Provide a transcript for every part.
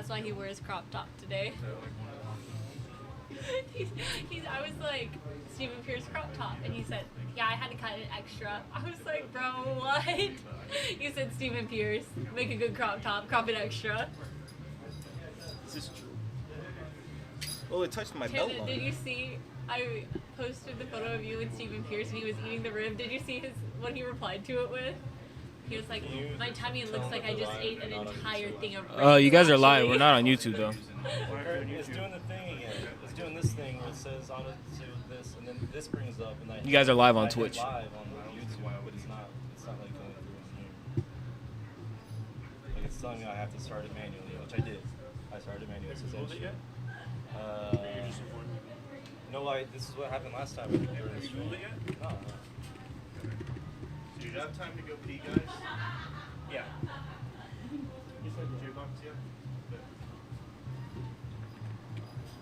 That's why he wears crop top today. I was like, Stephen Pierce crop top, and he said, yeah, I had to cut it extra. I was like, bro, what? You said Stephen Pierce, make a good crop top, crop it extra. This is true. Oh, it touched my belt line. Did you see? I posted the photo of you and Stephen Pierce, and he was eating the rib. Did you see what he replied to it with? He was like, my tummy looks like I just ate an entire thing of ribs. Oh, you guys are live. We're not on YouTube though. It's doing the thing again. It's doing this thing where it says on it to this, and then this brings up, and then You guys are live on Twitch. Live on YouTube, but it's not. It's not like going through here. Like it's telling me I have to start it manually, which I did. I started it manually. Have you rolled it yet? No, this is what happened last time. Have you rolled it yet? No. Do you have time to go pee, guys? Yeah. You said J-Box, yeah?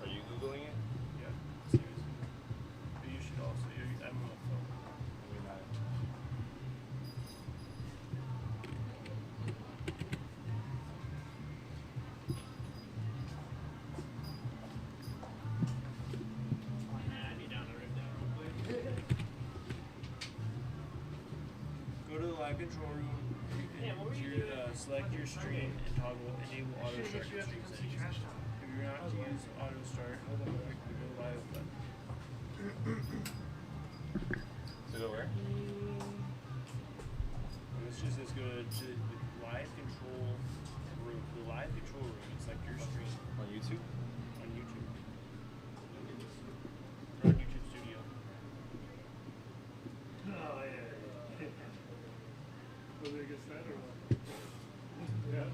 Are you Googling it? Yeah, seriously. But you should also, I'm on the phone. Maybe not. Go to the live control room. Select your stream and toggle enable auto start. If you're not to use auto start, go live button. So go where? This just says go to live control room. The live control room and select your stream. On YouTube? On YouTube. Or on YouTube Studio. Oh, yeah. Was it a good set or what? Yeah.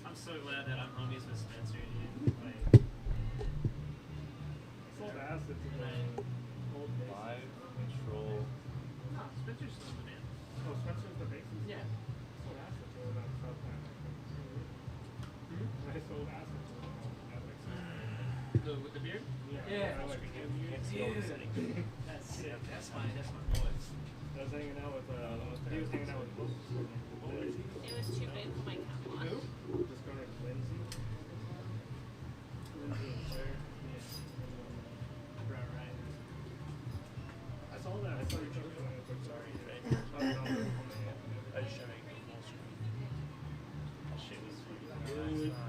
I'm so glad that I'm homies with Spencer, dude. Like, Sold acid to the old Live control. Spencer's still the man. Oh, Spencer's the bassist? Yeah. Sold acid to that South I sold acid to that makes sense. With the beard? Yeah. I like it. That's sick. That's my boy. I was hanging out with, he was hanging out with Bones. It was too big for my cat wash. Who? Just going to Lindsay. Lindsay and Claire. Yeah. Right. I saw that. I saw your picture on it. I'm sorry. I just showed you full screen. That shit was fucking nice.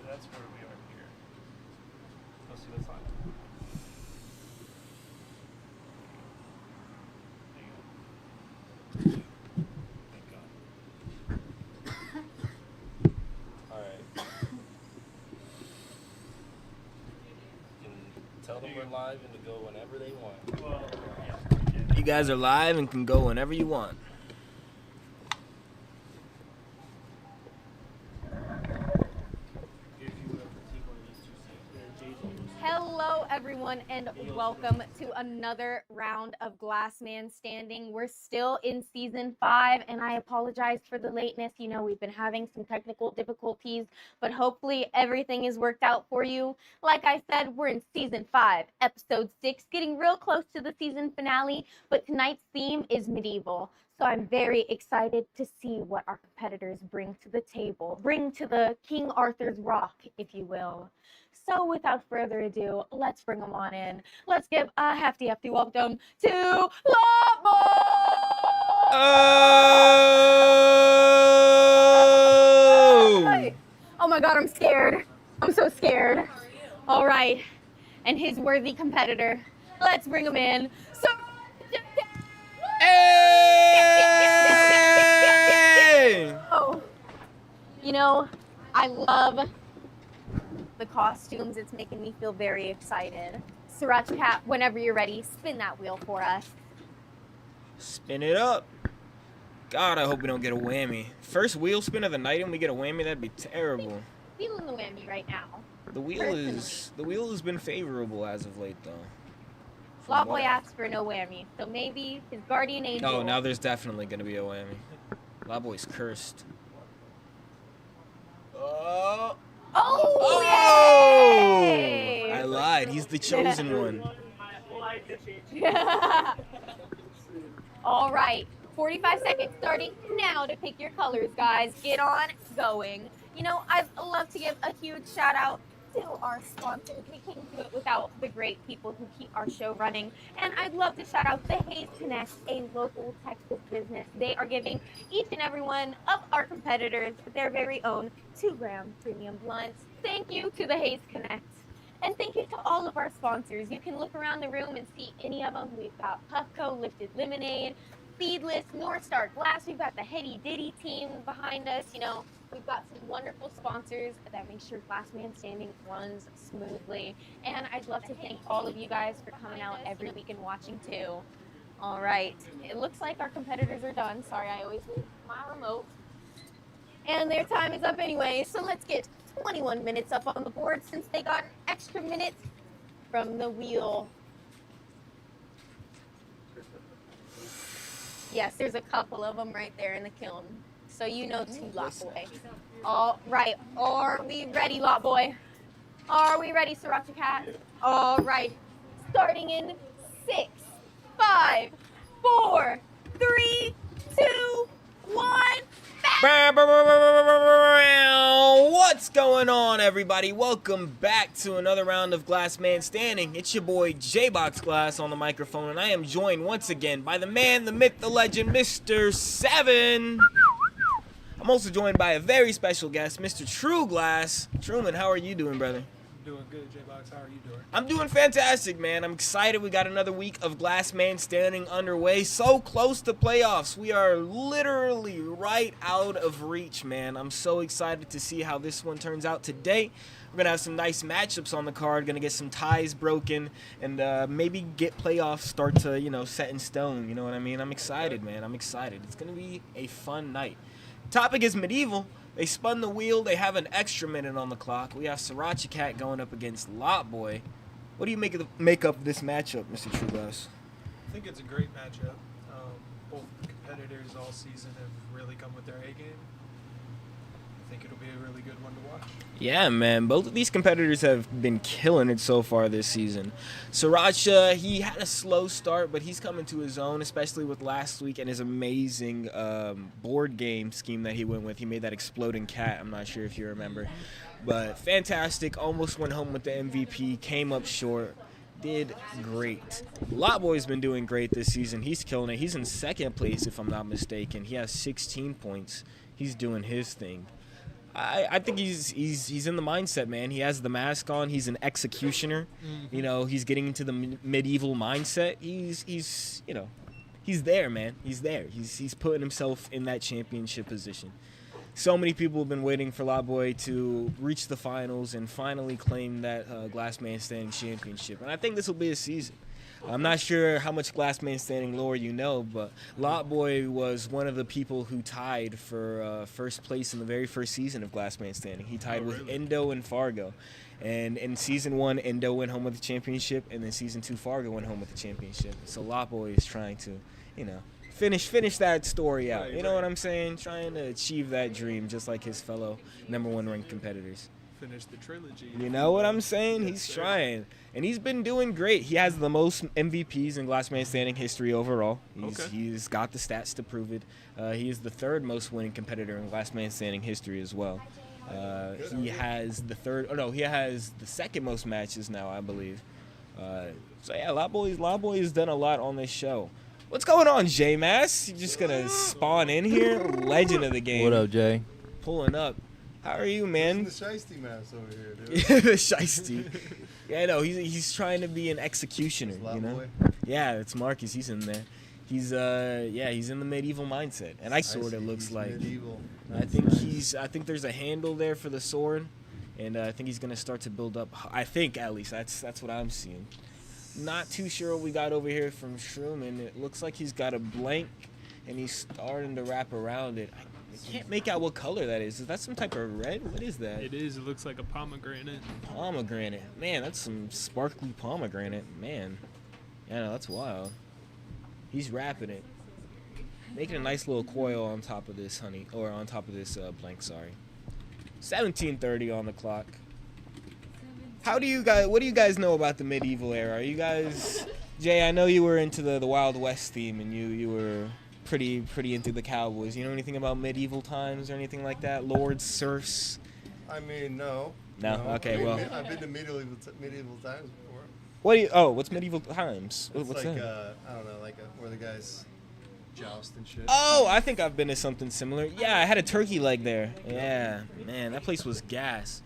That's where we are here. Let's see what's on. There you go. Thank God. Alright. You can tell them we're live and to go whenever they want. Well, yeah. You guys are live and can go whenever you want. Hello, everyone, and welcome to another round of Glass Man Standing. We're still in season 5, and I apologize for the lateness. You know, we've been having some technical difficulties, but hopefully everything is worked out for you. Like I said, we're in season 5, episode 6, getting real close to the season finale, but tonight's theme is medieval. So I'm very excited to see what our competitors bring to the table, bring to the King Arthur's Rock, if you will. So without further ado, let's bring them on in. Let's give a hefty welcome to LOTBOY! Oh my God, I'm scared. I'm so scared. All right, and his worthy competitor. Let's bring him in. So. You know, I love the costumes. It's making me feel very excited. SIRACHACAT, whenever you're ready, spin that wheel for us. Spin it up. God, I hope we don't get a whammy. First wheel spin of the night and we get a whammy, that'd be terrible. Feeling the whammy right now. The wheel has been favorable as of late though. LOTBOY asked for no whammy, so maybe his guardian angel. No, now there's definitely gonna be a whammy. LOTBOY's cursed. Oh! Oh! Yay! I lied. He's the chosen one. All right, 45 seconds starting now to pick your colors, guys. Get on going. You know, I'd love to give a huge shout out to our sponsors. We couldn't do it without the great people who keep our show running. And I'd love to shout out the Haze Connect, a local Texas business. They are giving each and every one of our competitors their very own 2-gram premium blunts. Thank you to the Haze Connect. And thank you to all of our sponsors. You can look around the room and see any of them. We've got Puffco, Lifted Lemonade, Seedless, North Star Glass. We've got the Heady Diddy team behind us. You know, we've got some wonderful sponsors that make sure Glass Man Standing runs smoothly. And I'd love to thank all of you guys for coming out every week and watching too. All right, it looks like our competitors are done. Sorry, I always leave my remote. And their time is up anyway, so let's get 21 minutes up on the board since they got an extra minute from the wheel. Yes, there's a couple of them right there in the kiln. So you know two, LOTBOY. All right, are we ready, LOTBOY? Are we ready, SIRACHACAT? All right, starting in 6, 5, 4, 3, 2, 1. What's going on, everybody? Welcome back to another round of Glass Man Standing. It's your boy J-Box Glass on the microphone, and I am joined once again by the man, the myth, the legend, Mr. 7. I'm also joined by a very special guest, Mr. True Glass. Truman, how are you doing, brother? Doing good, J-Box. How are you doing? I'm doing fantastic, man. I'm excited. We got another week of Glass Man Standing underway. So close to playoffs. We are literally right out of reach, man. I'm so excited to see how this one turns out today. We're going to have some nice matchups on the card. Going to get some ties broken and maybe get playoffs start to, set in stone. You know what I mean? I'm excited, man. I'm excited. It's going to be a fun night. Topic is medieval. They spun the wheel. They have an extra minute on the clock. We have SIRACHACAT going up against LOTBOY. What do you make up this matchup, Mr. Trueglass? I think it's a great matchup. Both competitors all season have really come with their A game. I think it'll be a really good one to watch. Yeah, man. Both of these competitors have been killing it so far this season. Sriracha, he had a slow start, but he's coming to his own, especially with last week and his amazing board game scheme that he went with. He made that exploding cat. I'm not sure if you remember. But fantastic. Almost went home with the MVP. Came up short. Did great. LOTBOY's been doing great this season. He's killing it. He's in second place, if I'm not mistaken. He has 16 points. He's doing his thing. I think he's in the mindset, man. He has the mask on. He's an executioner. Mm-hmm. He's getting into the medieval mindset. He's there, man. He's there. He's putting himself in that championship position. So many people have been waiting for LOTBOY to reach the finals and finally claim that Glass Man Standing championship. And I think this will be his season. I'm not sure how much Glass Man Standing lore you know, but LOTBOY was one of the people who tied for first place in the very first season of Glass Man Standing. He tied with INDO and Fargo. And in Season 1, INDO went home with the championship, and then Season 2, Fargo went home with the championship. So LOTBOY is trying to, finish that story out. You know what I'm saying? Trying to achieve that dream just like his fellow #1 ranked competitors. Finish the trilogy. You know what I'm saying? He's trying. And he's been doing great. He has the most MVPs in Glass Man Standing history overall. He's got the stats to prove it. He is the third most winning competitor in Glass Man Standing history as well. He has the second most matches now, I believe. So yeah, LOTBOY has done a lot on this show. What's going on, J-Mass? You just gonna spawn in here? Legend of the game. What up, Jay? Pulling up. How are you, man? The shiesty mass over here, dude. The shiesty. Yeah, no, he's trying to be an executioner, LOTBOY? Yeah, it's Marcus. He's in there. He's he's in the medieval mindset, and I sort of looks he's like. medieval. I think there's a handle there for the sword, and I think he's gonna start to build up. I think at least that's what I'm seeing. Not too sure what we got over here from Shroom, it looks like he's got a blank, and he's starting to wrap around it. I can't make out what color that is. Is that some type of red? What is that? It is. It looks like a pomegranate. Pomegranate. Man, that's some sparkly pomegranate. Man, yeah, no, that's wild. He's wrapping it, making a nice little coil on top of this blank. Sorry. 17:30 on the clock. What do you guys know about the medieval era? Are you guys, Jay? I know you were into the Wild West theme, and you were pretty into the Cowboys. You know anything about medieval times or anything like that? Lords, serfs? I mean, no. No? Okay, I mean, well. I've been to medieval times before. What's medieval times? It's What's like, that? I don't know, like where the guys joust and shit. Oh, I think I've been to something similar. Yeah, I had a turkey leg there. Yeah, man, that place was gas.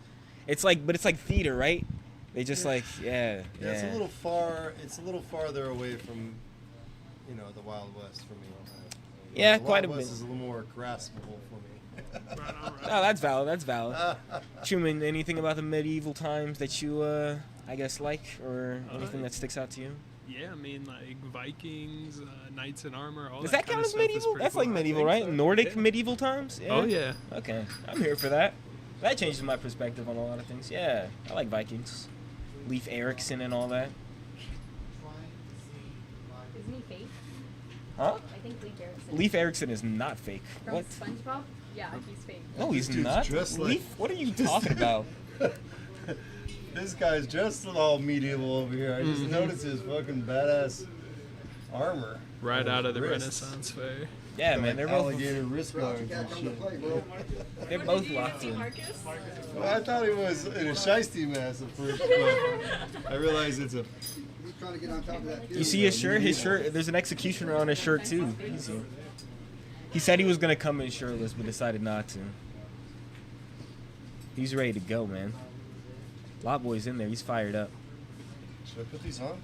It's like theater, right? They just Yeah, it's a little far. It's a little farther away from, the Wild West for me. Yeah, the quite a Wild bit. West is a little more graspable for me. Oh, that's valid. Truman, anything about the medieval times that you, I guess, like, or anything that sticks out to you? Yeah, I mean, like Vikings, knights in armor, all Does that that count kind of as stuff is medieval? pretty That's cool. like I medieval, think right? so. Nordic Yeah. medieval times? Yeah. Oh, yeah. Okay, I'm here for that. That changes my perspective on a lot of things. Yeah, I like Vikings. Leif Erikson and all that. Isn't he fake? Huh? I think Leif Erikson. Leif Erikson is not fake. From What? SpongeBob? Yeah, he's fake. No, he's This dude's not. dressed like- Leif? What are you talking about? This guy's just all medieval over here. I just noticed his fucking badass armor. Right on out his of the wrists. Renaissance fair. Yeah, man, they're both alligator wrist guards and shit. they're both locked in. Marcus? Well, I thought he was in a shiesty mask at first, but I realized it's a. You see his shirt? His shirt. There's an executioner on his shirt too. Easy. He said he was gonna come in shirtless, but decided not to. He's ready to go, man. LOTBOY's in there. He's fired up. Should I put these on?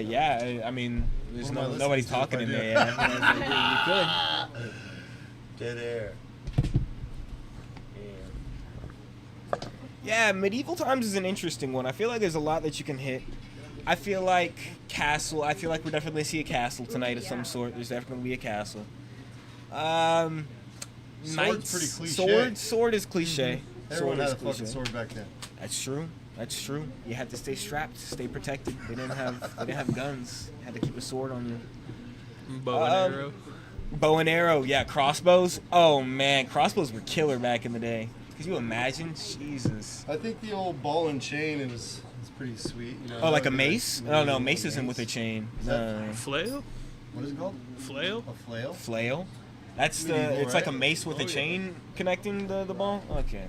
Yeah. I mean, there's What am I nobody listening to talking if in I there. do? Yeah, you could. Dead air. Yeah, medieval times is an interesting one. I feel like there's a lot that you can hit. I feel like castle. I feel like we're definitely gonna see a castle tonight of some sort. There's definitely gonna be a castle. Sword's pretty cliche. Sword is cliche. Everyone Sword had is a fucking cliche. sword back then. That's true. That's true. You had to stay strapped, stay protected. They didn't have guns. You had to keep a sword on you. Bow and arrow. Bow and arrow, yeah. Crossbows. Oh man, crossbows were killer back in the day. Could you imagine? Jesus. I think the old ball and chain it's pretty sweet. Oh, like a mace? Oh no, mace isn't with a chain. Is that- Flail? What is it called? Flail? A flail? Flail. That's Medieval, it's like a right? mace with a Oh, yeah. chain connecting the ball. Okay.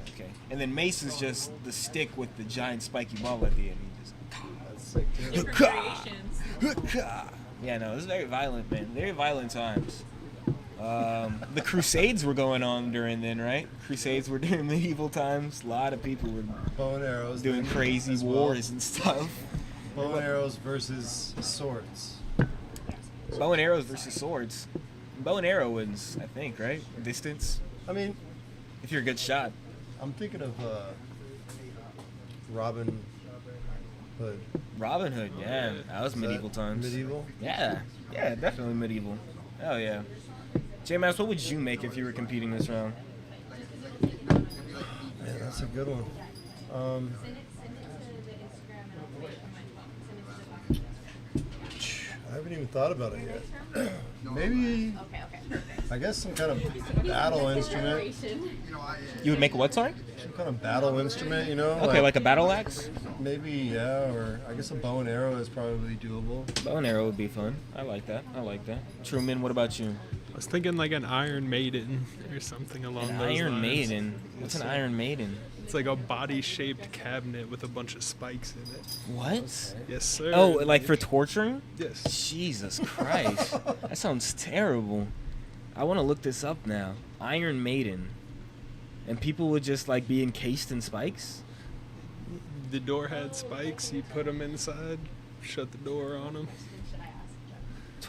And then mace is just the stick with the giant spiky ball at the end. That's sick too. Different variations. Yeah, no, it was very violent, man. Very violent times. The Crusades were going on during then, right? Crusades were during medieval times. A lot of people were Bow and arrows. doing then crazy as well. wars and stuff. Bow and arrows versus swords. Bow and arrows versus swords. Bow and arrow wins, I think, right? Distance. I mean, If you're a good shot. I'm thinking of Robin Hood. Robin Hood, yeah. That was Is that medieval times. Medieval? Yeah, definitely medieval. Hell yeah. J-Mass, what would you make if you were competing this round? Yeah, that's a good one. I haven't even thought about it yet. Maybe, I guess some kind of battle instrument. You would make a what, sorry? Some kind of battle instrument, you know? Okay, like a battle axe? Maybe, yeah, or I guess a bow and arrow is probably doable. Bow and arrow would be fun. I like that. Truman, what about you? I was thinking like an Iron Maiden or something along An those Iron lines. Maiden. What's an Iron Maiden? It's like a body-shaped cabinet with a bunch of spikes in it. What? Yes, sir. Oh, like for torturing? Yes. Jesus Christ. That sounds terrible. I want to look this up now. Iron Maiden. And people would just like be encased in spikes? The door had spikes. You put them inside, shut the door on them.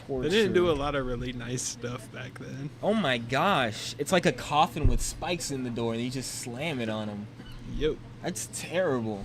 torture. They didn't do a lot of really nice stuff back then. Oh my gosh. It's like a coffin with spikes in the door and you just slam it on them. Yo. That's terrible.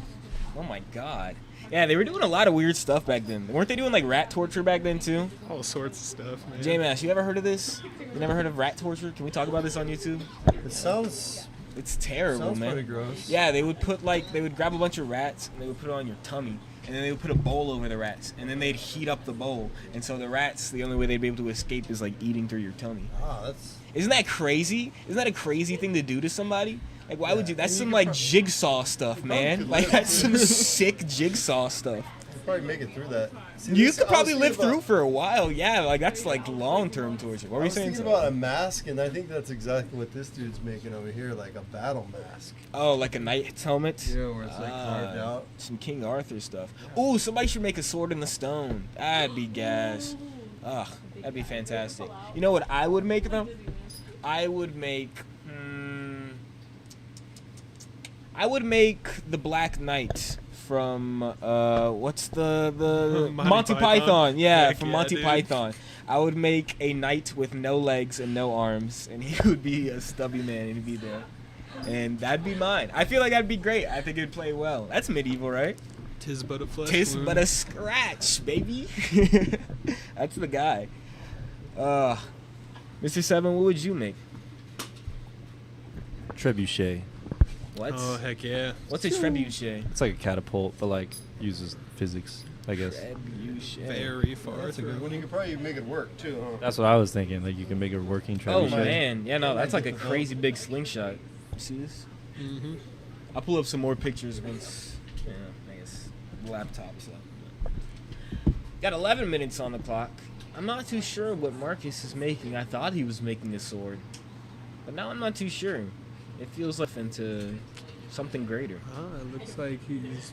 Oh my god. Yeah, they were doing a lot of weird stuff back then. Weren't they doing like rat torture back then too? All sorts of stuff, man. J-Mash, you ever heard of this? You never heard of rat torture? Can we talk about this on YouTube? It sounds It's terrible, sounds man. pretty gross. Yeah, they would grab a bunch of rats and they would put it on your tummy. And then they would put a bowl over the rats. And then they'd heat up the bowl. And so the rats, the only way they'd be able to escape is like eating through your tummy. Ah, that's Isn't that crazy? Isn't that a crazy thing to do to somebody? Like, why would you? That's And you some could like prob- jigsaw stuff, man. could Like, live that's some through that. sick jigsaw stuff. you'd probably make it through that. See, You this- could I was probably live thinking through about- for a while. Yeah, like that's like long-term torture. What I were you was saying? thinking Sal? about a mask, and I think that's exactly what this dude's making over here, like a battle mask. Oh, like a knight's helmet? Yeah, where it's like carved Ah, out. Some King Arthur stuff. Ooh, somebody should make a sword in the stone. That'd be gas. Ugh, that'd be fantastic. You know what I would make though? I would make. I would make the Black Knight from what's the Monty Python? Python? Yeah, Heck from yeah, Monty dude. Python. I would make a knight with no legs and no arms, and he would be a stubby man, and he'd be there, and that'd be mine. I feel like that'd be great. I think it'd play well. That's medieval, right? Tis but a flesh Tis wound. but a scratch, baby. That's the guy. Mr. Seven, what would you make? Trebuchet. What? Oh, heck yeah. What's a trebuchet? It's like a catapult, but like uses physics, I guess. Trebuchet. Very far That's a good through. one. You could probably make it work too, huh? That's what I was thinking. Like you can make a working Oh trebuchet. man, yeah, no, that's like a Difficult. crazy big slingshot. You see this? Mm-hmm. I'll pull up some more pictures once, I guess, the laptop's up. Got 11 minutes on the clock. I'm not too sure what Marcus is making. I thought he was making a sword, but now I'm not too sure. It feels like into something greater. It looks like he's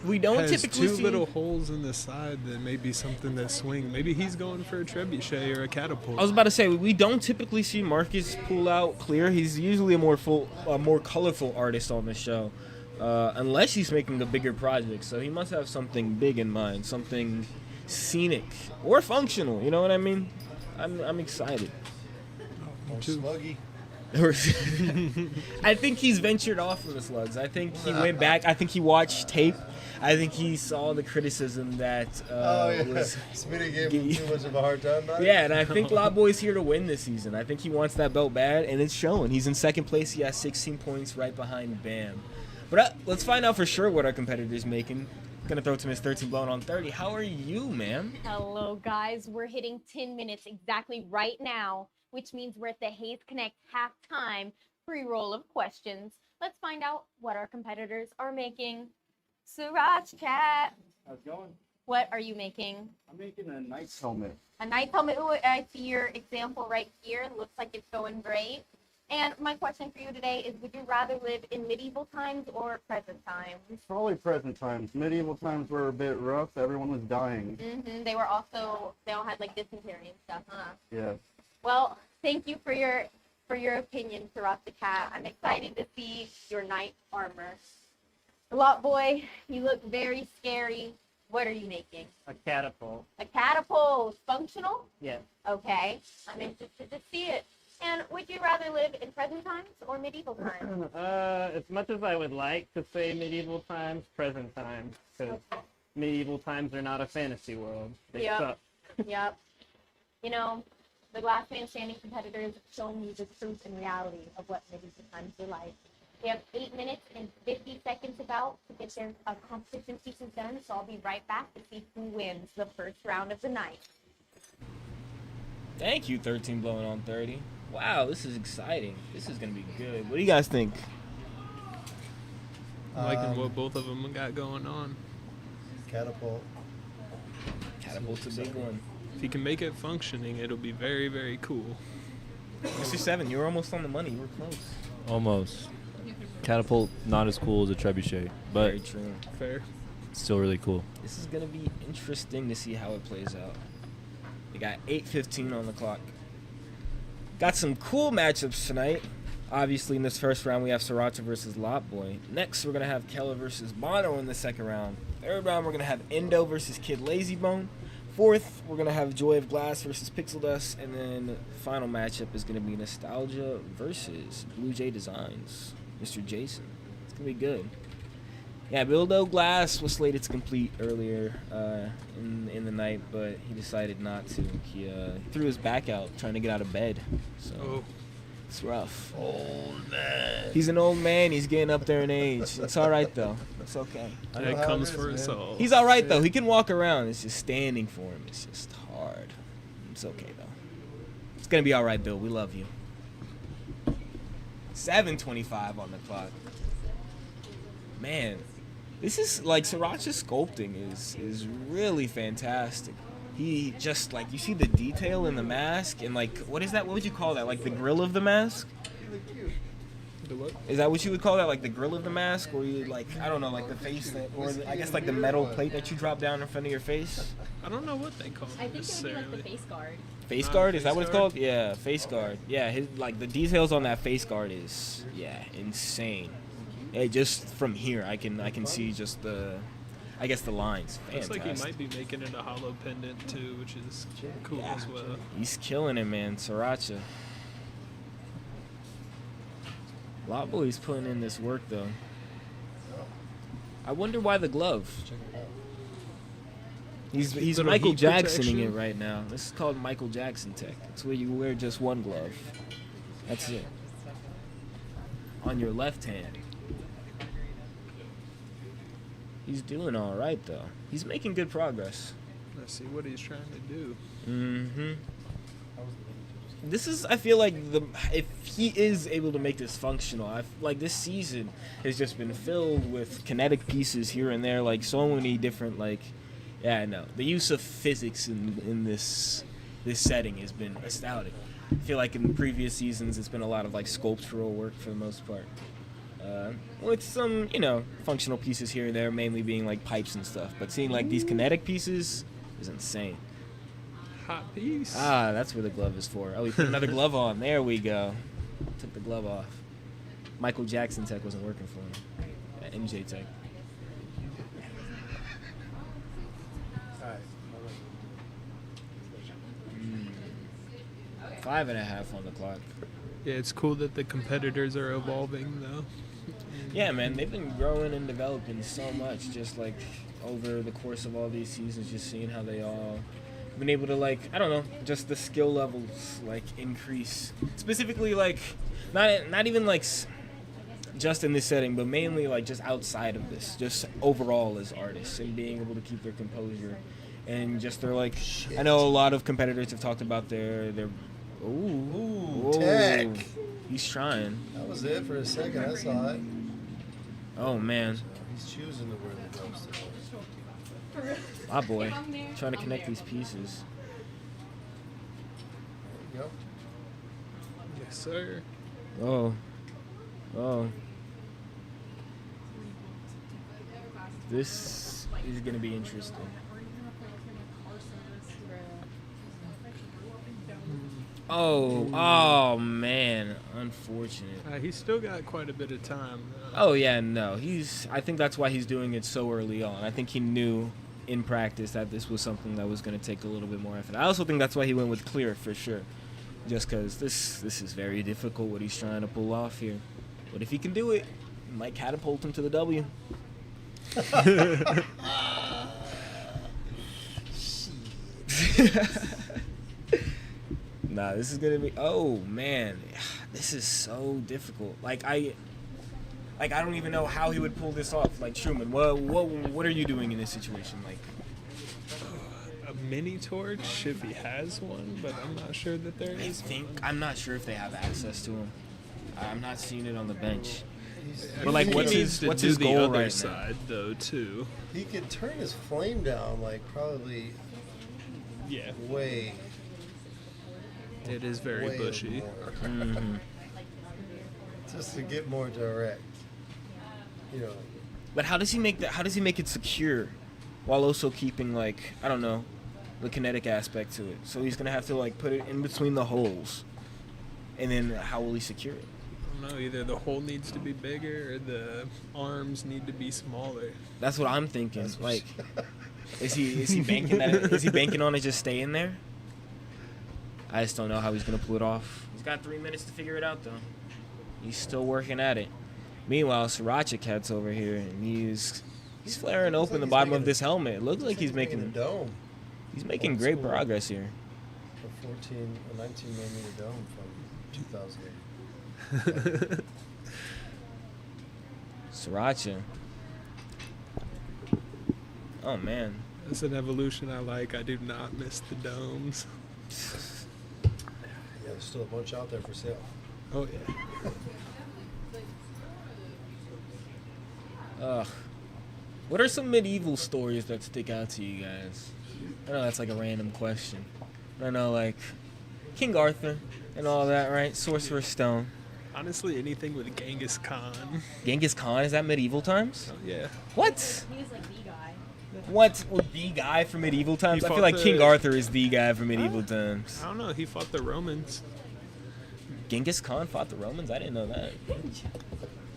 We don't has typically two see. little holes in the side that may be something that swing. Maybe he's going for a trebuchet or a catapult. I was about to say we don't typically see Marcus pull out clear. He's usually a more colorful artist on the show, unless he's making a bigger project. So he must have something big in mind, something scenic or functional. You know what I mean? I'm excited. Or sluggy. I think he's ventured off from the slugs. I think he went back. I think he watched tape. I think he saw the criticism that was. Smitty gave him too much of a hard time about it. Yeah, and I think LOTBOY's here to win this season. I think he wants that belt bad, and it's showing. He's in second place. He has 16 points right behind Bam. But let's find out for sure what our competitor's making. Gonna throw to Miss 13 Blown on 30. How are you, ma'am? Hello, guys. We're hitting 10 minutes exactly right now, which means we're at the Hayes Connect halftime pre-roll of questions. Let's find out what our competitors are making. SIRACHACAT, How's it going? what are you making? I'm making a knight's helmet. A knight's helmet. Ooh, I see your example right here. It looks like it's going great. And my question for you today is, would you rather live in medieval times or present times? Probably present times. Medieval times were a bit rough. Everyone was dying. They all had like dysentery and stuff, huh? Yes. Well, thank you for your opinion, SIRACHACAT. I'm excited to see your knight armor. LOTBOY, you look very scary. What are you making? A catapult. A catapult. Functional? Yes. Okay. I'm interested to see it. And would you rather live in present times or medieval times? As much as I would like to say medieval times, present times, because medieval times are not a fantasy world. They Yep. suck. Yep. You know, the Glass Man Standing competitors have shown you the truth and reality of what medieval times are like. We have 8 minutes and 50 seconds about to get their competition pieces done, so I'll be right back to see who wins the first round of the night. Thank you, 13 Blowing on 30. Wow, this is exciting. This is gonna be good. What do you guys think? I'm liking what both of them got going on. Catapult. Catapult's a big one. If he can make it functioning, it'll be very, very cool. Mr. Seven, you were almost on the money. You were close. Almost. Catapult not as cool as a trebuchet, but Very true. Fair. still really cool. This is gonna be interesting to see how it plays out. We got 8:15 on the clock. Got some cool matchups tonight. Obviously, in this first round, we have Sriracha versus LOTBOY. Next, we're gonna have Kella versus BONNO in the second round. Third round, we're gonna have INDO versus KIDLAZYBONE. 4th, we're gonna have Joy of Glass versus Pixel Dust, and then final matchup is gonna be Nostalgia versus Blue Jay Designs, Mr. Jason. It's gonna be good. Yeah, Buildo Glass was slated to complete earlier in the night, but he decided not to. He threw his back out trying to get out of bed, so it's rough. Old man. He's an old man. He's getting up there in age. It's all right though. It's okay. That comes for us all. He's all right though. He can walk around. It's just standing for him. It's just hard. It's okay though. It's gonna be all right, Bill. We love you. 7:25 on the clock. Man, this is like Sriracha's sculpting is really fantastic. He just like, you see the detail in the mask and like, what is that? What would you call that? Like the grill of the mask? The what? Is that what you would call that? Like the grill of the mask, or you like, I don't know, like the face that, or I guess like the metal plate that you drop down in front of your face? I don't know what they call it I think it would be necessarily. like the face guard. Face guard? Is that what it's face guard? called? Yeah, face guard. Yeah, his like the details on that face guard is insane. Hey, just from here, I can see just the, I guess the lines. Looks Fantastic. like he might be making it a hollow pendant too, which is cool as well. He's killing it, man. Sriracha. LOTBOY's putting in this work though. I wonder why the glove. He's Little Michael heat Jacksoning protection. it right now. This is called Michael Jackson tech. It's where you wear just one glove. That's it. On your left hand. He's doing all right though. He's making good progress. Let's see what he's trying to do. Mm-hmm. This is, I feel like, if he is able to make this functional, like this season has just been filled with kinetic pieces here and there, like so many different, like, yeah, I know. The use of physics in this setting has been astounding. I feel like in previous seasons it's been a lot of like sculptural work for the most part. With some, functional pieces here and there, mainly being like pipes and stuff. But seeing like these kinetic pieces is insane. Hot piece. Ah, that's where the glove is for. Oh, we put another glove on. There we go. Took the glove off. Michael Jackson tech wasn't working for him. MJ tech. Mm. 5.5 on the clock. Yeah, it's cool that the competitors are evolving though. Yeah, man, they've been growing and developing so much, just like over the course of all these seasons, just seeing how they all been able to, like, I don't know, just the skill levels like increase. Specifically, like, not even like just in this setting, but mainly like just outside of this, just overall as artists and being able to keep their composure and just their like. I know a lot of competitors have talked about their. Ooh, tech. He's trying. That was it for a second. I saw it. Oh man. He's choosing to wear the gloves today. My boy, trying to connect these pieces. There you go. Yes, sir. Oh. This is gonna be interesting. Oh man, unfortunate. He's still got quite a bit of time. Oh yeah, no, I think that's why he's doing it so early on. I think he knew in practice that this was something that was going to take a little bit more effort. I also think that's why he went with clear for sure, just because this is very difficult what he's trying to pull off here. But if he can do it, it might catapult him to the W. Nah, this is gonna be. Oh man, this is so difficult. Like I don't even know how he would pull this off. Like Truman, what are you doing in this situation? Like A mini torch if he has one, but I'm not sure that there is. I'm not sure if they have access to him. I'm not seeing it on the bench. But like, what's his goal the other right side though too? He could turn his flame down, like probably. Yeah. Way. It is very way bushy. more. Mm-hmm. Just to get more direct. But how does he make that? How does he make it secure, while also keeping like, I don't know, the kinetic aspect to it? So he's gonna have to like put it in between the holes, and then how will he secure it? I don't know. Either the hole needs to be bigger or the arms need to be smaller. That's what I'm thinking. Like, Is he banking that? Is he banking on it just staying there? I just don't know how he's gonna pull it off. He's got 3 minutes to figure it out though. He's still working at it. Meanwhile, SIRACHACAT's over here and he's flaring open the bottom of this helmet. It looks like he's making a dome. He's making great progress here. A 19 millimeter dome from 2008. Sriracha. Oh man. It's an evolution I like. I do not miss the domes. Yeah, there's still a bunch out there for sale. Oh yeah. What are some medieval stories that stick out to you guys? I know that's like a random question. I know like King Arthur and all that, right? Sorcerer's Stone. Honestly, anything with Genghis Khan. Genghis Khan, is that medieval times? Oh, yeah. What? He was like the guy. What? The guy for medieval times? I feel like King Arthur is the guy for medieval times. I don't know. He fought the Romans. Genghis Khan fought the Romans? I didn't know that.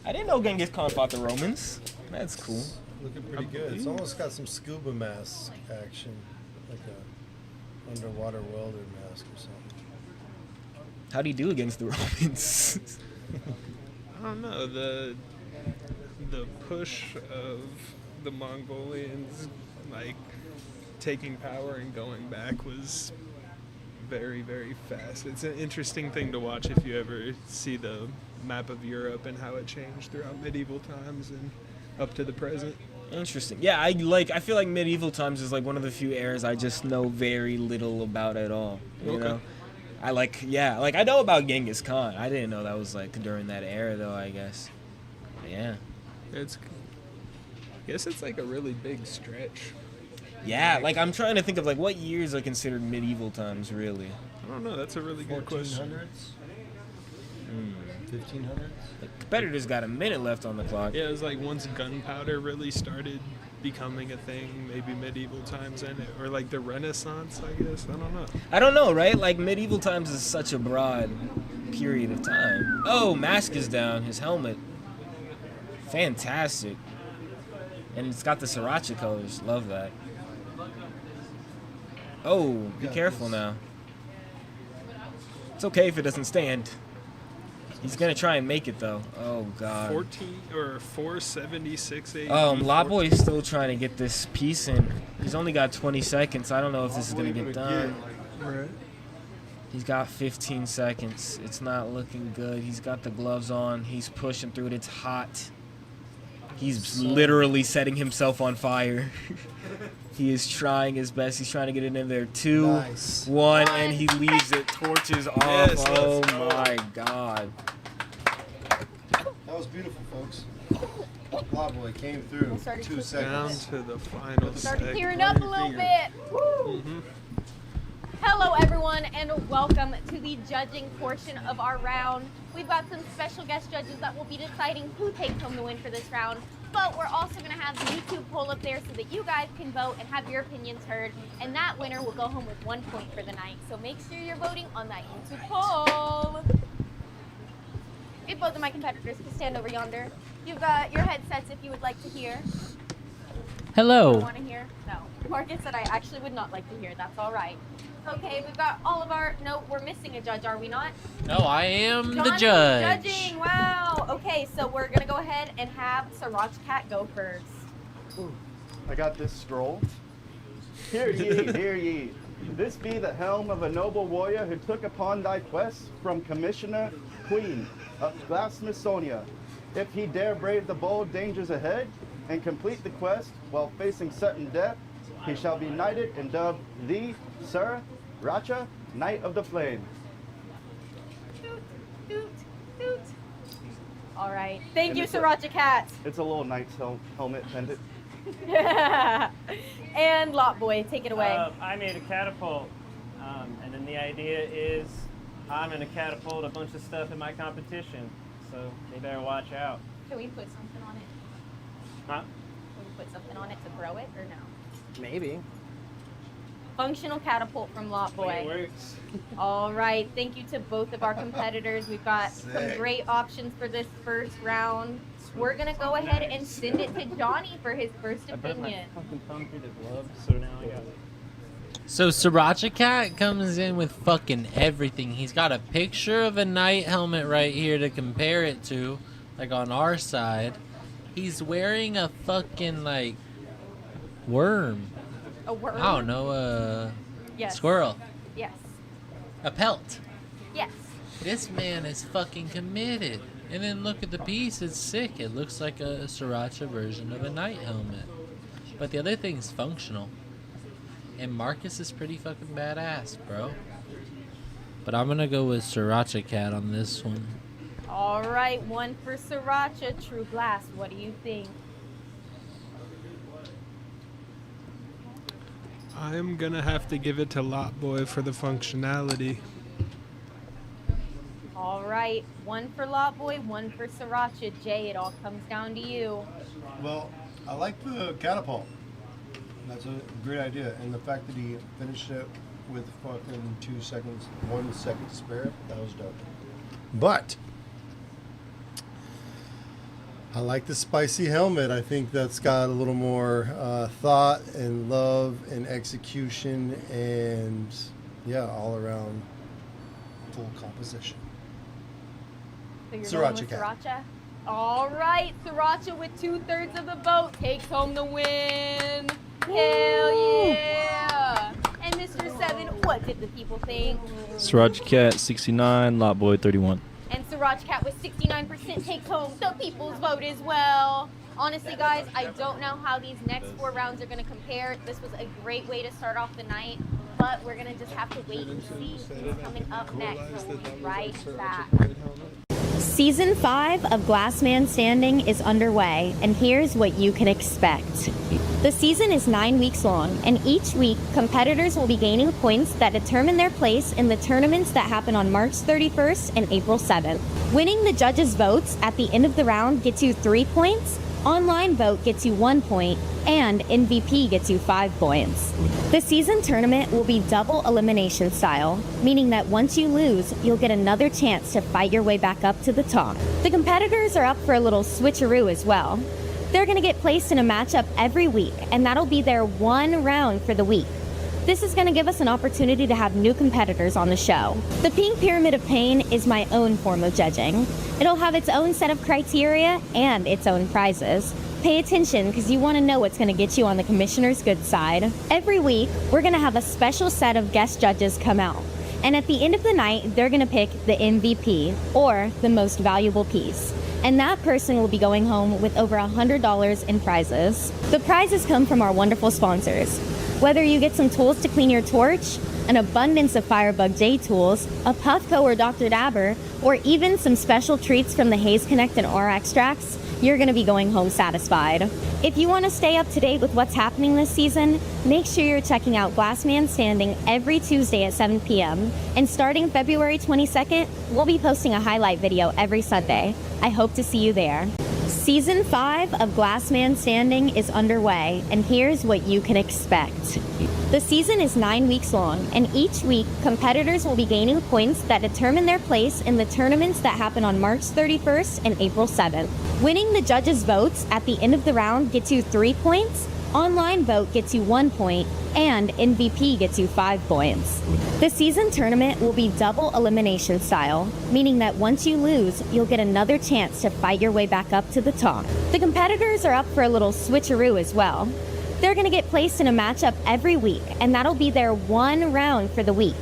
I didn't know Genghis Khan fought the Romans. That's cool. Looking pretty good. It's almost got some scuba mask action, like a underwater welder mask or something. How do you do against the Romans? I don't know. The push of the Mongolians, like taking power and going back, was very, very fast. It's an interesting thing to watch if you ever see the map of Europe and how it changed throughout medieval times and up to the present. Interesting. Yeah, I feel like medieval times is like one of the few eras I just know very little about at all. You know? I know about Genghis Khan. I didn't know that was like during that era though, I guess. But yeah. I guess it's like a really big stretch. Yeah, like I'm trying to think of like what years are considered medieval times really. I don't know, that's a really good question. 1500s? The competitor's got a minute left on the clock. Yeah, it was like once gunpowder really started becoming a thing, maybe medieval times and or like the Renaissance, I guess. I don't know. I don't know, right? Like medieval times is such a broad period of time. Oh, mask is down, his helmet. Fantastic. And it's got the Sriracha colors. Love that. Oh, be careful now. It's okay if it doesn't stand. He's gonna try and make it though. Oh god. 476. LOTBOY is still trying to get this piece in. He's only got 20 seconds. I don't know if this is gonna get done. Right. He's got 15 seconds. It's not looking good. He's got the gloves on. He's pushing through it. It's hot. He's literally setting himself on fire. He is trying his best. He's trying to get it in there. 2, 1, and he leaves it. Torches off. Yes, oh my god. That was beautiful, folks. LOTBOY came through 2 seconds. Down to the final Started tearing up a little bit. Woo! Hello, everyone, and welcome to the judging portion of our round. We've got some special guest judges that will be deciding who takes home the win for this round. But we're also going to have the YouTube poll up there so that you guys can vote and have your opinions heard. And that winner will go home with 1 point for the night. So make sure you're voting on that YouTube poll. If both of my competitors can stand over yonder. You've got your headsets if you would like to hear. Hello. You want to hear? No. Marcus said I actually would not like to hear. That's all right. Okay, we've got all of our... No, we're missing a judge, are we not? No, I am John the is judge. Judging. Wow. Okay, so we're going to go ahead and have SIRACHACAT go first. Ooh, I got this scroll. Hear ye, hear ye. This be the helm of a noble warrior who took upon thy quest from Commissioner Queen of GLASSBLOWING. If he dare brave the bold dangers ahead and complete the quest while facing certain death, he shall be knighted and dubbed the SIRACHA, Knight of the Flame. Toot, toot, toot. All right. Thank you, SIRACHACAT. It's a little knight's helmet pendant. And LOTBOY, take it away. I made a catapult, and then the idea is I'm going to catapult a bunch of stuff in my competition, so they better watch out. Can we put something on it? Huh? Can we put something on it to throw it, or no? Maybe. Functional catapult from It LOTBOY. works. All right, thank you to both of our competitors. We've got some Sick. great options for this first round. We're gonna go ahead and send it to Johnny for his first I burnt my opinion. fucking thumb through the glove, so now I got it. So SIRACHACAT comes in with fucking everything. He's got a picture of a knight helmet right here to compare it to, like on our side. He's wearing a fucking like worm. A worm? I don't know, Yes. squirrel. Yes. A pelt. Yes. This man is fucking committed. And then look at the piece, it's sick. It looks like a Sriracha version of a knight helmet. But the other thing's functional. And Marcus is pretty fucking badass, bro. But I'm gonna go with SIRACHACAT on this one. All right, one for Sriracha. True Glass, what do you think? I'm gonna have to give it to LOTBOY for the functionality. All right, one for LOTBOY, one for Sriracha. Jay, it all comes down to you. Well, I like the catapult. That's a great idea. And the fact that he finished it with fucking 2 seconds, 1 second to spare, that was dope. But I like the spicy helmet. I think that's got a little more thought and love and execution and, yeah, all around full composition. So you're going with SIRACHACAT. Sriracha? All right, Sriracha with 2/3 of the vote takes home the win. Hell yeah! And Mr. Seven, what did the people think? SIRACHACAT 69, LOTBOY 31. And SIRACHACAT with 69% takes home the people's vote as well. Honestly, guys, I don't know how these next 4 rounds are going to compare. This was a great way to start off the night, but we're going to just have to wait and see who's coming up next. We'll be right back. Season 5 of Glassman Standing is underway, and here's what you can expect. The season is 9 weeks long, and each week, competitors will be gaining points that determine their place in the tournaments that happen on March 31st and April 7th. Winning the judges' votes at the end of the round gets you 3 points, online vote gets you 1 point, and MVP gets you 5 points. The season tournament will be double elimination style, meaning that once you lose, you'll get another chance to fight your way back up to the top. The competitors are up for a little switcheroo as well. They're going to get placed in a matchup every week, and that'll be their 1 round for the week. This is going to give us an opportunity to have new competitors on the show. The Pink Pyramid of Pain is my own form of judging. It'll have its own set of criteria and its own prizes. Pay attention because you want to know what's going to get you on the commissioner's good side. Every week, we're going to have a special set of guest judges come out. And at the end of the night, they're going to pick the MVP, or the most valuable piece. And that person will be going home with over $100 in prizes. The prizes come from our wonderful sponsors. Whether you get some tools to clean your torch, an abundance of Firebug J tools, a Puffco or Dr. Dabber, or even some special treats from the Haze Connect and R extracts, you're going to be going home satisfied. If you want to stay up to date with what's happening this season, make sure you're checking out Glassman Standing every Tuesday at 7 p.m. And starting February 22nd, we'll be posting a highlight video every Sunday. I hope to see you there. Season 5 of Glassman Standing is underway, and here's what you can expect. The season is 9 weeks long, and each week, competitors will be gaining points that determine their place in the tournaments that happen on March 31st and April 7th. Winning the judges' votes at the end of the round gets you 3 points, online vote gets you 1 point, and MVP gets you 5 points. The season tournament will be double elimination style, meaning that once you lose, you'll get another chance to fight your way back up to the top. The competitors are up for a little switcheroo as well. They're going to get placed in a matchup every week, and that'll be their 1 round for the week.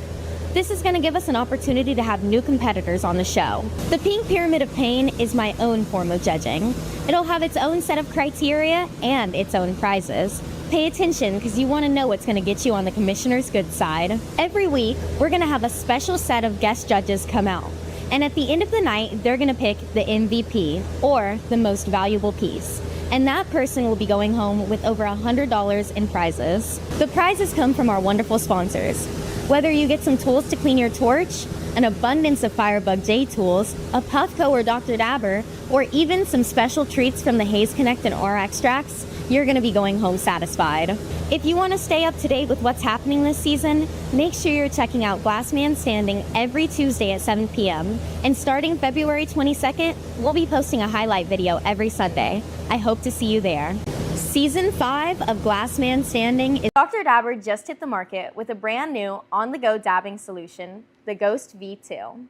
This is going to give us an opportunity to have new competitors on the show. The Pink Pyramid of Pain is my own form of judging. It'll have its own set of criteria and its own prizes. Pay attention because you want to know what's going to get you on the commissioner's good side. Every week, we're going to have a special set of guest judges come out. And at the end of the night, they're going to pick the MVP, or the most valuable piece. And that person will be going home with over $100 in prizes. The prizes come from our wonderful sponsors. Whether you get some tools to clean your torch, an abundance of Firebug J tools, a Puffco or Dr. Dabber, or even some special treats from the Haze Connect and R extracts, you're going to be going home satisfied. If you want to stay up to date with what's happening this season, make sure you're checking out Glass Man Standing every Tuesday at 7 p.m. And starting February 22nd, we'll be posting a highlight video every Sunday. I hope to see you there. Season 5 of Glass Man Standing is... Dr. Dabber just hit the market with a brand new on-the-go dabbing solution, the Ghost V2.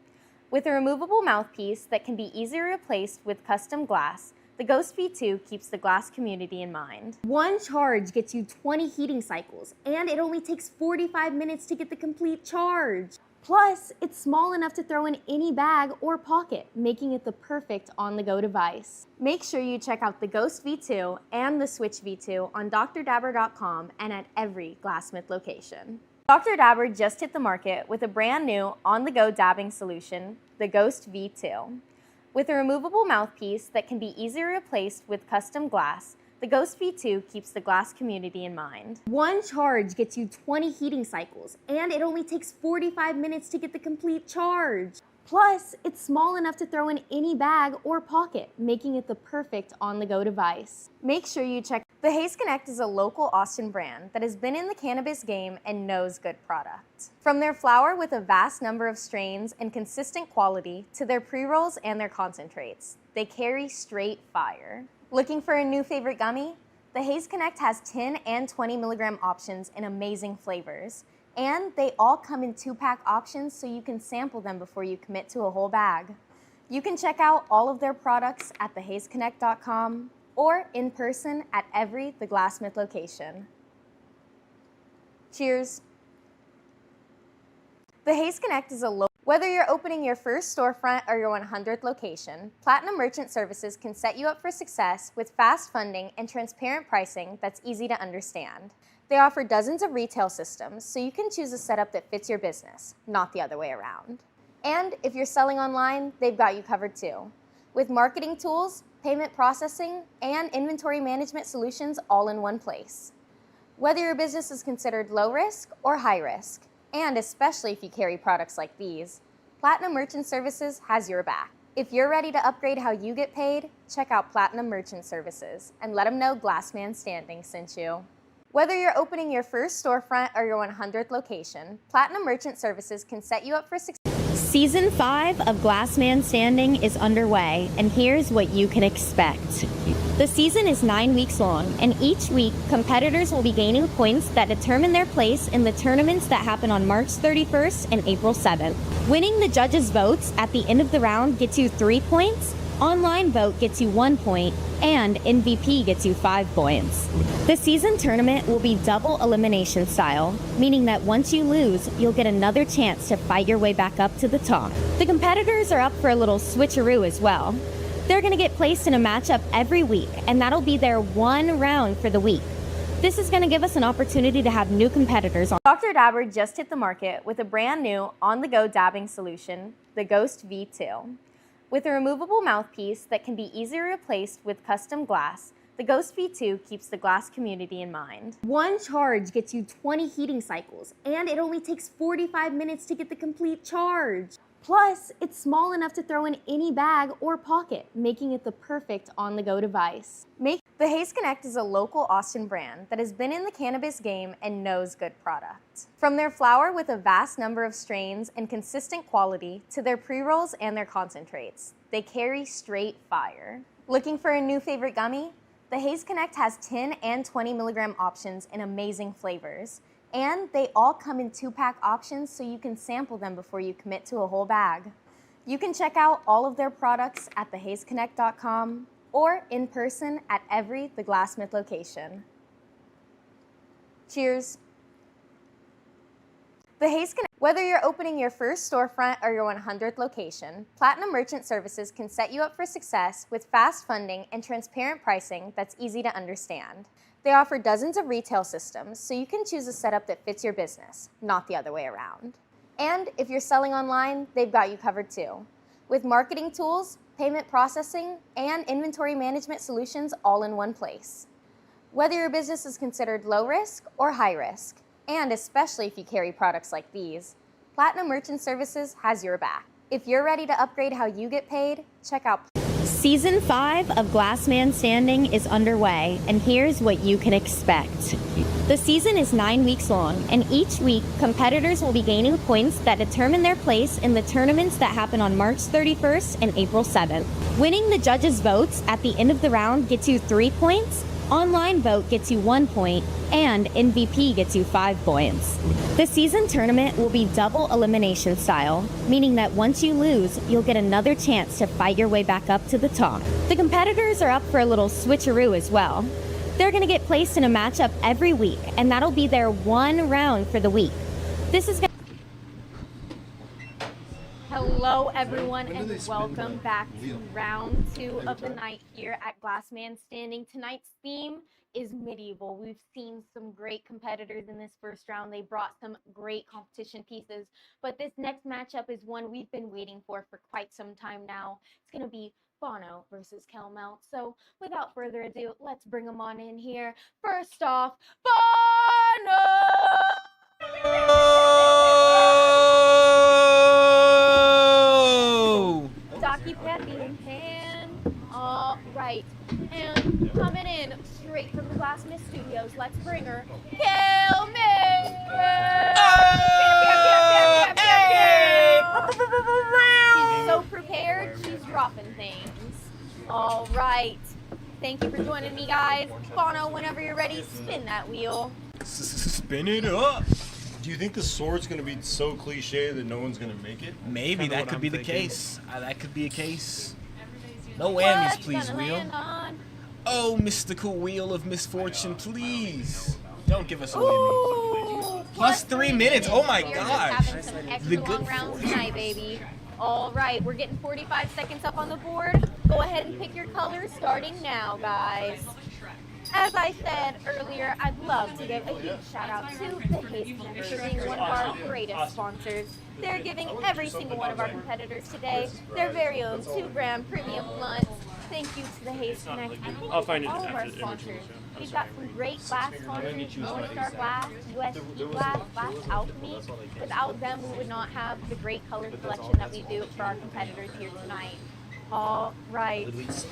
With a removable mouthpiece that can be easily replaced with custom glass, the Ghost V2 keeps the glass community in mind. One charge gets you 20 heating cycles, and it only takes 45 minutes to get the complete charge. Plus, it's small enough to throw in any bag or pocket, making it the perfect on-the-go device. Make sure you check out the Ghost V2 and the Switch V2 on drdabber.com and at every Glassmith location. Dr. Dabber just hit the market with a brand new on-the-go dabbing solution, the Ghost V2. With a removable mouthpiece that can be easily replaced with custom glass, the Ghost V2 keeps the glass community in mind. One charge gets you 20 heating cycles, and it only takes 45 minutes to get the complete charge. Plus, it's small enough to throw in any bag or pocket, making it the perfect on-the-go device. Make sure you check. The Haze Connect is a local Austin brand that has been in the cannabis game and knows good product. From their flower with a vast number of strains and consistent quality to their pre-rolls and their concentrates, they carry straight fire. Looking for a new favorite gummy? The Haze Connect has 10 and 20 milligram options in amazing flavors. And they all come in 2-pack options so you can sample them before you commit to a whole bag. You can check out all of their products at thehazeconnect.com or in person at every The Glassmith location. Cheers. The Haze Connect is a Whether you're opening your first storefront or your 100th location, Platinum Merchant Services can set you up for success with fast funding and transparent pricing that's easy to understand. They offer dozens of retail systems, so you can choose a setup that fits your business, not the other way around. And if you're selling online, they've got you covered too. With marketing tools, payment processing, and inventory management solutions all in one place. Whether your business is considered low risk or high risk, and especially if you carry products like these, Platinum Merchant Services has your back. If you're ready to upgrade how you get paid, check out Platinum Merchant Services and let them know Glassman Standing sent you. Whether you're opening your first storefront or your 100th location, Platinum Merchant Services can set you up for success. Season 5 of Glassman Standing is underway, and here's what you can expect. The season is 9 weeks long, and each week, competitors will be gaining points that determine their place in the tournaments that happen on March 31st and April 7th. Winning the judges' votes at the end of the round gets you 3 points, online vote gets you 1 point, and MVP gets you 5 points. The season tournament will be double elimination style, meaning that once you lose, you'll get another chance to fight your way back up to the top. The competitors are up for a little switcheroo as well. They're going to get placed in a matchup every week, and that'll be their one round for the week. This is going to give us an opportunity to have new competitors on. Dr. Dabber just hit the market with a brand new on-the-go dabbing solution, the Ghost V2. With a removable mouthpiece that can be easily replaced with custom glass, the Ghost V2 keeps the glass community in mind. One charge gets you 20 heating cycles, and it only takes 45 minutes to get the complete charge. Plus, it's small enough to throw in any bag or pocket, making it the perfect on-the-go device. The Haze Connect is a local Austin brand that has been in the cannabis game and knows good product. From their flower with a vast number of strains and consistent quality to their pre-rolls and their concentrates, they carry straight fire. Looking for a new favorite gummy? The Haze Connect has 10 and 20 milligram options in amazing flavors. And they all come in 2-pack options so you can sample them before you commit to a whole bag. You can check out all of their products at thehazeconnect.com or in person at every The Glassmith location. Cheers. The Haze Connect. Whether you're opening your first storefront or your 100th location, Platinum Merchant Services can set you up for success with fast funding and transparent pricing that's easy to understand. They offer dozens of retail systems, so you can choose a setup that fits your business, not the other way around. And if you're selling online, they've got you covered too. With marketing tools, payment processing, and inventory management solutions all in one place. Whether your business is considered low risk or high risk, and especially if you carry products like these, Platinum Merchant Services has your back. If you're ready to upgrade how you get paid, check out Season 5 of Glass Man Standing is underway, and here's what you can expect. The season is 9 weeks long, and each week, competitors will be gaining points that determine their place in the tournaments that happen on March 31st and April 7th. Winning the judges' votes at the end of the round gets you 3 points, online vote gets you 1 point, and MVP gets you 5 points. The season tournament will be double elimination style, meaning that once you lose, you'll get another chance to fight your way back up to the top. The competitors are up for a little switcheroo as well. They're going to get placed in a matchup every week, and that'll be their one round for the week. This is Hello everyone and welcome back to round 2 of the night here at Glass Man Standing. Tonight's theme is medieval. We've seen some great competitors in this first round. They brought some great competition pieces, but this next matchup is one we've been waiting for quite some time now. It's going to be BONNO versus KELMELTS. So without further ado, let's bring them on in here. First off, BONNO! Docky Peppy in hand. All right. And coming in straight from the Glass Mist Studios, let's bring her, KELMELTS! She's so prepared, she's dropping things. All right. Thank you for joining me, guys. BONNO, whenever you're ready, spin that wheel. Spin it up. Do you think the sword's going to be so cliche that no one's going to make it? Maybe that could be the case. That could be a case. No whammies, please, wheel. Oh, mystical wheel of misfortune, please. Don't give us a whammy. Plus 3 minutes. Oh my gosh. The good round tonight, baby. All right, we're getting 45 seconds up on the board. Go ahead and pick your colors starting now, guys. As I said earlier, I'd love to give a huge shout out to the Haste Center for being one of our greatest sponsors. They're giving every single one of our competitors today their very own 2-gram premium blunts. Thank you to the Haste Connect and thank I'll find you it to all of our after the sponsors. image. We've got some great glass sponsors, North Star Glass, USP Glass, Glass Alchemy. Without them, we would not have the great color selection that we do for our competitors here tonight. All right. Yes,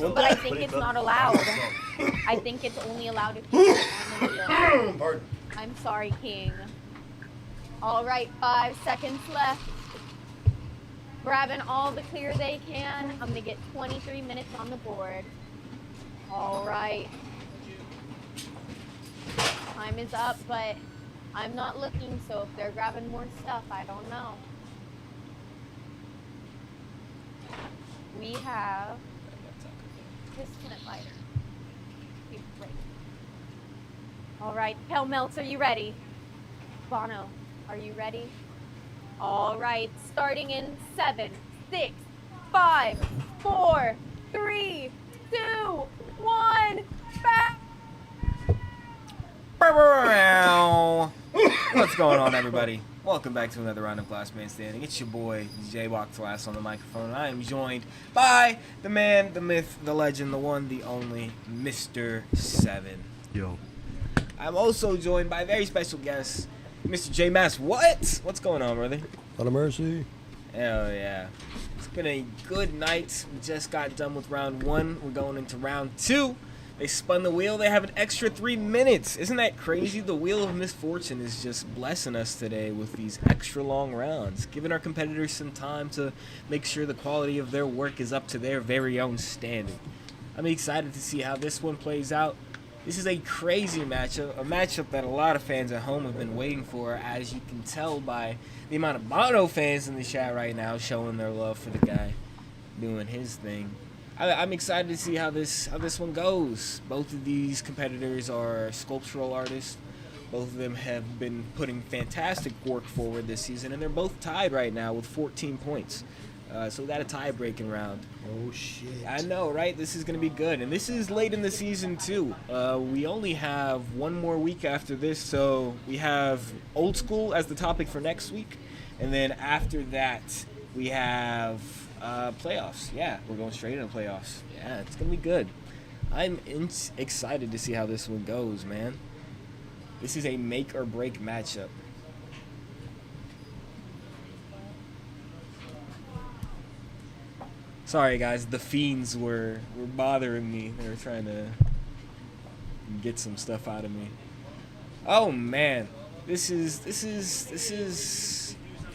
but I think it's not allowed. I think it's only allowed if you put it on the wheel. I'm sorry, King. All right, 5 seconds left. Grabbing all the clear they can. I'm gonna get 23 minutes on the board. All right. Time is up, but I'm not looking, so if they're grabbing more stuff, I don't know. We have this plant lighter. Great. All right, KELMELTS, are you ready? BONNO, are you ready? All right, starting in 7, 6, 5, 4, 3, 2, 1, back! What's going on, everybody? Welcome back to another round of Glass Man Standing. It's your boy, J-Box on the microphone. I am joined by the man, the myth, the legend, the one, the only, Mr. 7. Yo. I'm also joined by a very special guest, Mr. J Mass. What's going on, brother? Lot of mercy. Hell yeah. It's been a good night. We just got done with round 1. We're going into round 2. They spun the wheel. They have an extra 3 minutes. Isn't that crazy? The wheel of misfortune is just blessing us today with these extra long rounds, giving our competitors some time to make sure the quality of their work is up to their very own standard. I'm excited to see how this one plays out. This is a crazy matchup, a matchup that a lot of fans at home have been waiting for, as you can tell by the amount of BONNO fans in the chat right now showing their love for the guy doing his thing. I'm excited to see how this one goes. Both of these competitors are sculptural artists. Both of them have been putting fantastic work forward this season, and they're both tied right now with 14 points. So we got a tie-breaking round. Oh, shit. I know, right? This is going to be good. And this is late in the season, too. We only have one more week after this, so we have Old School as the topic for next week. And then after that, we have playoffs. Yeah, we're going straight into playoffs. Yeah, it's going to be good. I'm excited to see how this one goes, man. This is a make-or-break matchup. Sorry, guys. The fiends were bothering me. They were trying to get some stuff out of me. Oh man, this is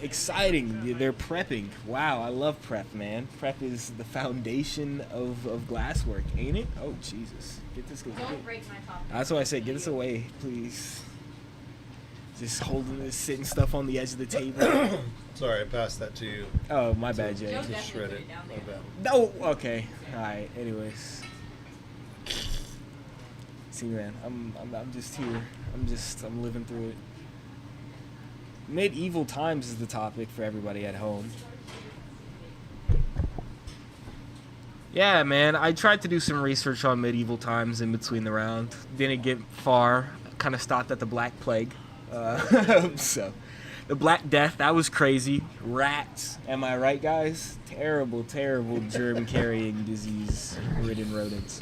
exciting. They're prepping. Wow, I love prep, man. Prep is the foundation of glasswork, ain't it? Oh Jesus, get this. Don't break my top. That's why I said, get this away, please. Just holding this, sitting stuff on the edge of the table. Sorry, I passed that to you. Oh, my bad, Jay. Just shred it. My bad. No, okay. All right. Anyways, see, man, I'm just here. I'm living through it. Medieval times is the topic for everybody at home. Yeah, man, I tried to do some research on medieval times in between the round. Didn't get far. Kind of stopped at the Black Plague. So, the Black Death, that was crazy. Rats, am I right, guys? Terrible, terrible germ-carrying, disease-ridden rodents.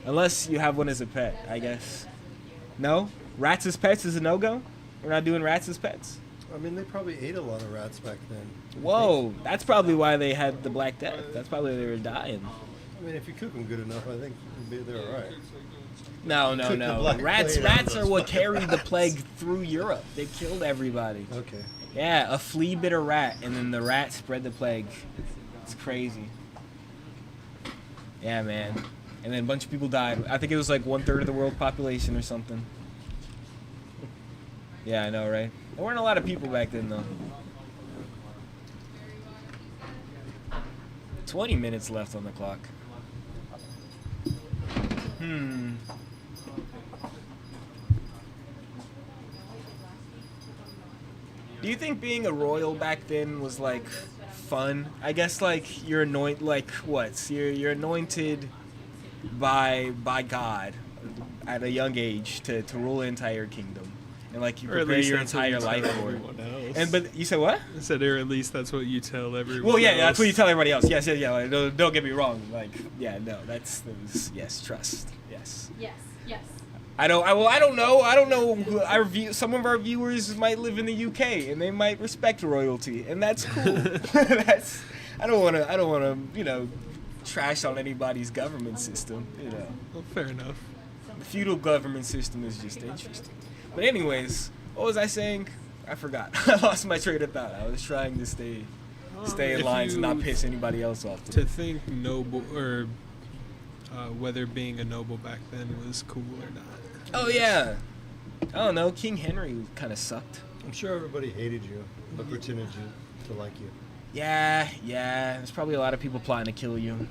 Unless you have one as a pet, I guess. No? Rats as pets is a no-go? We're not doing rats as pets? I mean, they probably ate a lot of rats back then. Whoa, that's probably why they had the Black Death. That's probably why they were dying. I mean, if you cook them good enough, I think they're all right. No. Rats are what carried the plague through Europe. They killed everybody. Okay. Yeah, a flea bit a rat, and then the rat spread the plague. It's crazy. Yeah, man. And then a bunch of people died. I think it was like 1/3 of the world population or something. Yeah, I know, right? There weren't a lot of people back then, though. 20 minutes left on the clock. Do you think being a royal back then was like fun? I guess like you're anointed, like what? You're anointed by God at a young age to rule an entire kingdom, and like you prepare your entire life for it. And but you said what? I said, or at least that's what you tell everyone. Well, yeah, else. that's what you tell everybody else. Yes, yeah. Like, don't get me wrong. Like, yeah, no, yes, trust. Yes. Yes. I don't know. Some of our viewers might live in the UK and they might respect royalty, and that's cool. I don't want to, trash on anybody's government system. Well, fair enough. The feudal government system is just interesting. But anyways, what was I saying? I forgot. I lost my train of thought. I was trying to stay in lines and not piss anybody else off. To think noble or whether being a noble back then was cool or not. Oh yeah. I don't know. King Henry kind of sucked. I'm sure everybody hated you, but pretended to like you. Yeah. There's probably a lot of people plotting to kill you.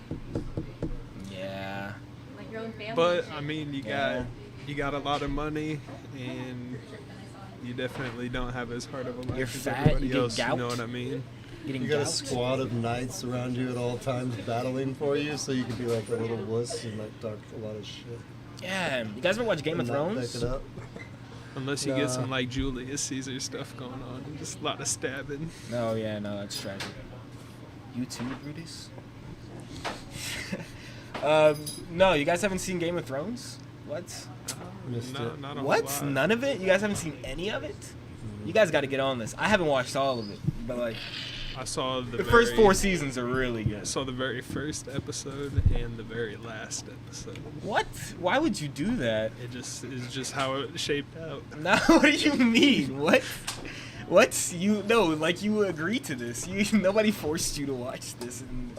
Yeah. Like your own family. But I mean, you got a lot of money, and you definitely don't have as hard of a life You're as fat, everybody you get else. gout. You know what I mean? You got a squad of knights around you at all times battling for you, so you can be like a little wuss and like talk a lot of shit. Yeah. You guys ever watch Game of Thrones? Back it up. Unless you get some like Julius Caesar stuff going on, just a lot of stabbing. No, yeah, no, that's tragic. You too, Brutus? No, you guys haven't seen Game of Thrones? What? Missed it. Not a What? whole lot. None of it? You guys haven't seen any of it? You guys got to get on this. I haven't watched all of it, but like I saw the first 4 seasons are really I good. saw the very first episode and the very last episode. What? Why would you do that? It just is just how it shaped out. No, what do you mean? What? What? You agreed to this. Nobody forced you to watch this in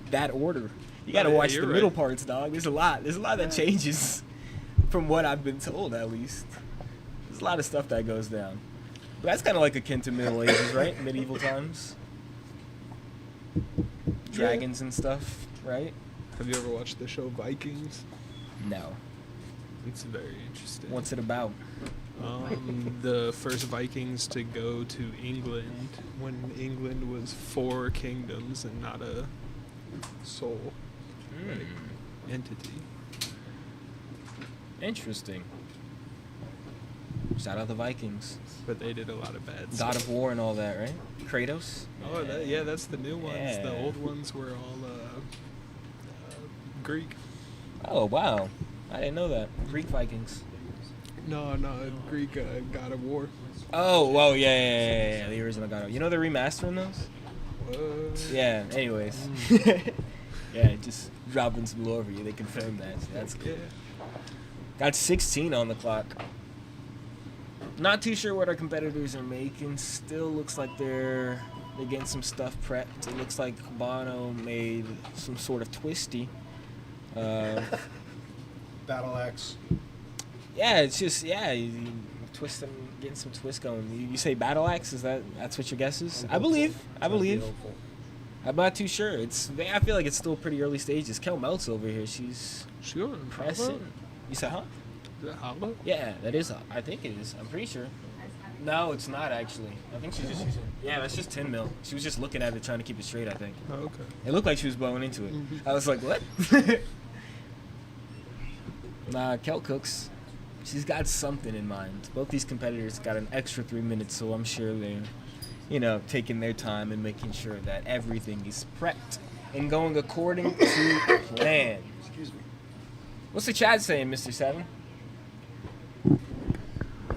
that order. You got to watch the you're middle right. parts, dog. There's a lot that changes from what I've been told, at least. There's a lot of stuff that goes down. But that's kind of like akin to Middle Ages, right? Medieval times. Dragons and stuff, right? Have you ever watched the show Vikings? No. It's very interesting. What's it about? The first Vikings to go to England when England was 4 kingdoms and not a sole entity. Interesting. Shout out the Vikings. But they did a lot of bad God stuff. of War and all that, right? Kratos? Oh, that's the new ones. Yeah. The old ones were all Greek. Oh, wow. I didn't know that. Greek Vikings. No, Greek God of War. Oh, yeah. The original God of War. You know they're remastering those? What? Yeah, anyways. Yeah, just dropping some low over you. They confirmed that. So that's good. Got 16 on the clock. Not too sure what our competitors are making. Still looks like they're getting some stuff prepped. It looks like BONNO made some sort of twisty. Battle axe. Yeah, it's just you twist them, getting some twist going. You say battle axe? That's what your guess is? I believe. I'm not too sure. I feel like it's still pretty early stages. KELMELTS over here. She's pressing. You said, huh? Is that hollow? Yeah, that is. I think it is. I'm pretty sure. No, it's not actually. I think she's just. Yeah, that's just 10 mil. She was just looking at it, trying to keep it straight. I think. Oh, okay. It looked like she was blowing into it. I was like, what? Nah, Kel Cooks. She's got something in mind. Both these competitors got an extra 3 minutes, so I'm sure they're, taking their time and making sure that everything is prepped and going according to plan. Excuse me. What's the chat saying, Mr. Seven?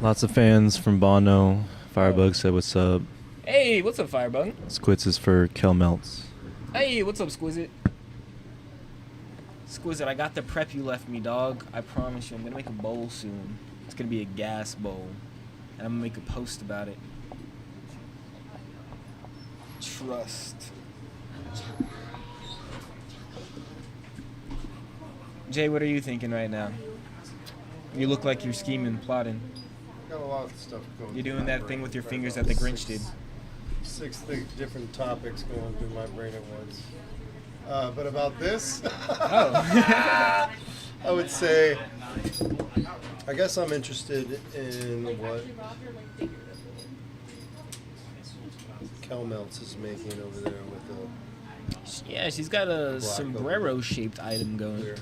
Lots of fans from BONNO. Firebug said, "What's up?" Hey, what's up, Firebug? Squits is for KELMELTS. Hey, what's up, Squizit? Squizit, I got the prep you left me, dog. I promise you, I'm gonna make a bowl soon. It's gonna be a gas bowl, and I'm gonna make a post about it. Trust. Jay, what are you thinking right now? You look like you're scheming, plotting. Got a lot of stuff going. You're doing that thing with your fingers that the Grinch did. Six different topics going through my brain at once. But about this, I would say, I guess I'm interested in what KELMELTS is making over there with the. Yeah, she's got a sombrero-shaped item going. Clear.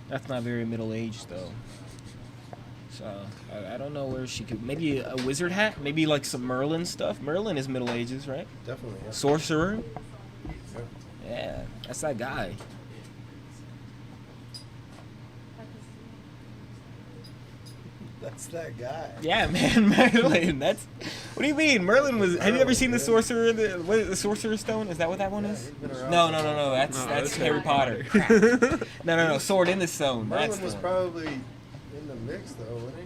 That's not very middle-aged, though. So, I don't know where she could... Maybe a wizard hat? Maybe, like, some Merlin stuff? Merlin is Middle Ages, right? Definitely, yeah. Sorcerer? Yeah. Yeah, that's that guy. That's that guy. Yeah, man, Merlin. That's... What do you mean? Merlin was... Have you ever seen the Sorcerer... The Sorcerer's Stone? Is that what that one is? No. That's Harry Potter. Crap. No. Sword in the Stone. Merlin That's was the one. probably in the mix, though, wasn't he?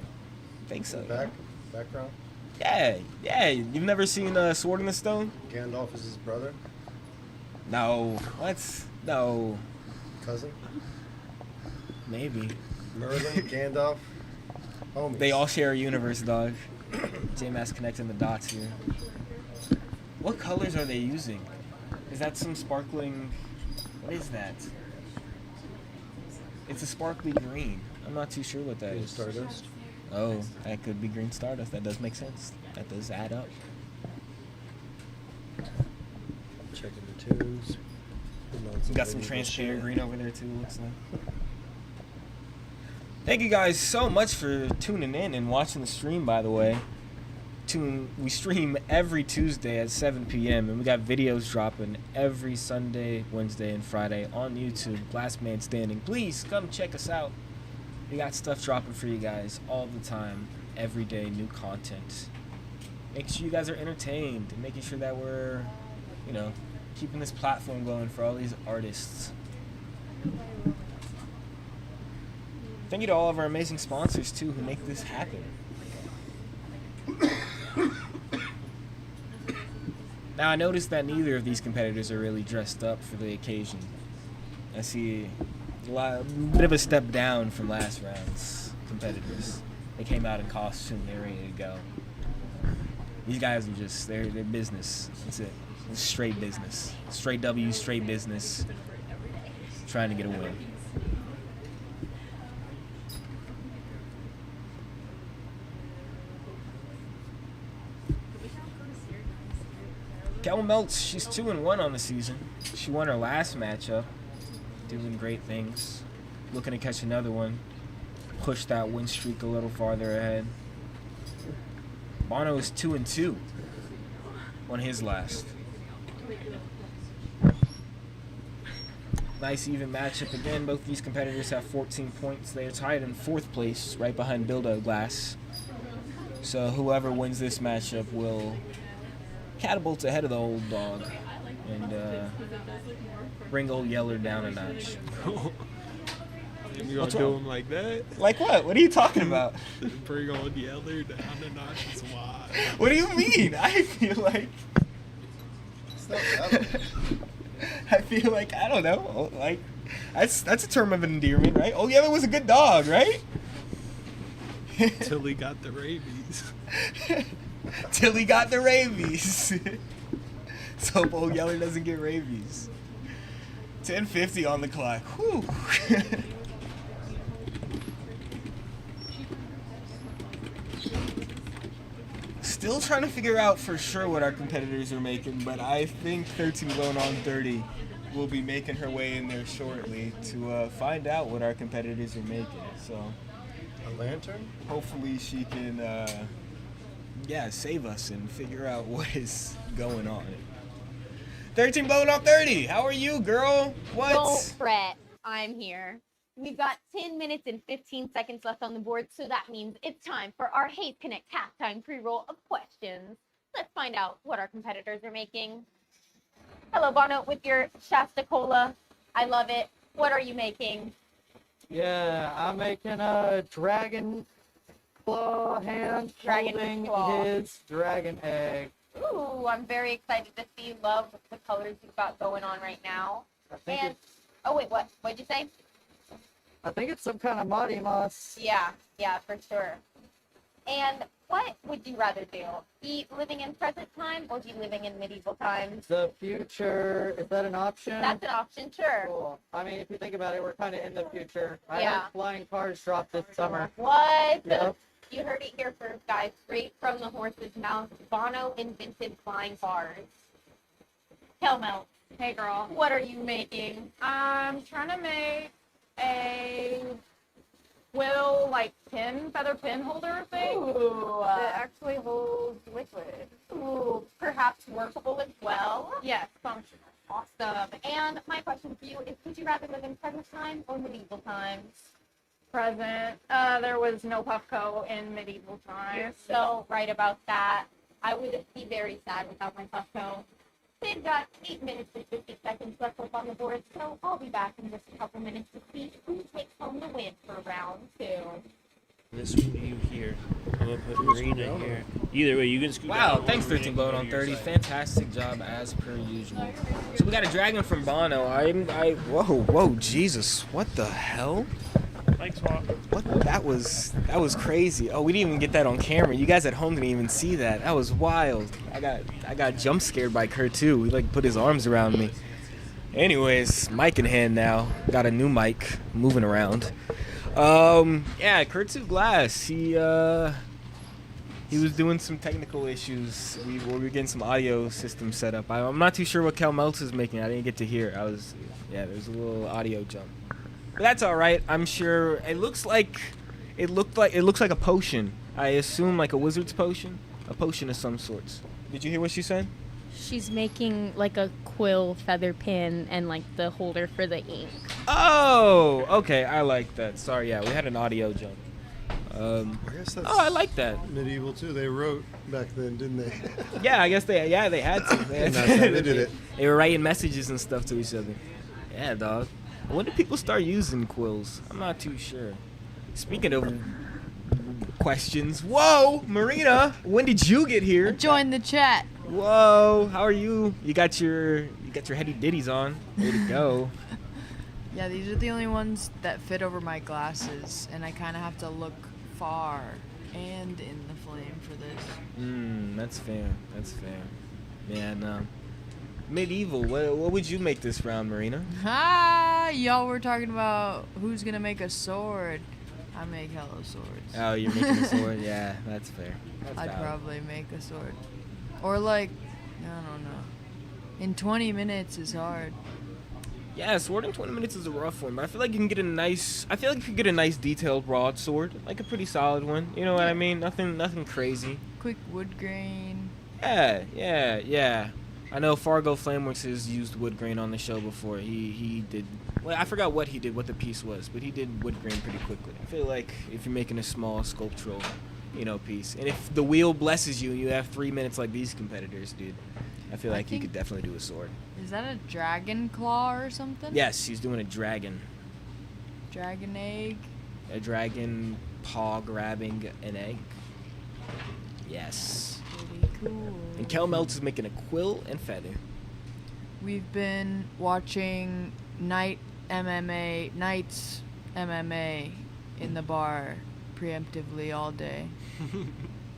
Think so. Background? Yeah. You've never seen Sword in the Stone? Gandalf is his brother? No. No. Cousin? Maybe. Merlin, Gandalf? Homies. They all share a universe, dog. J-Mass connecting the dots here. What colors are they using? Is that some sparkling... What is that? It's a sparkly green. I'm not too sure what that is. Stardust? Oh, that could be green Stardust. That does make sense. That does add up. Checking the tunes. You got some transparent green over there too, looks like. Thank you guys so much for tuning in and watching the stream, by the way. We stream every Tuesday at 7 p.m. and we got videos dropping every Sunday, Wednesday, and Friday on YouTube. Last Man Standing. Please come check us out. We got stuff dropping for you guys all the time, every day, new content. Making sure you guys are entertained and making sure that we're, keeping this platform going for all these artists. Thank you to all of our amazing sponsors, too, who make this happen. Now, I noticed that neither of these competitors are really dressed up for the occasion. I see a bit of a step down from last round's competitors. They came out in costume, they're ready to go. These guys are just, they're business. That's it. It's straight business. Straight W, straight business. Trying to get a win. KELMELTS, she's 2-1 on the season. She won her last matchup. Doing great things. Looking to catch another one. Push that win streak a little farther ahead. BONNO is 2-2 on his last. Nice even matchup again. Both these competitors have 14 points. They are tied in 4th place, right behind Buildo Glass. So whoever wins this matchup will catapult ahead of the old dog and bring old Yeller down a notch. You gonna What's do wrong? him like that? Like what? What are you talking about? Bring old Yeller down a notch is wild. What do you mean? I feel like I feel like I don't know. Like that's a term of endearment, right? Old Yeller was a good dog, right? Till he got the rabies. Till he got the rabies. So hope old Yeller doesn't get rabies. 10:50 on the clock. Whew. Still trying to figure out for sure what our competitors are making, but I think 13 Blown on 30 will be making her way in there shortly to find out what our competitors are making. So a lantern? Hopefully she can save us and figure out what is going on. 13 Blown on 30, how are you, girl? What? Don't fret, I'm here. We've got 10 minutes and 15 seconds left on the board, so that means it's time for our Haze Connect halftime pre-roll of questions. Let's find out what our competitors are making. Hello, Bonno, with your Shasta Cola. I love it. What are you making? Yeah, I'm making a dragon claw hand holding his dragon egg. Ooh, I'm very excited to see. Love the colors you've got going on right now. And, oh wait, what? What'd you say? I think it's some kind of Mighty Moss. Yeah, for sure. And what would you rather do? Be living in present time or be living in medieval times? The future, is that an option? That's an option, sure. Cool. I mean, if you think about it, we're kind of in the future. I Yeah. had flying cars drop this summer. What? Yep. You heard it here first, guys. Straight from the horse's mouth. Bono invented flying cars. KELMELTS. Hey, girl. What are you making? I'm trying to make a feather pin holder thing. Ooh. That actually holds liquid. Ooh, perhaps workable as well. Yes, functional. Awesome. And my question for you is, would you rather live in present time or medieval times? Present. There was no Puffco in medieval times. You're so right about that. I would be very sad without my Puffco. They've got 8 minutes and 50 seconds left up on the board, so I'll be back in just a couple minutes to see who takes home the win for round 2. This one you here. I'm gonna put Marina here. Either way, you can scoot Wow, down. thanks 13 Blown on 30. Fantastic job as per usual. So we got a dragon from Bono. Whoa, Jesus. What the hell? Thanks, Swap. What? That was crazy. Oh, we didn't even get that on camera. You guys at home didn't even see that. That was wild. I got jump scared by Kurt too. He put his arms around me. Anyways, mic in hand now. Got a new mic, moving around. Kurt Glass. He was doing some technical issues. We were getting some audio system set up. I'm not too sure what KELMELTS is making. I didn't get to hear. There's a little audio jump. But that's all right. I'm sure it looks like a potion. I assume like a wizard's potion, a potion of some sorts. Did you hear what she said? She's making like a quill feather pin and like the holder for the ink. Oh, okay. I like that. Sorry, we had an audio jump. I guess that's I like that. Medieval too. They wrote back then, didn't they? Yeah, I guess they had to. And that's how they did it. They were writing messages and stuff to each other. Yeah, dog. When did people start using quills? I'm not too sure. Speaking of questions, whoa, Marina, when did you get here? Join the chat. Whoa, how are you? You got your heady ditties on. Way to go. Yeah, these are the only ones that fit over my glasses, and I kind of have to look far and in the flame for this. That's fair. That's fair. Yeah, no. Medieval. What would you make this round, Marina? Y'all were talking about who's gonna make a sword. I make hella swords. Oh, you're making a sword? Yeah, that's fair. That's I'd valid. probably make a sword. Or like, I don't know. In 20 minutes is hard. Yeah, sword in 20 minutes is a rough one, but I feel like you can get a nice. I feel like you could get a nice detailed broadsword, like a pretty solid one. You know what I mean? Nothing crazy. Quick wood grain. Yeah. I know Fargo Flameworks has used wood grain on the show before. He did. Well, I forgot what he did, what the piece was, but he did wood grain pretty quickly. I feel like if you're making a small sculptural, piece, and if the wheel blesses you and you have 3 minutes like these competitors, dude, I feel like you could definitely do a sword. Is that a dragon claw or something? Yes, he's doing a dragon. Dragon egg. A dragon paw grabbing an egg. Yes. Pretty cool. And KELMELTS is making a quill and feather. We've been watching Knights MMA in the bar preemptively all day.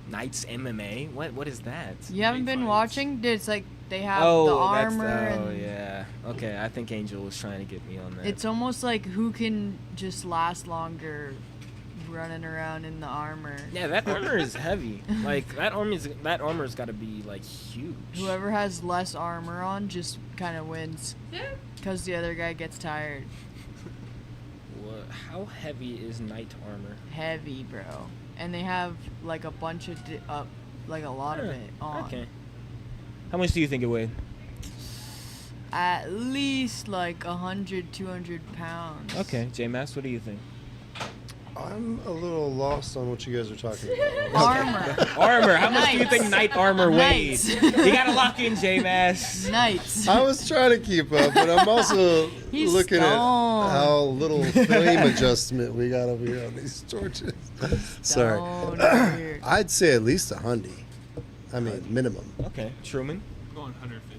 Knights MMA? What is that? You haven't been watching? Dude, it's like they have the Oh, armor that's yeah. Okay, I think Angel was trying to get me on that. It's almost like who can just last longer running around in the armor. Yeah, that armor is heavy. Like that armor's got to be like huge. Whoever has less armor on just kind of wins. Yeah. Because the other guy gets tired. How heavy is knight armor? Heavy, bro. And they have like a bunch of like a lot of it on. Okay. How much do you think it weighed? At least like 100, 200 pounds. Okay, J-Mass, what do you think? I'm a little lost on what you guys are talking about. Armor. Armor. How much do you Knights. think knight armor weighed? Knights. You gotta lock in, J-Mass. Knights. I was trying to keep up, but I'm also He's looking at stoned. how little flame adjustment we got over here on these torches. Sorry. Stoned over here. I'd say at least 100. I mean, minimum. Okay, Truman. I'm going 150.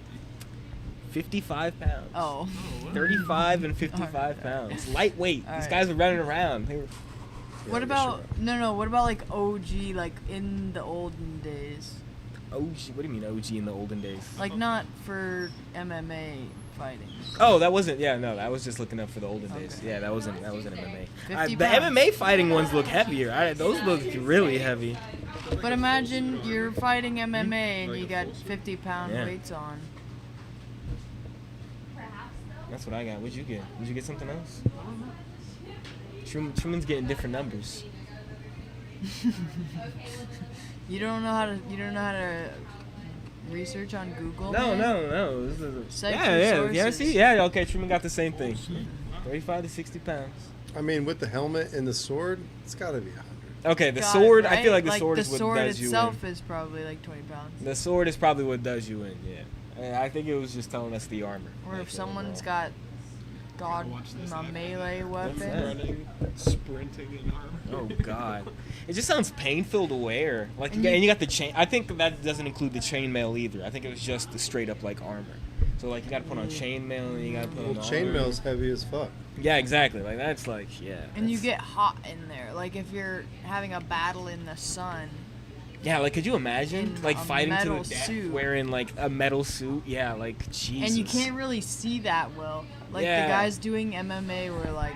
55 pounds. Oh. 35 and 55 pounds. Lightweight. These Alright. guys were running around. They were. What about no? What about like OG, like in the olden days? OG? What do you mean OG in the olden days? Like not for MMA fighting. Oh, that wasn't. Yeah, no, I was just looking up for the olden days. Yeah, that wasn't MMA. 50 The pounds. MMA fighting ones look heavier. Those look really heavy. But imagine you're fighting MMA and you got 50-pound Yeah. weights on. That's what I got. What'd you get? Did you get something else? Truman's getting different numbers. You don't know how to research on Google? No, man? no. This is Cite yeah, your yeah. sources. See? Yeah, okay, Truman got the same thing. 35 to 60 pounds. I mean, with the helmet and the sword, it's got to be 100. Okay, the God, sword, I right? feel like the Like, sword the is what sword does you in. itself is probably like 20 pounds. The sword is probably what does you in, yeah. I think it was just telling us the armor. Or Like, if someone's got a melee weapon. Running, sprinting in armor. Oh God, it just sounds painful to wear. Like, And and you got the chain. I think that doesn't include the chainmail either. I think it was just the straight up like armor. So like you got to put on chainmail and you got to put on armor. Chainmail's heavy as fuck. Yeah, exactly. Like that's like And you that's- get hot in there. Like if you're having a battle in the sun. Yeah, like could you imagine in like a fighting to the metal death suit. wearing like a metal suit? Yeah, like Jesus. And you can't really see that well. Like Yeah. the guys doing MMA were like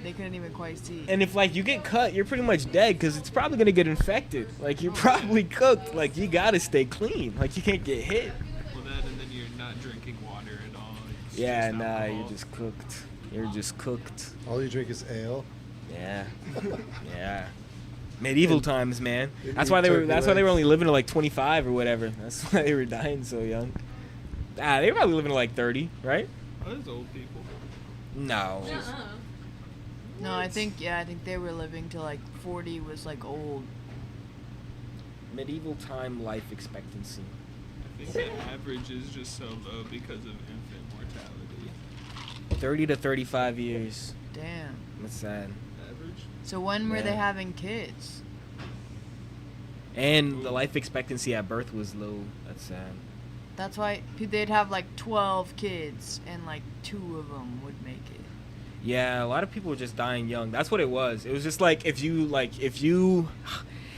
they couldn't even quite see. And if like you get cut, you're pretty much dead because it's probably gonna get infected. Like you're probably cooked. Like you gotta stay clean. Like you can't get hit. Well, that and then you're not drinking water at all. It's Yeah, just nah, alcohol. you're just cooked. You're just cooked. All you drink is ale. Yeah, yeah. Medieval times, man. You That's eat why they were. turkey That's why they were legs. only living to like 25 or whatever. That's why they were dying so young. They were probably living to like 30, right? Oh, those old people. No. No, I think they were living to like 40 was like old. Medieval time life expectancy. I think the average is just so low because of infant mortality. 30 to 35 years. Damn. That's sad. Average? So when were Yeah. they having kids? And the life expectancy at birth was low. That's sad. That's why they'd have like 12 kids and like 2 of them would make it. Yeah, a lot of people were just dying young. That's what it was. It was just like if you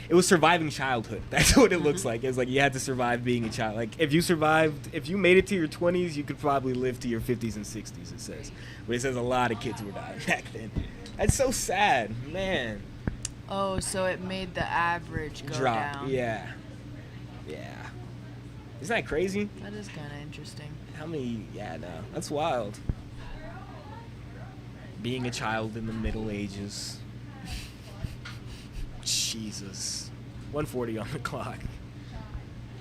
it was surviving childhood. That's what it looks like. It was like you had to survive being a child. Like if you made it to your 20s, you could probably live to your 50s and 60s, it says. But it says a lot of kids were dying back then. That's so sad, man. Oh, so it made the average go Drop. down. Yeah. Yeah. Isn't that crazy? That is kind of interesting. How many? Yeah, no. That's wild. Being a child in the Middle Ages. Jesus. 1:40 on the clock.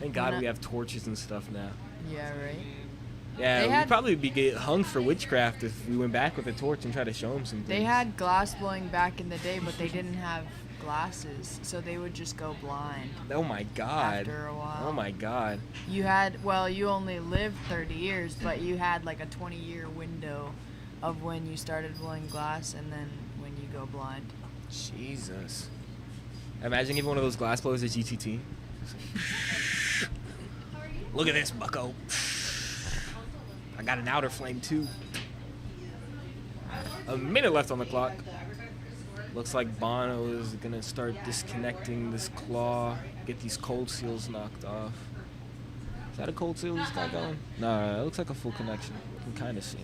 Thank God we have torches and stuff now. Yeah, right. Yeah, They we'd had- probably be get hung for witchcraft if we went back with a torch and tried to show them some things. They had glass blowing back in the day, but they didn't have glasses, so they would just go blind. Oh my God. After a while. Oh my God. You only lived 30 years, but you had like a 20-year window of when you started blowing glass and then when you go blind. Jesus. Imagine giving one of those glass blowers a GTT. Look at this, bucko. I got an outer flame too. A minute left on the clock. Looks like Bono is gonna start disconnecting this claw, get these cold seals knocked off. Is that a cold seal he's got going? No, it looks like a full connection. You can kind of see.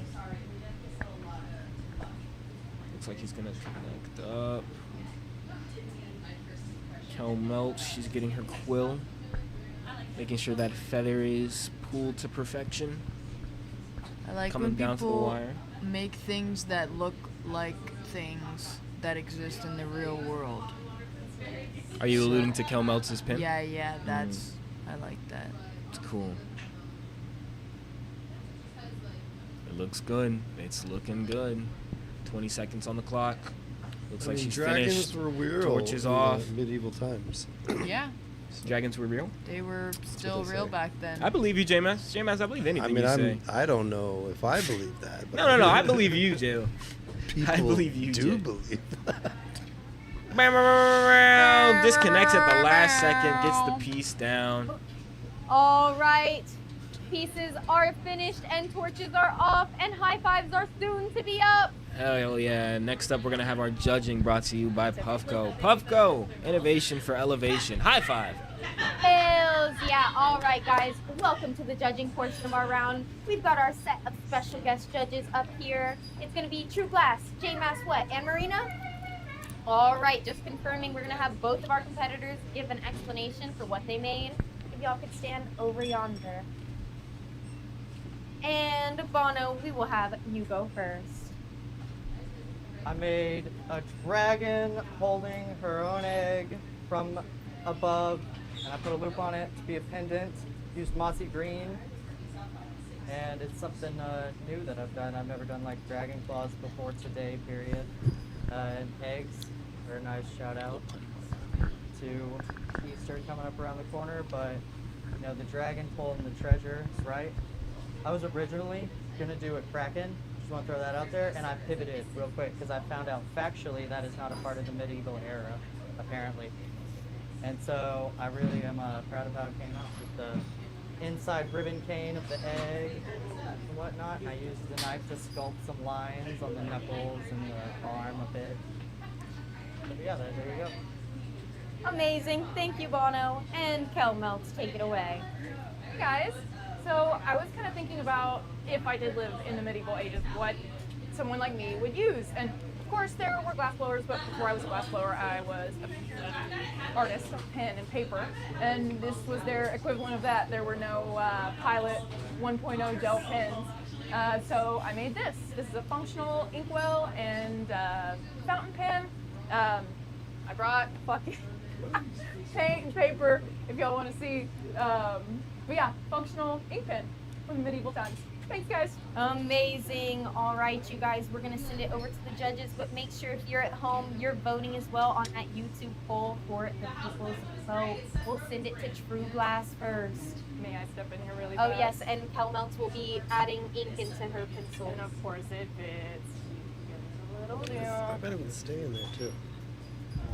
Looks like he's gonna connect up. KELMELTS, she's getting her quill, making sure that feather is pulled to perfection. I like coming when down to the people wire. make things that look like things that exist in the real world. Are you alluding to KELMELTS' pin? Yeah, that's I like that. It's cool. It looks good. It's looking good. 20 seconds on the clock. Looks like she's dragons finished. were real Torches in off. medieval times. Yeah, Dragons were real? they were still they real say. back then. I believe you, J-Mass. J-Mass, I believe anything I mean, you say. I don't know if I believe that. But No, I believe you, Jill. People I believe you, do Jay. believe that. Disconnects at the last second, gets the piece down. All right. Pieces are finished and torches are off and high fives are soon to be up. Hell yeah. Next up, we're going to have our judging brought to you by Puffco. Puffco, innovation for elevation. High five. Hells yeah. All right, guys. Welcome to the judging portion of our round. We've got our set of special guest judges up here. It's going to be True Glass, J-Mass What, and Marina? All right, just confirming we're going to have both of our competitors give an explanation for what they made. If y'all could stand over yonder. And Bono, we will have you go first. I made a dragon holding her own egg from above, and I put a loop on it to be a pendant. Used mossy green, and it's something new that I've done. I've never done like dragon claws before today, period. And eggs are a nice shout out to Easter coming up around the corner, but you know, the dragon pulling the treasure is right. I was originally gonna do a kraken. Just want to throw that out there, and I pivoted real quick because I found out factually that is not a part of the medieval era, apparently. And so I really am proud of how it came out with the inside ribbon cane of the egg and whatnot. And I used the knife to sculpt some lines on the knuckles and the arm a bit. But yeah, there you go. Amazing. Thank you, Bono. And KELMELTS, take it away. Hey guys, so I was kind of thinking about if I did live in the medieval ages, what someone like me would use. And of course there were glass blowers, but before I was a glass blower, I was an artist of pen and paper. And this was their equivalent of that. There were no Pilot 1.0 gel pens. So I made this. This is a functional inkwell and fountain pen. I brought fucking paint and paper if y'all want to see. But yeah, functional ink pen from the medieval times. Thanks, guys. Amazing. All right, you guys, we're going to send it over to the judges, but make sure if you're at home, you're voting as well on that YouTube poll for the people's vote. We'll send it to True Glass first. May I step in here really Oh, fast? yes, and KELMELTS will be adding ink into her pencil. And of course it fits. Give it a little I bet it would stay in there too.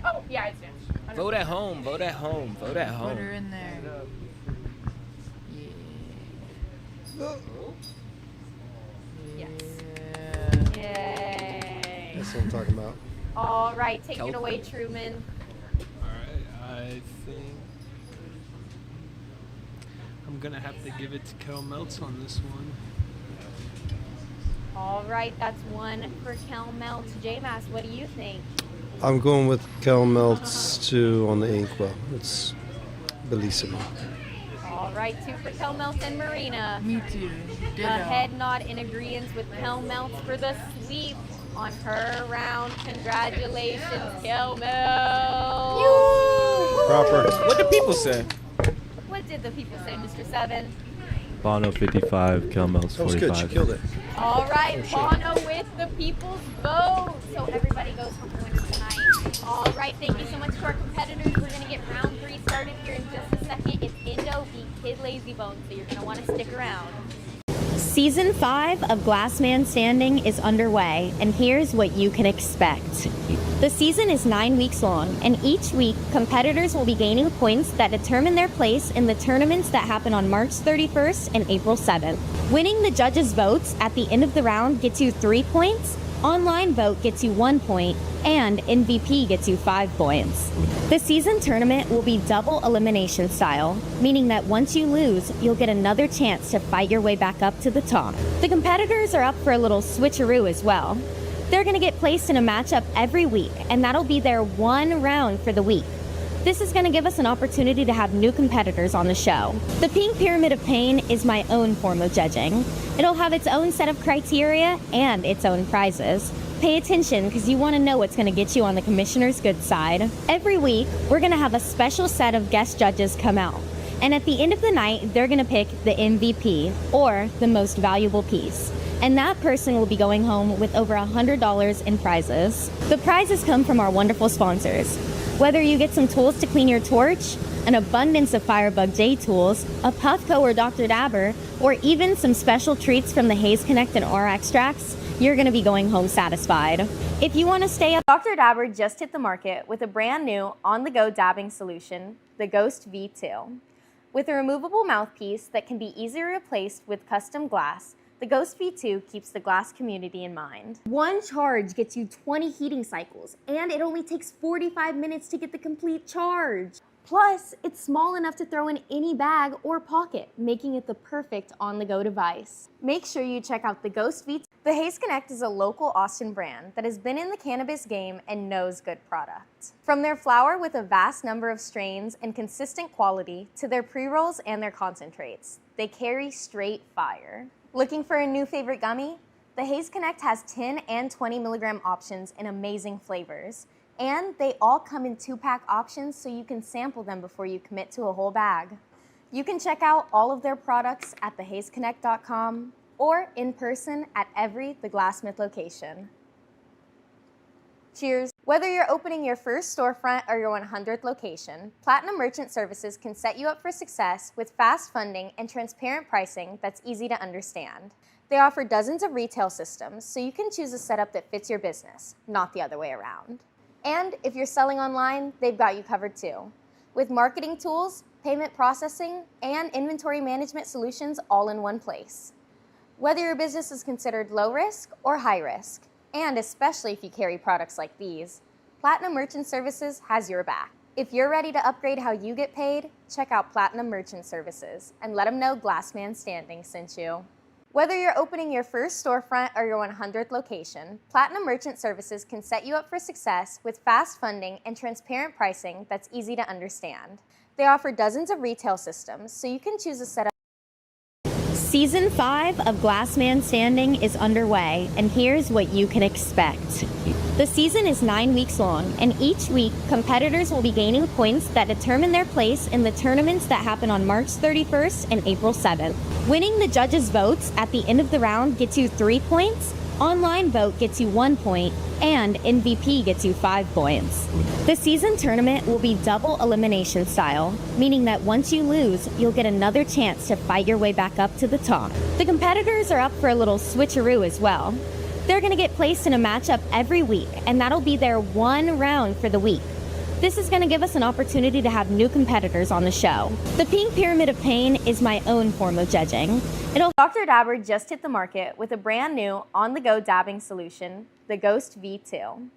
Oh, yeah, it's in. Vote at home. Vote at home. Vote at home. Put her in there. Yes. Yeah. Yay. That's what I'm talking about. All right, take it Kelp. away, Truman. Alright, I think I'm gonna have to give it to KELMELTS on this one. All right, that's one for KELMELTS. J-Mass, what do you think? I'm going with KELMELTS too on the inkwell. It's bellissimo. All right, two for KELMELTS and Marina. Me too. A Ditto. head nod in agreement with KELMELTS for the sweep on her round. Congratulations, KELMELTS. Proper. What do people say? What did the people say, Mr. Seven? Bono 55, KELMELTS 45. That was good. She killed it. All right, Oh, shit. Bono with the people's vote. So everybody goes home winner tonight. All right, thank you so much to our competitors. We're going to get round 3 started here in just a second. It's Indo v. KIDLAZYBONE, so you're going to want to stick around. Season 5 of Glassman Standing is underway, and here's what you can expect. The season is 9 weeks long, and each week, competitors will be gaining points that determine their place in the tournaments that happen on March 31st and April 7th. Winning the judges' votes at the end of the round gets you 3 points, online vote gets you 1 point, and MVP gets you 5 points. The season tournament will be double elimination style, meaning that once you lose, you'll get another chance to fight your way back up to the top. The competitors are up for a little switcheroo as well. They're going to get placed in a matchup every week, and that'll be their one round for the week. This is going to give us an opportunity to have new competitors on the show. The Pink Pyramid of Pain is my own form of judging. It'll have its own set of criteria and its own prizes. Pay attention because you want to know what's going to get you on the commissioner's good side. Every week, we're going to have a special set of guest judges come out. And at the end of the night, they're going to pick the MVP, or the most valuable piece. And that person will be going home with over $100 in prizes. The prizes come from our wonderful sponsors. Whether you get some tools to clean your torch, an abundance of Firebug J tools, a Puffco or Dr. Dabber, or even some special treats from the Haze Connect and R extracts, you're going to be going home satisfied. If you want to stay up, Dr. Dabber just hit the market with a brand new on-the-go dabbing solution, the Ghost V2. With a removable mouthpiece that can be easily replaced with custom glass, the Ghost V2 keeps the glass community in mind. One charge gets you 20 heating cycles, and it only takes 45 minutes to get the complete charge. Plus, it's small enough to throw in any bag or pocket, making it the perfect on-the-go device. Make sure you check out the Ghost V2. The Haze Connect is a local Austin brand that has been in the cannabis game and knows good product. From their flower with a vast number of strains and consistent quality to their pre-rolls and their concentrates, they carry straight fire. Looking for a new favorite gummy? The Haze Connect has 10 and 20 milligram options in amazing flavors. And they all come in 2-pack options so you can sample them before you commit to a whole bag. You can check out all of their products at thehazeconnect.com or in person at every The Glassmith location. Cheers! Whether you're opening your first storefront or your 100th location, Platinum Merchant Services can set you up for success with fast funding and transparent pricing that's easy to understand. They offer dozens of retail systems, so you can choose a setup that fits your business, not the other way around. And if you're selling online, they've got you covered too. With marketing tools, payment processing, and inventory management solutions all in one place. Whether your business is considered low risk or high risk, and especially if you carry products like these, Platinum Merchant Services has your back. If you're ready to upgrade how you get paid, check out Platinum Merchant Services and let them know Glassman Standing sent you. Whether you're opening your first storefront or your 100th location, Platinum Merchant Services can set you up for success with fast funding and transparent pricing that's easy to understand. They offer dozens of retail systems, so you can choose a setup. Season 5 of Glassman Standing is underway, and here's what you can expect. The season is 9 weeks long, and each week, competitors will be gaining points that determine their place in the tournaments that happen on March 31st and April 7th. Winning the judges' votes at the end of the round gets you 3 points, online vote gets you 1 point, and MVP gets you 5 points. The season tournament will be double elimination style, meaning that once you lose, you'll get another chance to fight your way back up to the top. The competitors are up for a little switcheroo as well. They're going to get placed in a matchup every week, and that'll be their one round for the week. This is going to give us an opportunity to have new competitors on the show. The Pink Pyramid of Pain is my own form of judging. Dr. Dabber just hit the market with a brand new on-the-go dabbing solution, the Ghost V2.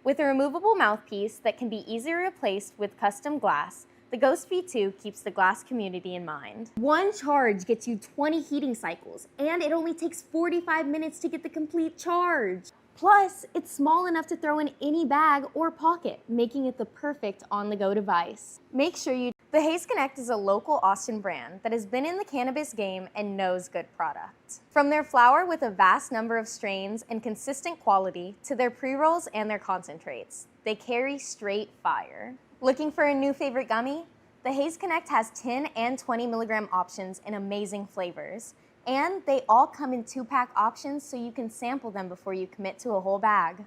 With a removable mouthpiece that can be easily replaced with custom glass, the Ghost V2 keeps the glass community in mind. One charge gets you 20 heating cycles, and it only takes 45 minutes to get the complete charge. Plus, it's small enough to throw in any bag or pocket, making it the perfect on-the-go device. Make sure you... The Haze Connect is a local Austin brand that has been in the cannabis game and knows good product. From their flower with a vast number of strains and consistent quality to their pre-rolls and their concentrates, they carry straight fire. Looking for a new favorite gummy? The Haze Connect has 10 and 20 milligram options in amazing flavors. And they all come in 2-pack options so you can sample them before you commit to a whole bag.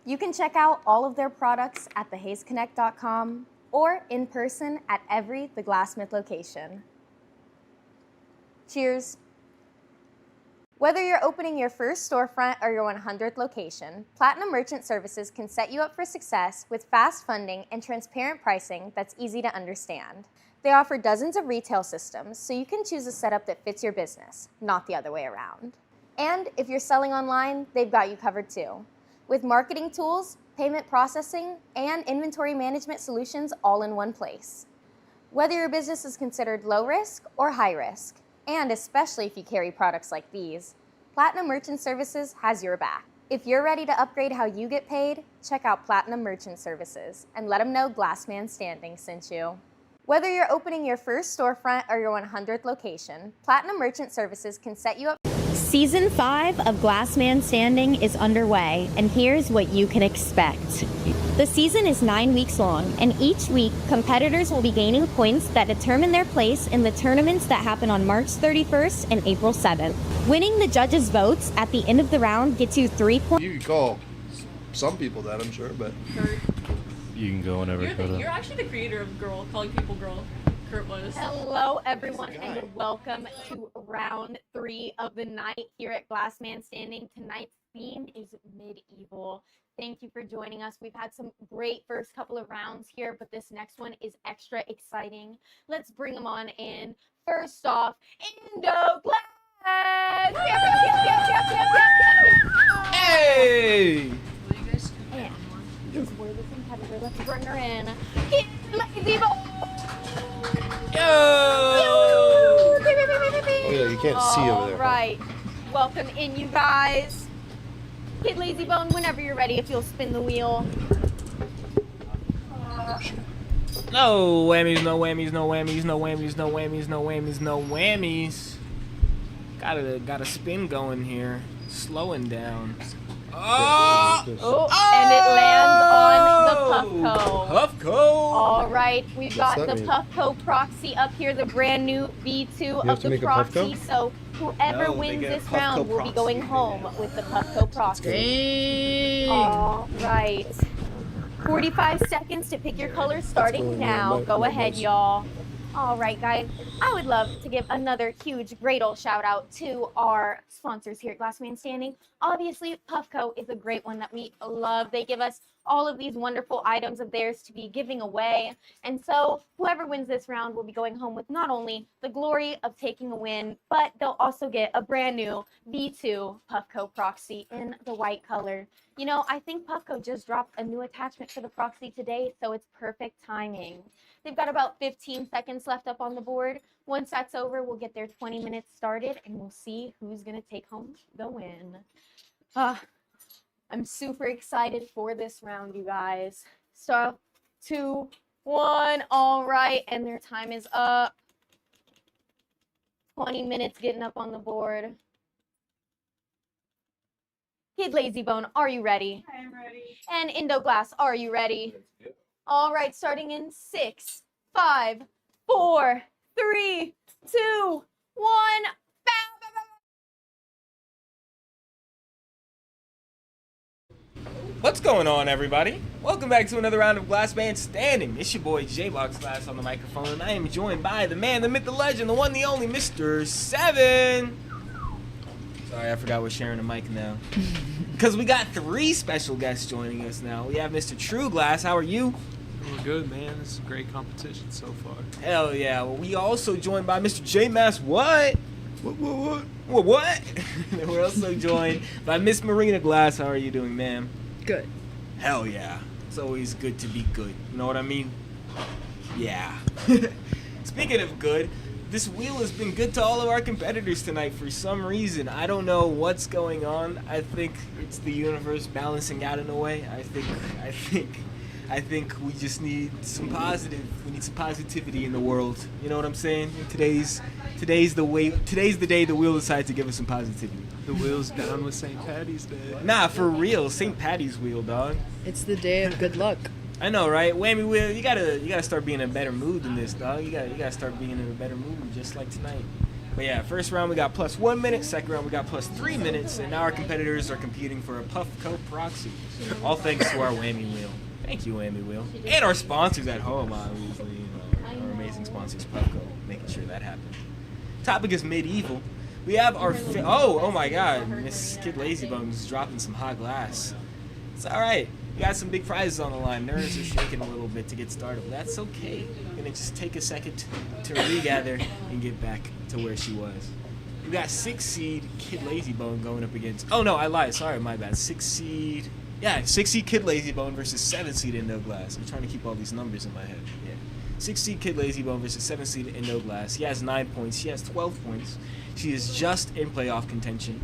You can check out all of their products at thehazeconnect.com or in person at every The Glassmith location. Cheers. Whether you're opening your first storefront or your 100th location, Platinum Merchant Services can set you up for success with fast funding and transparent pricing that's easy to understand. They offer dozens of retail systems, so you can choose a setup that fits your business, not the other way around. And if you're selling online, they've got you covered too, with marketing tools, payment processing, and inventory management solutions all in one place. Whether your business is considered low risk or high risk, and especially if you carry products like these, Platinum Merchant Services has your back. If you're ready to upgrade how you get paid, check out Platinum Merchant Services and let them know Glassman Standing sent you. Whether you're opening your first storefront or your 100th location, Platinum Merchant Services can set you up. Season 5 of Glassman Standing is underway, and here's what you can expect. The season is 9 weeks long, and each week, competitors will be gaining points that determine their place in the tournaments that happen on March 31st and April 7th. Winning the judges' votes at the end of the round gets you 3 points. You can call some people that, I'm sure, but... You can go whenever. You're actually the creator of Girl, calling people Girl. Kurt was. Hello, everyone, and welcome to round 3 of the night here at Glassman Standing. Tonight's theme is medieval. Thank you for joining us. We've had some great first couple of rounds here, but this next one is extra exciting. Let's bring them on in. First off, INDO Glass! Hey! And his worthy competitor, let's bring her in. KIDLAZYBONE! Yo! Oh yeah, you can't see over there. All right. Welcome in, you guys. KIDLAZYBONE, whenever you're ready, if you'll spin the wheel. No whammies, no whammies, no whammies, no whammies, no whammies, no whammies, no whammies. Got a spin going here. Slowing down. Oh! And it lands on the Puffco. Puffco! All right, we've got What's the that mean? Puffco Proxy up here, the brand new V2 have of to the make a Proxy. Puffco? So whoever No, they wins get a this Puffco round will be Proxy. going home with the Puffco Proxy. Dang! All right. 45 seconds to pick your color starting now. Go ahead, y'all. All right, guys. I would love to give another huge, great old shout out to our sponsors here at Glassman Standing. Obviously, Puffco is a great one that we love. They give us all of these wonderful items of theirs to be giving away. And so whoever wins this round will be going home with not only the glory of taking a win, but they'll also get a brand new V2 Puffco Proxy in the white color. You know, I think Puffco just dropped a new attachment for the Proxy today, so it's perfect timing. They've got about 15 seconds left up on the board. Once that's over, we'll get their 20 minutes started, and we'll see who's going to take home the win. I'm super excited for this round, you guys. So, 2, 1, all right, and their time is up. 20 minutes getting up on the board. KIDLAZYBONE, are you ready? I am ready. And INDO Glass, are you ready? All right, starting in 6, 5, 4, 3, 2, 1. What's going on, everybody? Welcome back to another round of Glassman Standing. It's your boy J-Box Glass on the microphone, and I am joined by the man, the myth, the legend, the one, the only, Mr. 7. Sorry, I forgot we're sharing the mic now. Because we got 3 special guests joining us now. We have Mr. True Glass. How are you? We're good, man. This is a great competition so far. Hell yeah. Well, we also joined by Mr. J-Mass. What? What? We're also joined by Miss Marina Glass. How are you doing, ma'am? Good. Hell yeah. It's always good to be good. You know what I mean? Yeah. Speaking of good, this wheel has been good to all of our competitors tonight for some reason. I don't know what's going on. I think it's the universe balancing out in a way. I think we just need some positive. We need some positivity in the world. You know what I'm saying? Today's the day the wheel decides to give us some positivity. The wheel's down with St. Patty's Day. Nah, for real, St. Patty's wheel, dog. It's the day of good luck. I know, right? Whammy wheel, you gotta start being in a better mood than this, dog. You gotta start being in a better mood, just like tonight. But yeah, first round we got plus 1 minute, second round we got plus 3 minutes, and now our competitors are competing for a Puffco proxy. All thanks to our whammy wheel. Thank you, whammy wheel. And our sponsors at home, obviously, our amazing sponsors, Puffco, making sure that happened. Topic is medieval. We have our oh my God, Miss Kid Lazybone's dropping some hot glass. It's all right. We got some big prizes on the line. Nerves are shaking a little bit to get started, but that's okay. We're gonna just take a second to regather and get back to where she was. We got 6 seed Kid Lazybone going up against. Oh no, I lied. Sorry, my bad. 6 seed. Yeah, 6 seed Kid Lazybone versus 7 seed Indo Glass. I'm trying to keep all these numbers in my head. Yeah. 6 seed Kid Lazybone versus 7 seed Indo Glass. He has 9 points. She has 12 points. She is just in playoff contention.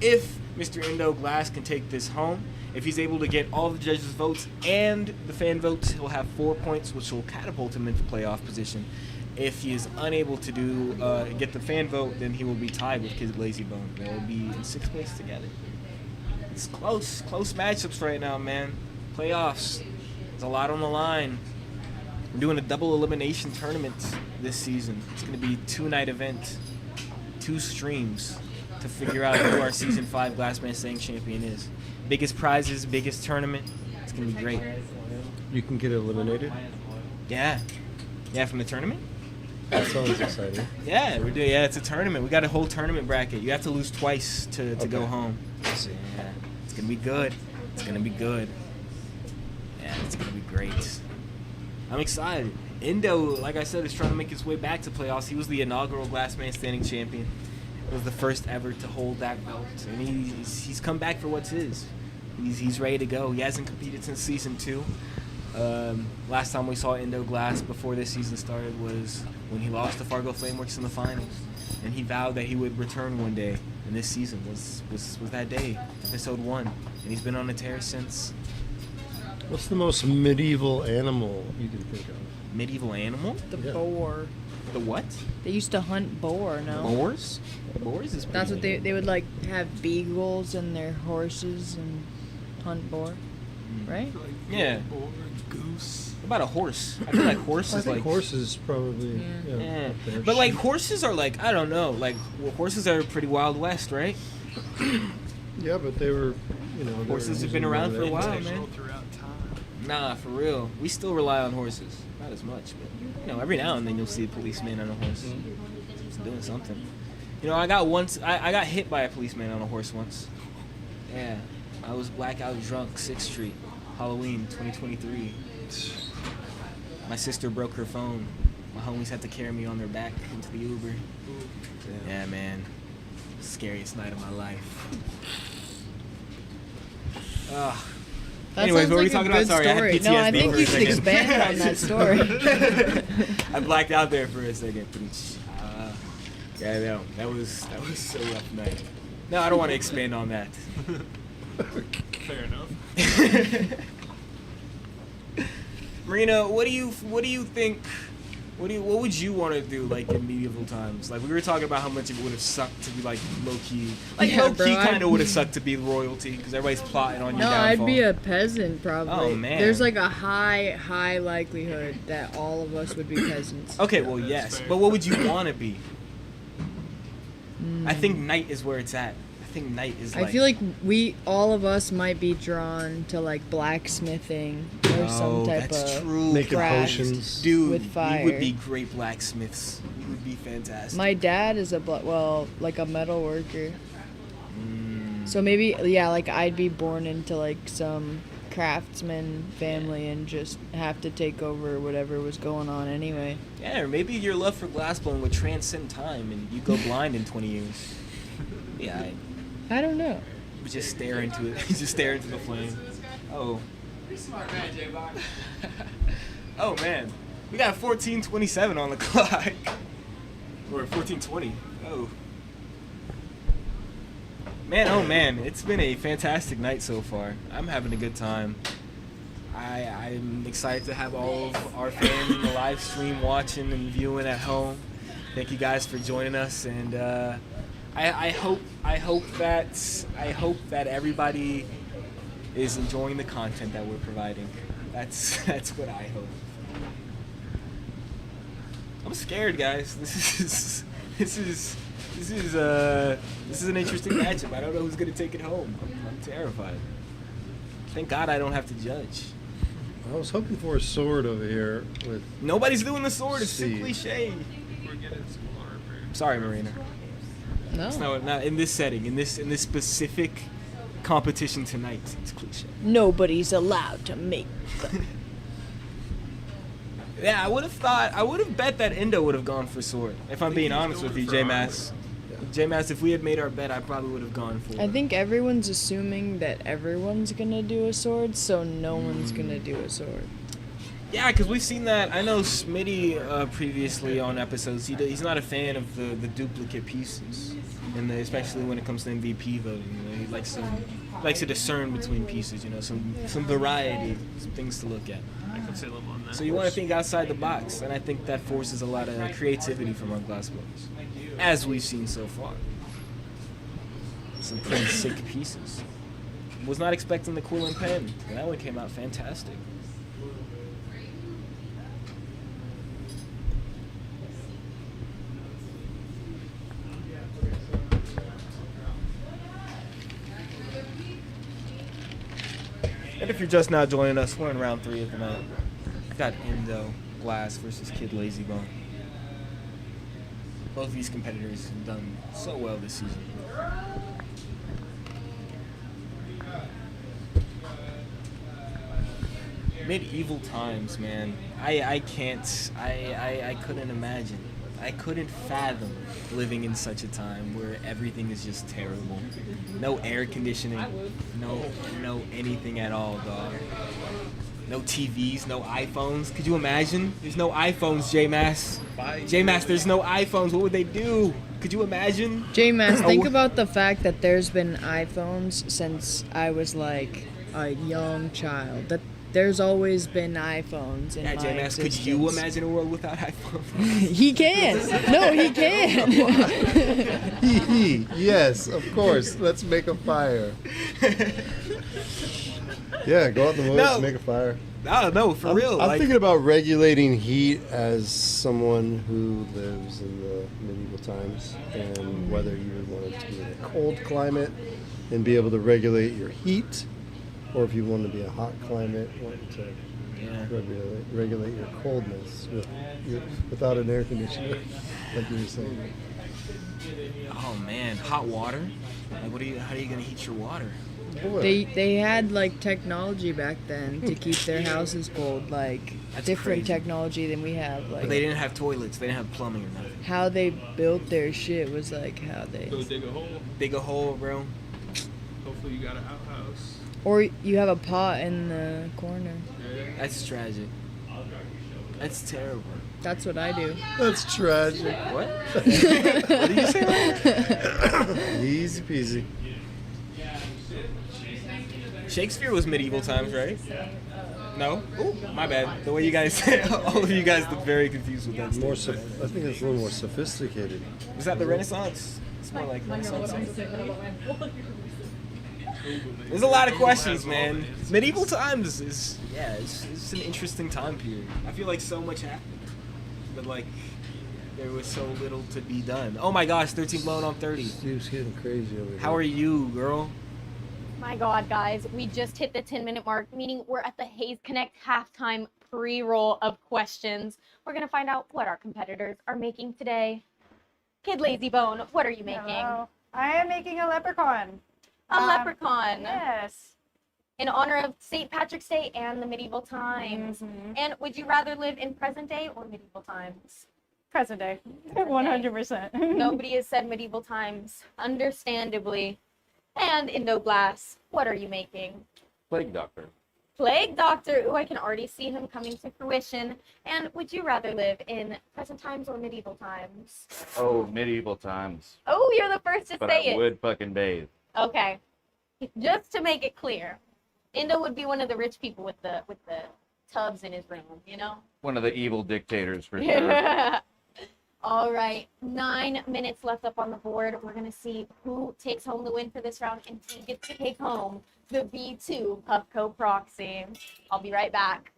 If Mr. Indo Glass can take this home, if he's able to get all the judges' votes and the fan votes, he'll have 4 points, which will catapult him into playoff position. If he is unable to get the fan vote, then he will be tied with Kid Lazybone. They will be in 6th place together. It's close matchups right now, man. Playoffs. There's a lot on the line. We're doing a double elimination tournament this season. It's going to be a 2-night event, 2 streams to figure out who our Season 5 Glassman Staying Champion is. Biggest prizes, biggest tournament. It's going to be great. You can get eliminated? Yeah. Yeah, from the tournament? That sounds exciting. Yeah, we're doing. Yeah, it's a tournament. We got a whole tournament bracket. You have to lose twice to go home. See. Yeah, it's gonna be good. It's gonna be good. Yeah, it's gonna be great. I'm excited. Indo, like I said, is trying to make his way back to playoffs. He was the inaugural Glassman Standing Champion. It was the first ever to hold that belt, and he's come back for what's his. He's ready to go. He hasn't competed since Season 2. Last time we saw Indo Glass before this season started was when he lost to Fargo Flameworks in the finals, and he vowed that he would return one day. And this season was that day, episode 1, and he's been on a tear since. What's the most medieval animal you can think of? Medieval animal? The boar. The what? They used to hunt boar, no? Boars? Boars is That's what they would like have beagles and their horses and hunt boar, right? Yeah. Boar, goose. What about a horse? I feel like horse I is think like horses probably. Yeah. up there. But like Sheep. horses are like, I don't know, like horses are pretty Wild West, right? Yeah, but they were, Horses have been around for a while, Intentional man. throughout time. Nah, for real. We still rely on horses. Not as much, but every now and then you'll see a policeman on a horse. Just doing something. I got hit by a policeman on a horse once. Yeah. I was blackout drunk, 6th Street, Halloween 2023. My sister broke her phone. My homies had to carry me on their back into the Uber. Yeah, man. Scariest night of my life. Anyways, what were we talking about? Sorry, I had PTSD No, I think for you a should second. expand on that story. I blacked out there for a second. Yeah, no, that was so rough night. No, I don't want to expand on that. Fair enough. Marina, what do you think? What would you want to do like in medieval times? Like we were talking about how much it would have sucked to be like low key. Like Yeah, low key bro, kind of would have sucked to be royalty because everybody's plotting on your No, downfall. I'd be a peasant probably. Oh, man. There's like a high likelihood that all of us would be peasants. Okay, well yes, but what would you want to be? I think knight is where it's at. I think knight is like. I feel like all of us might be drawn to like blacksmithing or some type that's of true. Making craft potions. Dude, with fire. we would be great blacksmiths. We would be fantastic. My dad is like a metal worker. So maybe like I'd be born into like some craftsman family and just have to take over whatever was going on anyway. Yeah, or maybe your love for glassblowing would transcend time and you go blind in 20 years. Yeah, I don't know. would just stare into it. Just stare into the flame. Oh. Oh man, we got 14:27 on the clock. Or 14:20. Oh. Man, oh man, it's been a fantastic night so far. I'm having a good time. I'm excited to have all of our fans in the live stream watching and viewing at home. Thank you guys for joining us, and I hope that everybody is enjoying the content that we're providing. That's what I hope. I'm scared, guys. This is This is an interesting matchup. I don't know who's gonna take it home. I'm terrified. Thank God I don't have to judge. I was hoping for a sword over here with. Nobody's doing the sword. It's too C. cliche. We're getting some armor. Sorry, Marina. No. It's not in this setting, in this specific competition tonight. It's cliche. Nobody's allowed to make. Yeah, I would have bet that Indo would have gone for sword. If I'm being honest with you, J-Mass. J-Mass, if we had made our bet, I probably would have gone for it. I think everyone's assuming that everyone's gonna do a sword, so no one's gonna do a sword. Yeah, because we've seen that. I know Smitty previously on episodes, he's not a fan of the duplicate pieces, and especially when it comes to MVP voting. You know, he likes to discern between pieces. You know, some variety, some things to look at. I could say on that. So you want to think outside the box, and I think that forces a lot of creativity from our glass blowers, as we've seen so far. Some pretty sick pieces. Was not expecting the Cooling Pen. That one came out fantastic. And if you're just now joining us, we're in round 3 of the night. Got Indo Glass versus KIDLAZYBONE. Both of these competitors have done so well this season. Medieval times, man. I couldn't imagine. I couldn't fathom living in such a time where everything is just terrible. No air conditioning, no anything at all, dog. No TVs, no iPhones. Could you imagine? There's no iPhones, J-Mass. J-Mass, there's no iPhones. What would they do? Could you imagine? J-Mass, think about the fact that there's been iPhones since I was like a young child. That there's always been iPhones in my J-Mass, could existence. you imagine a world without iPhones? He can. No, he can. Yes, of course. Let's make a fire. Yeah, go out in the woods, make a fire. No, for real. I'm thinking about regulating heat as someone who lives in the medieval times, and whether you would want it to be in a cold climate and be able to regulate your heat, or if you want to be a hot climate, want to regulate your coldness without an air conditioner, like you were saying. Oh man, hot water? Like, how are you gonna heat your water? They had like technology back then to keep their houses cold, like different crazy. technology than we have. Like, But they didn't have toilets. They didn't have plumbing or nothing. how they built their shit was like how they. Go dig a hole. Dig a hole, bro. Hopefully you got an outhouse. Or you have a pot in the corner. That's tragic. That's terrible. That's what I do. That's tragic. What? What did you say? Easy peasy. Shakespeare was medieval times, right? No? Ooh, my bad. The way you guys said, all of you guys look very confused with that. I think it's a little more sophisticated. Was that the Renaissance? It's more like Renaissance. There's a lot of questions, man. Medieval times is, it's an interesting time period. I feel like so much happened, but like there was so little to be done. Oh my gosh, 13 blown on 30. Steve's getting crazy over here. How are you, girl? My God, guys, we just hit the 10-minute mark, meaning we're at the Haze Connect halftime pre-roll of questions. We're gonna find out what our competitors are making today. KIDLAZYBONE, what are you making? Hello. I am making a leprechaun. A leprechaun. Yes. In honor of St. Patrick's Day and the medieval times. And would you rather live in present day or medieval times? Present day. 100%. Nobody has said medieval times, understandably. And Indo Glass, what are you making? Plague Doctor. Plague Doctor. Ooh, I can already see him coming to fruition. And would you rather live in present times or medieval times? Oh, medieval times. Oh, you're the first to But say I it. would fucking bathe. Okay. Just to make it clear, Indo would be one of the rich people with the tubs in his room, you know? One of the evil dictators for sure. All right, 9 minutes left up on the board. We're gonna see who takes home the win for this round and who gets to take home the V2 Puffco Proxy. I'll be right back.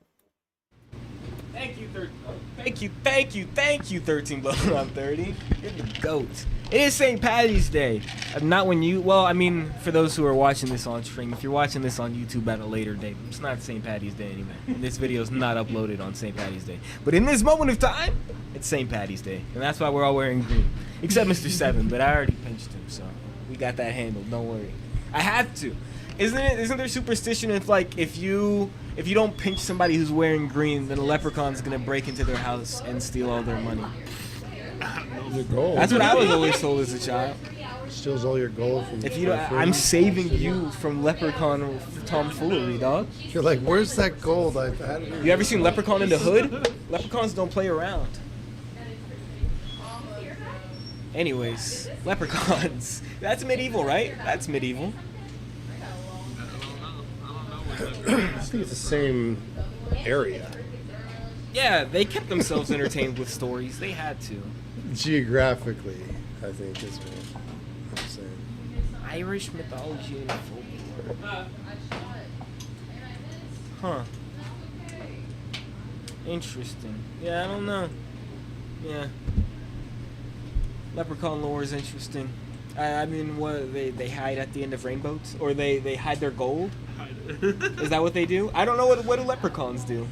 Thank you, 13 Blown on 30. You're the GOAT. It is St. Patty's Day. Not when you, well, I mean, for those who are watching this on stream, if you're watching this on YouTube at a later date, it's not St. Patty's Day anymore. And this video is not uploaded on St. Patty's Day. But in this moment of time, it's St. Patty's Day. And that's why we're all wearing green. Except Mr. Seven, but I already pinched him, so we got that handled. Don't worry. I have to. Isn't there superstition if you don't pinch somebody who's wearing green, then a leprechaun's gonna break into their house and steal all their money? Your gold. That's what I was always told as a child. Steals all your gold from. If you don't, I'm saving you from leprechaun tomfoolery, dog. You're like, where's that gold? I had it. You ever seen Leprechaun in the Hood? Leprechauns don't play around. Anyways, leprechauns. That's medieval, right? That's medieval. I think it's the same area. Yeah, they kept themselves entertained with stories. They had to. Geographically, I think is what I'm saying. Irish mythology and folklore. Huh. Interesting. Yeah, I don't know. Yeah. Leprechaun lore is interesting. I mean, what they hide at the end of rainbows, or they hide their gold. Is that what they do? I don't know what do leprechauns do.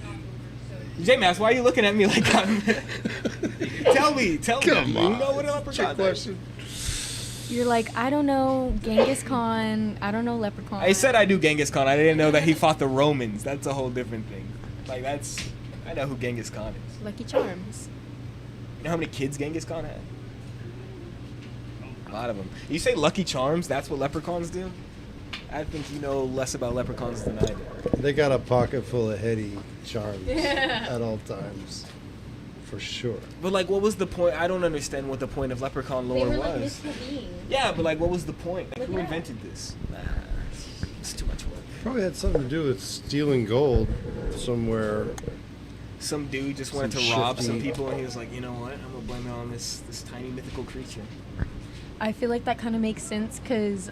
J-Mass, why are you looking at me like I'm... Tell me. You know what a leprechaun does? You're like, I don't know Genghis Khan. I don't know Leprechaun. I said I do Genghis Khan. I didn't know that he fought the Romans. That's a whole different thing. Like, I know who Genghis Khan is. Lucky Charms. You know how many kids Genghis Khan had? A lot of them. You say Lucky Charms, that's what leprechauns do? I think you know less about leprechauns than I do. They got a pocket full of heady charms at all times. For sure. But like, what was the point? I don't understand what the point of leprechaun lore was. Yeah, but like, what was the point? Like, who invented this? Nah, it's too much work. Probably had something to do with stealing gold somewhere. Some dude just wanted to rob some people, and he was like, you know what? I'm gonna blame it on this tiny mythical creature. I feel like that kind of makes sense because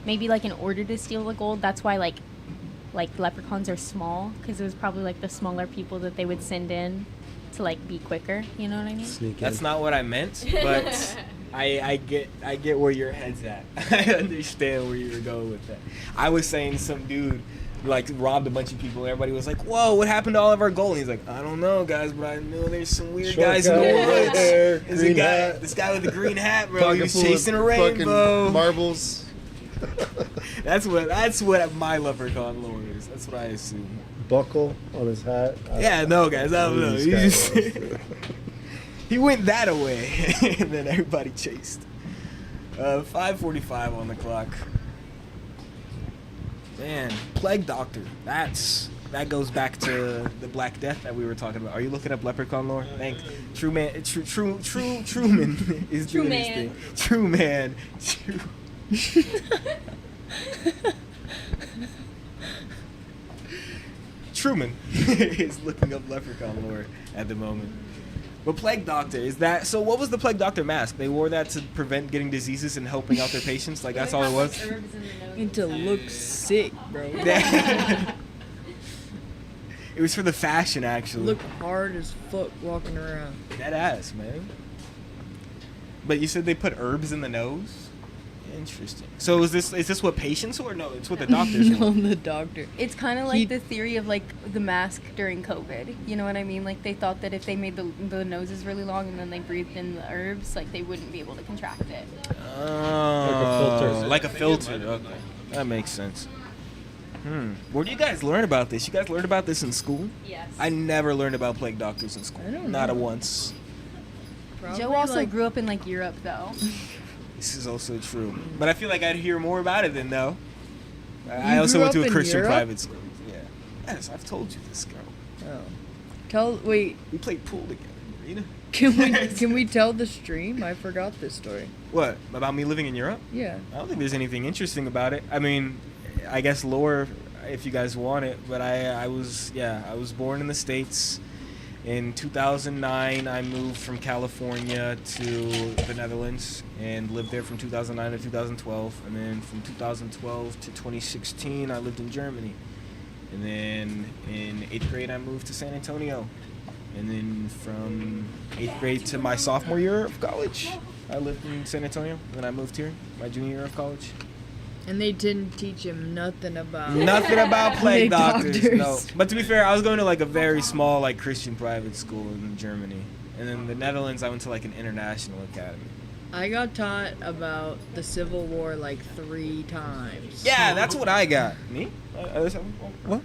maybe like in order to steal the gold, that's why like leprechauns are small, because it was probably like the smaller people that they would send in to like be quicker. You know what I mean? That's not what I meant, but I get where your head's at. I understand where you were going with that. I was saying some dude like robbed a bunch of people. Everybody was like, "Whoa, what happened to all of our gold?" And he's like, "I don't know, guys, but I know there's some weird guys in the woods. There's this guy with the green hat, bro. He was chasing a rainbow. Marbles." That's what my leprechaun lore is. That's what I assume. Buckle on his hat. Yeah, no, guys, I don't know. He went that away, and then everybody chased. 5:45 on the clock. Man, Plague Doctor. That goes back to the Black Death that we were talking about. Are you looking up leprechaun lore? Thanks. Truman is doing his thing. Truman. Truman is looking up leprechaun lore at the moment. But Plague Doctor, is that... So what was the Plague Doctor mask? They wore that to prevent getting diseases and helping out their patients? Like, that's all it was? And to look sick, bro. It was for the fashion, actually. Look hard as fuck walking around. That ass, man. But you said they put herbs in the nose? Interesting. So is this what patients or no? It's what the doctors No, want. the doctor. It's kind of like the theory of like the mask during COVID. You know what I mean? Like they thought that if they made the noses really long and then they breathed in the herbs, like they wouldn't be able to contract it. Oh, like a filter. Okay, that makes sense. Where do you guys learn about this? You guys learned about this in school? Yes. I never learned about plague doctors in school. Not a once. Joe also grew up in like Europe though. This is also true. But I feel like I'd hear more about it than though. I also went to a Christian private school. Yeah. Yes, I've told you this, girl. Oh. Wait. We played pool together, Marina. Can we tell the stream? I forgot this story. What? About me living in Europe? Yeah. I don't think there's anything interesting about it. I mean, I guess lore if you guys want it, but I was born in the States. In 2009, I moved from California to the Netherlands and lived there from 2009 to 2012. And then from 2012 to 2016, I lived in Germany. And then in 8th grade, I moved to San Antonio. And then from 8th grade to my sophomore year of college, I lived in San Antonio. And then I moved here my junior year of college. And they didn't teach him nothing about plague doctors. No. But to be fair, I was going to like a very small like Christian private school in Germany. And then the Netherlands, I went to like an international academy. I got taught about the Civil War like 3 times. Yeah, that's what I got. Me? What?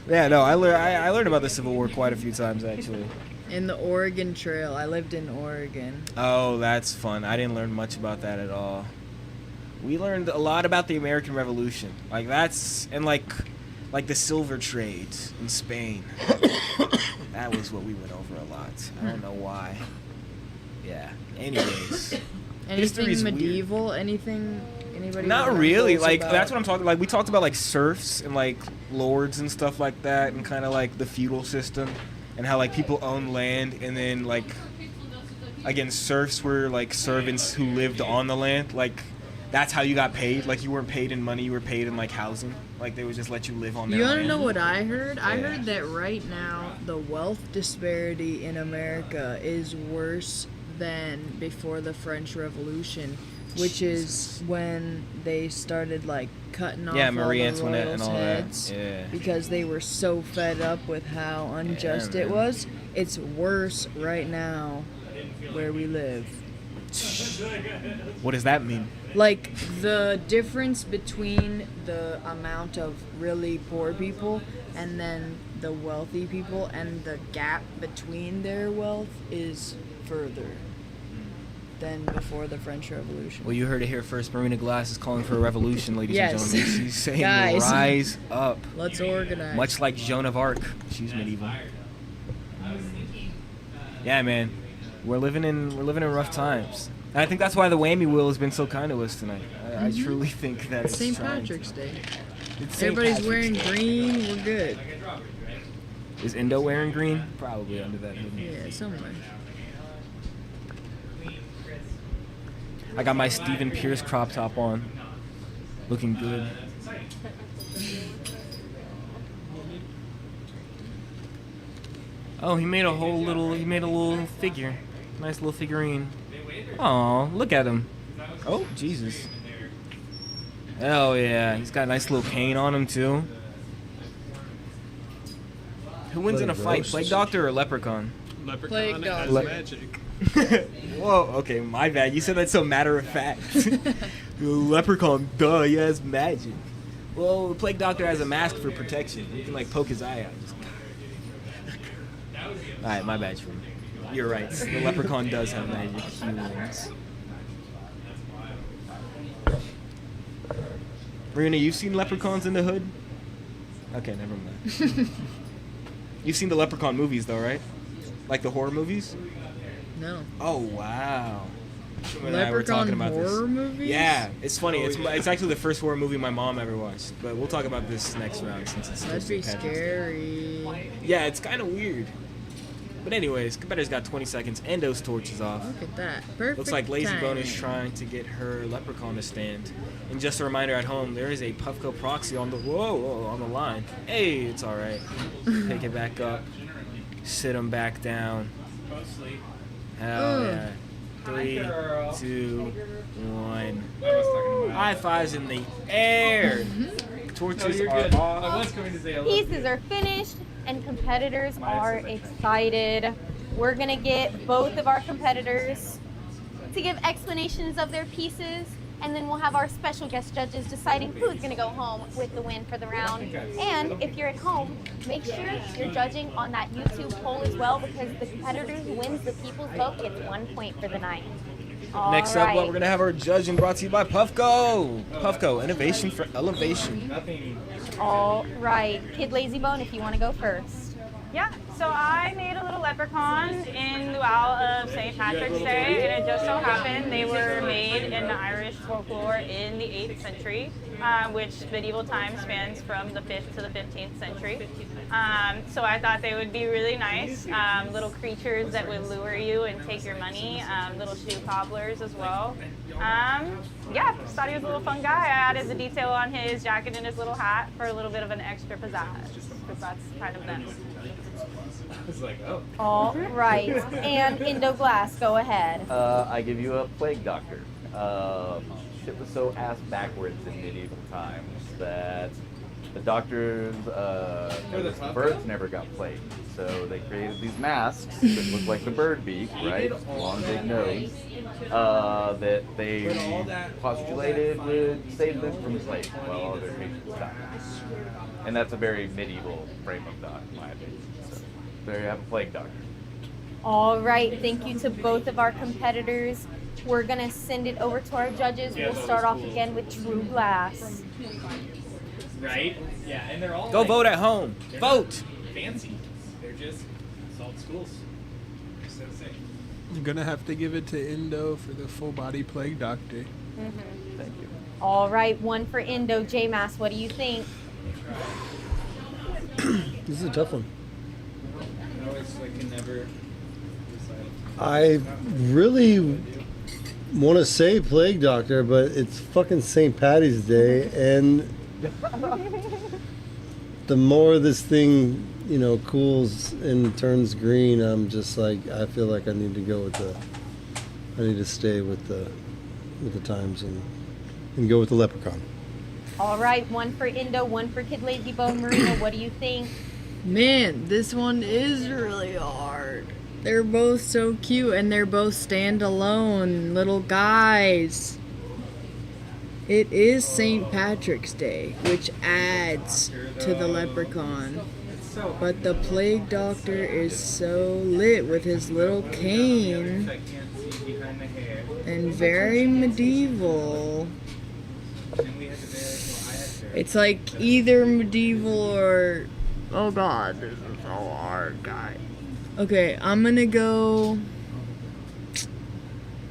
Yeah, no, I learned about the Civil War quite a few times actually. In the Oregon Trail. I lived in Oregon. Oh, that's fun. I didn't learn much about that at all. We learned a lot about the American Revolution. Like that's and like the silver trade in Spain. That was what we went over a lot. I don't know why. Yeah. Anyways. Anything medieval? Weird. Anything? Anybody? Not really. Like that's what I'm talking. Like we talked about like serfs and like lords and stuff like that, and kind of like the feudal system, and how like people own land, and then like again serfs were like servants who lived on the land. Like that's how you got paid. Like you weren't paid in money, you were paid in like housing. Like they would just let you live on their land. You wanna know what I heard? I heard that right now the wealth disparity in America is worse than before the French Revolution, which is when they started like cutting off Marie all Antoinette the and royals' all heads that. because they were so fed up with how unjust it was. It's worse right now where we live. What does that mean? Like the difference between the amount of really poor people and then the wealthy people, and the gap between their wealth is further than before the French Revolution. Well, you heard it here first. Marina Glass is calling for a revolution, ladies and gentlemen. She's saying Guys, rise up. Let's organize. Much like Joan of Arc. She's medieval. Yeah, man. We're living in rough times. And I think that's why the whammy wheel has been so kind to us tonight. I truly think that it's St. Patrick's Day. It's St. Everybody's Patrick's wearing Day. green. We're good. Is Indo wearing green? Probably under that hoodie. Yeah, somewhere. I got my Stephen Pierce crop top on. Looking good. Oh, he made a little figure. Nice little figurine. Aw, look at him. Oh, Jesus. Oh, yeah. He's got a nice little cane on him, too. Who wins in a fight, Plague Doctor or Leprechaun? Leprechaun has Doctor. magic. Whoa, okay, my bad. You said that so matter of fact. Leprechaun, duh, he has magic. Well, the Plague Doctor has a mask for protection. You can, like, poke his eye out. Alright, my bad, Shrew. You're right. The Leprechaun does have magic. He wins. Marina, you've seen Leprechauns in the Hood? Okay, never mind. You've seen the Leprechaun movies, though, right? Like the horror movies? No. Oh, wow. You and I were Leprechaun talking about horror this. movies? Yeah, it's funny. It's actually the first horror movie my mom ever watched. But we'll talk about this next round since it's That'd be scary. Yeah, it's kind of weird. But anyways, competitor's got 20 seconds. Endo's torch is off. Look at that. Perfect. Looks like Lazy Bone is timing. trying to get her Leprechaun to stand. And just a reminder at home, there is a Puffco proxy on the on the line. Hey, it's all right. Pick it back up. Sit him back down. Hell yeah. 3, 2, 1. High fives in the air. Torches are off. Pieces are finished and competitors are excited. We're gonna get both of our competitors to give explanations of their pieces, and then we'll have our special guest judges deciding who's gonna go home with the win for the round. And if you're at home, make sure you're judging on that YouTube poll as well, because the competitor who wins the people's vote gets 1 point for the night. Next up, we're gonna have our judging brought to you by Puffco. Puffco, innovation for elevation. All right, Kid Lazy Bone, if you want to go first. Yeah, so I made a little leprechaun in lieu of St. Patrick's Day, and it just so happened they were made in the Irish folklore in the 8th century, which medieval time spans from the 5th to the 15th century. So I thought they would be really nice, little creatures that would lure you and take your money, little shoe cobblers as well. Yeah, just thought he was a little fun guy. I added the detail on his jacket and his little hat for a little bit of an extra pizzazz, because that's kind of them. I was like, oh. All right. And Indo Glass, go ahead. I give you a plague doctor. Shit was so ass backwards in medieval times that the doctors noticed the birds never got plagued. So they created these masks that look like the bird beak, right? Long big nose. That they postulated would save them from plague while other patients died. And that's a very medieval frame of thought, in my opinion. So there you have a plague doctor. All right. Thank you to both of our competitors. We're going to send it over to our judges. We'll start off again with True Glass. Right? Yeah, and they're all go vote at home. Vote! Fancy. They're just salt schools. They're so sick. I'm gonna have to give it to Indo for the full body plague doctor. Thank you. All right. One for Indo. J-Mass, what do you think? This is a tough one. I always can never decide. I really want to say Plague Doctor, but it's fucking St. Patty's Day, and the more this thing, cools and turns green, I'm just like, I feel like I need to go with I need to stay with the times and go with the leprechaun. All right. One for Indo, one for KIDLAZYBONE. Marina, what do you think? Man, this one is really hard. They're both so cute, and they're both standalone little guys. It is St. Patrick's Day, which adds to the leprechaun. But the plague doctor is so lit with his little cane and very medieval. It's like either medieval or... Oh god, this is so hard, guys. Okay, I'm gonna go...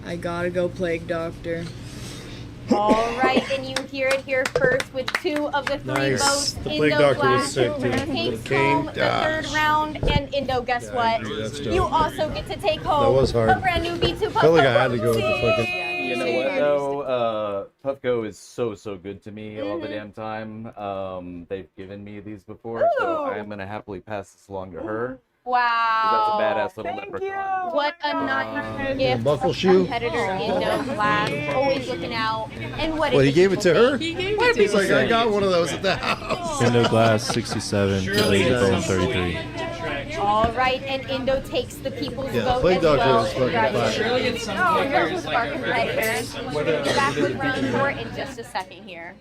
I gotta go plague doctor. All right, and you hear it here first with 2 of the 3 Nice. votes. The plague Indo doctor was Glass sick, too. takes Cane, home the 3rd round, and Indo, guess Yeah, I what? agree, that's dope. You also get to take home That was hard. a brand new B2 Puffco. Felt like I had to go with the fucking... You know what though? Puffco is so good to me all the damn time. They've given me these before, so I am gonna happily pass this along to her. Wow. That's a badass little leprechaun. What a nice gift. buckle of shoe? Competitor Indo Glass, always looking out. And what What, did he gave it to her? He gave What? He's like, I got one of those at the house. Indo Glass 67, KIDLAZYBONE 33. All right, and Indo takes the people's Yeah, vote plague as doctor well. is fucking Congratulations. fire. Surely in some players, like a We'll be back with round 4 in just a second here.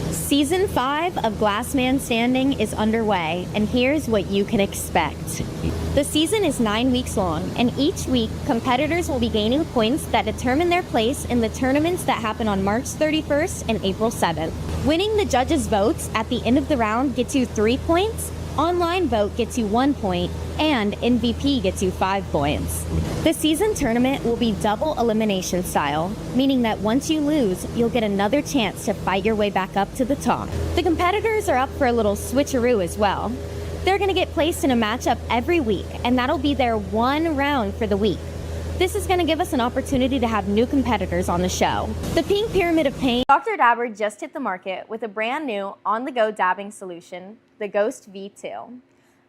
Season 5 of Glassman Standing is underway, and here's what you can expect. The season is 9 weeks long, and each week, competitors will be gaining points that determine their place in the tournaments that happen on March 31st and April 7th. Winning the judges' votes at the end of the round gets you 3 points, online vote gets you 1 point, and MVP gets you 5 points. The season tournament will be double elimination style, meaning that once you lose, you'll get another chance to fight your way back up to the top. The competitors are up for a little switcheroo as well. They're going to get placed in a matchup every week, and that'll be their 1 round for the week. This is going to give us an opportunity to have new competitors on the show. The Pink Pyramid of Pain. Dr. Dabber just hit the market with a brand new on-the-go dabbing solution, the Ghost V2.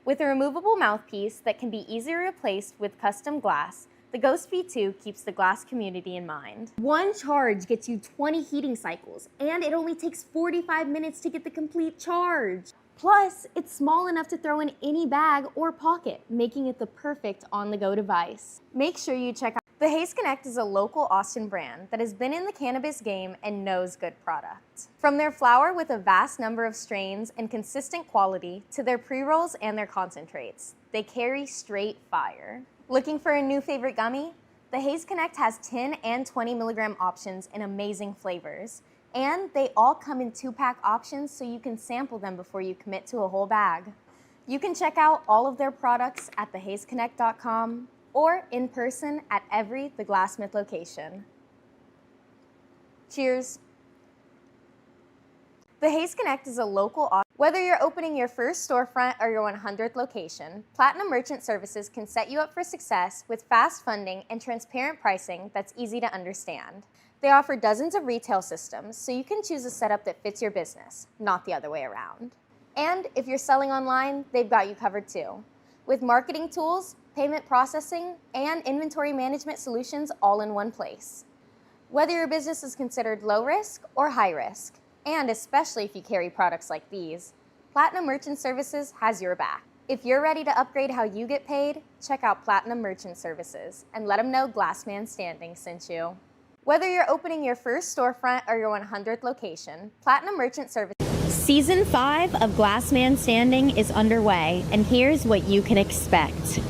With a removable mouthpiece that can be easily replaced with custom glass, the Ghost V2 keeps the glass community in mind. One charge gets you 20 heating cycles, and it only takes 45 minutes to get the complete charge. Plus, it's small enough to throw in any bag or pocket, making it the perfect on-the-go device. Make sure you check out The Haze Connect is a local Austin brand that has been in the cannabis game and knows good product. From their flower with a vast number of strains and consistent quality to their pre-rolls and their concentrates, they carry straight fire. Looking for a new favorite gummy? The Haze Connect has 10 and 20 milligram options in amazing flavors. And they all come in 2-pack options so you can sample them before you commit to a whole bag. You can check out all of their products at thehazeconnect.com or in person at every The Glassmith location. Cheers. The Haze Connect is a local Whether you're opening your first storefront or your 100th location, Platinum Merchant Services can set you up for success with fast funding and transparent pricing that's easy to understand. They offer dozens of retail systems, so you can choose a setup that fits your business, not the other way around. And if you're selling online, they've got you covered too, with marketing tools, payment processing, and inventory management solutions all in one place. Whether your business is considered low risk or high risk, and especially if you carry products like these, Platinum Merchant Services has your back. If you're ready to upgrade how you get paid, check out Platinum Merchant Services and let them know Glassman Standing sent you. Whether you're opening your first storefront or your 100th location, Platinum Merchant Services. Season 5 of Glassman Standing is underway, and here's what you can expect.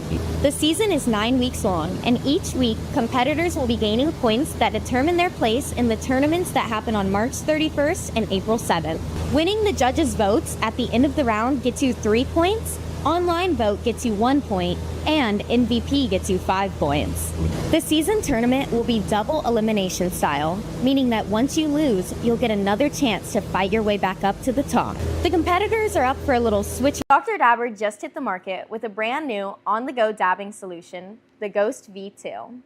The season is 9 weeks long, and each week, competitors will be gaining points that determine their place in the tournaments that happen on March 31st and April 7th. Winning the judges' votes at the end of the round gets you 3 points, online vote gets you 1 point, and MVP gets you 5 points. The season tournament will be double elimination style, meaning that once you lose, you'll get another chance to fight your way back up to the top. The competitors are up for a little switch. Dr. Dabber just hit the market with a brand new on-the-go dabbing solution, the Ghost V2.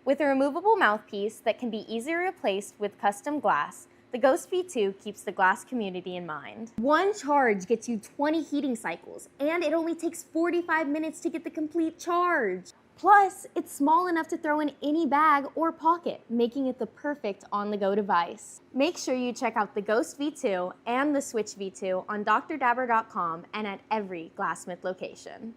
With a removable mouthpiece that can be easily replaced with custom glass, the Ghost V2 keeps the glass community in mind. One charge gets you 20 heating cycles, and it only takes 45 minutes to get the complete charge. Plus, it's small enough to throw in any bag or pocket, making it the perfect on-the-go device. Make sure you check out the Ghost V2 and the Switch V2 on drdabber.com and at every Glassmith location.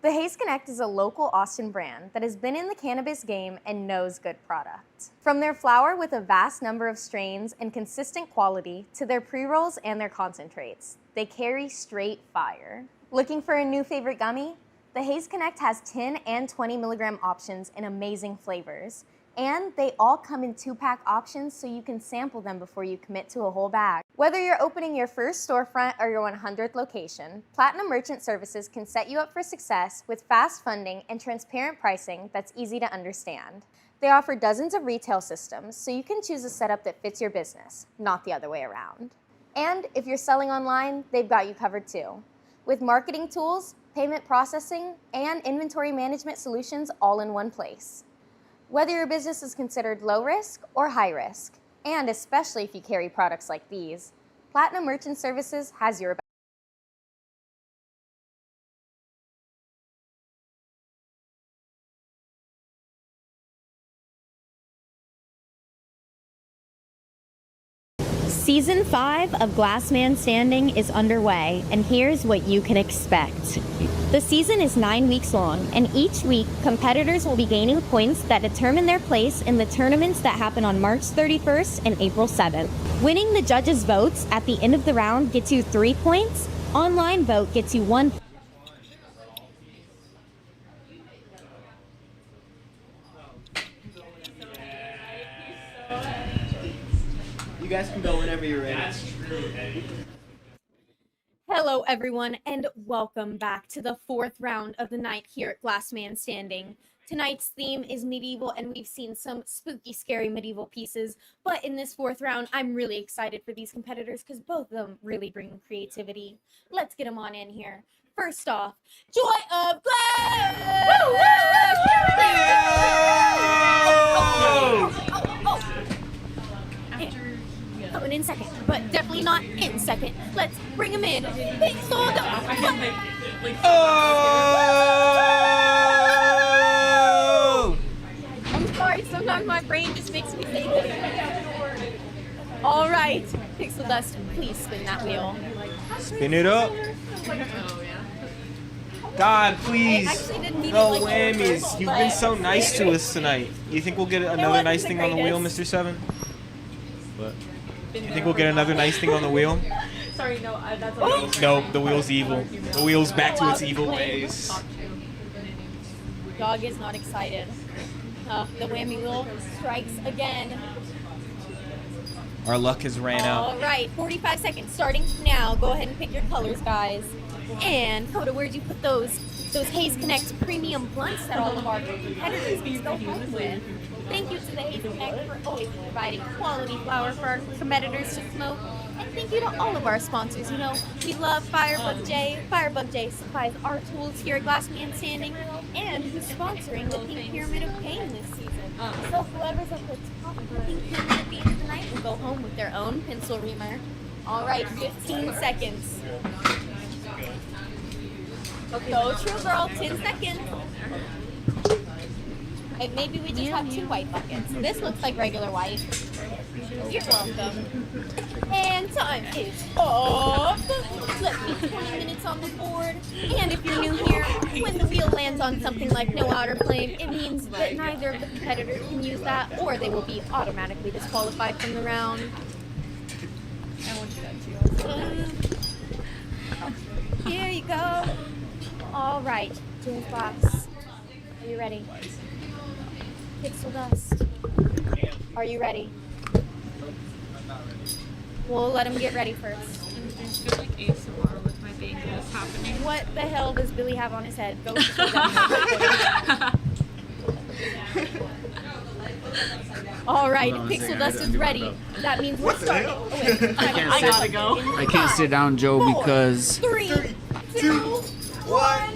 The Haze Connect is a local Austin brand that has been in the cannabis game and knows good product. From their flower with a vast number of strains and consistent quality to their pre-rolls and their concentrates, they carry straight fire. Looking for a new favorite gummy? The Haze Connect has 10 and 20 milligram options in amazing flavors. And they all come in 2-pack options so you can sample them before you commit to a whole bag. Whether you're opening your first storefront or your 100th location, Platinum Merchant Services can set you up for success with fast funding and transparent pricing that's easy to understand. They offer dozens of retail systems so you can choose a setup that fits your business, not the other way around. And if you're selling online, they've got you covered too, with marketing tools, payment processing, and inventory management solutions all in one place. Whether your business is considered low risk or high risk, and especially if you carry products like these, Platinum Merchant Services has your back. Season 5 of Glassman Standing is underway, and here's what you can expect. The season is 9 weeks long, and each week, competitors will be gaining points that determine their place in the tournaments that happen on March 31st and April 7th. Winning the judges' votes at the end of the round gets you 3 points, online vote gets you 1 point. You guys can go whenever you're ready. That's true, Eddie. Hello, everyone, and welcome back to the 4th round of the night here at Glassman Standing. Tonight's theme is medieval, and we've seen some spooky, scary medieval pieces. But in this 4th round, I'm really excited for these competitors because both of them really bring creativity. Let's get them on in here. First off, Joy of Glass! Woo, woo, Coming in second, but definitely not in second. Let's bring him in. Oh! I'm sorry, sometimes my brain just makes me say that. All right, PIXELDUST, please spin that wheel. Spin it up. God, please. No whammies. You've been so nice to us tonight. You think we'll get another nice thing on the wheel, Mr. Seven? What? You think we'll get another nice thing on the wheel? Sorry, no, that's okay. No, the wheel's evil. The wheel's back to its evil ways. Dog is not excited. The whammy wheel strikes again. Our luck has ran out. All right, 45 seconds starting now. Go ahead and pick your colors, guys. And Coda, where'd you put those Haze Connect premium blunts that all of our competitors can go home with? Thank you to the Haze Connect for always providing quality flower for our competitors to smoke. And thank you to all of our sponsors. You know, we love Firebug J. Firebug J supplies our tools here at Glassman Standing, and who's sponsoring the Pink Pyramid of Pain this season. So whoever's at the top of the Pink Pyramid at the end of the night will go home with their own pencil reamer. All right, 15 seconds. Go True Girl, 10 seconds. And maybe we just have 2 white buckets. This looks like regular white. You're welcome. And time is up. Let's be 20 minutes on the board. And if you're new here, when the wheel lands on something like no outer flame, it means that neither of the competitors can use that, or they will be automatically disqualified from the round. I want you that too. Here you go. All right, James Box. Are you ready? Pixel Dust. Are you ready? We'll let him get ready first. It's just like ASMR with my bangles happening. What the hell does Billy have on his head? Go Pixel Dust. All right, Pixel Dust is ready. That means we're starting. Oh, wait. I gotta go. I can't sit down, Joe, because 3, 2, 1.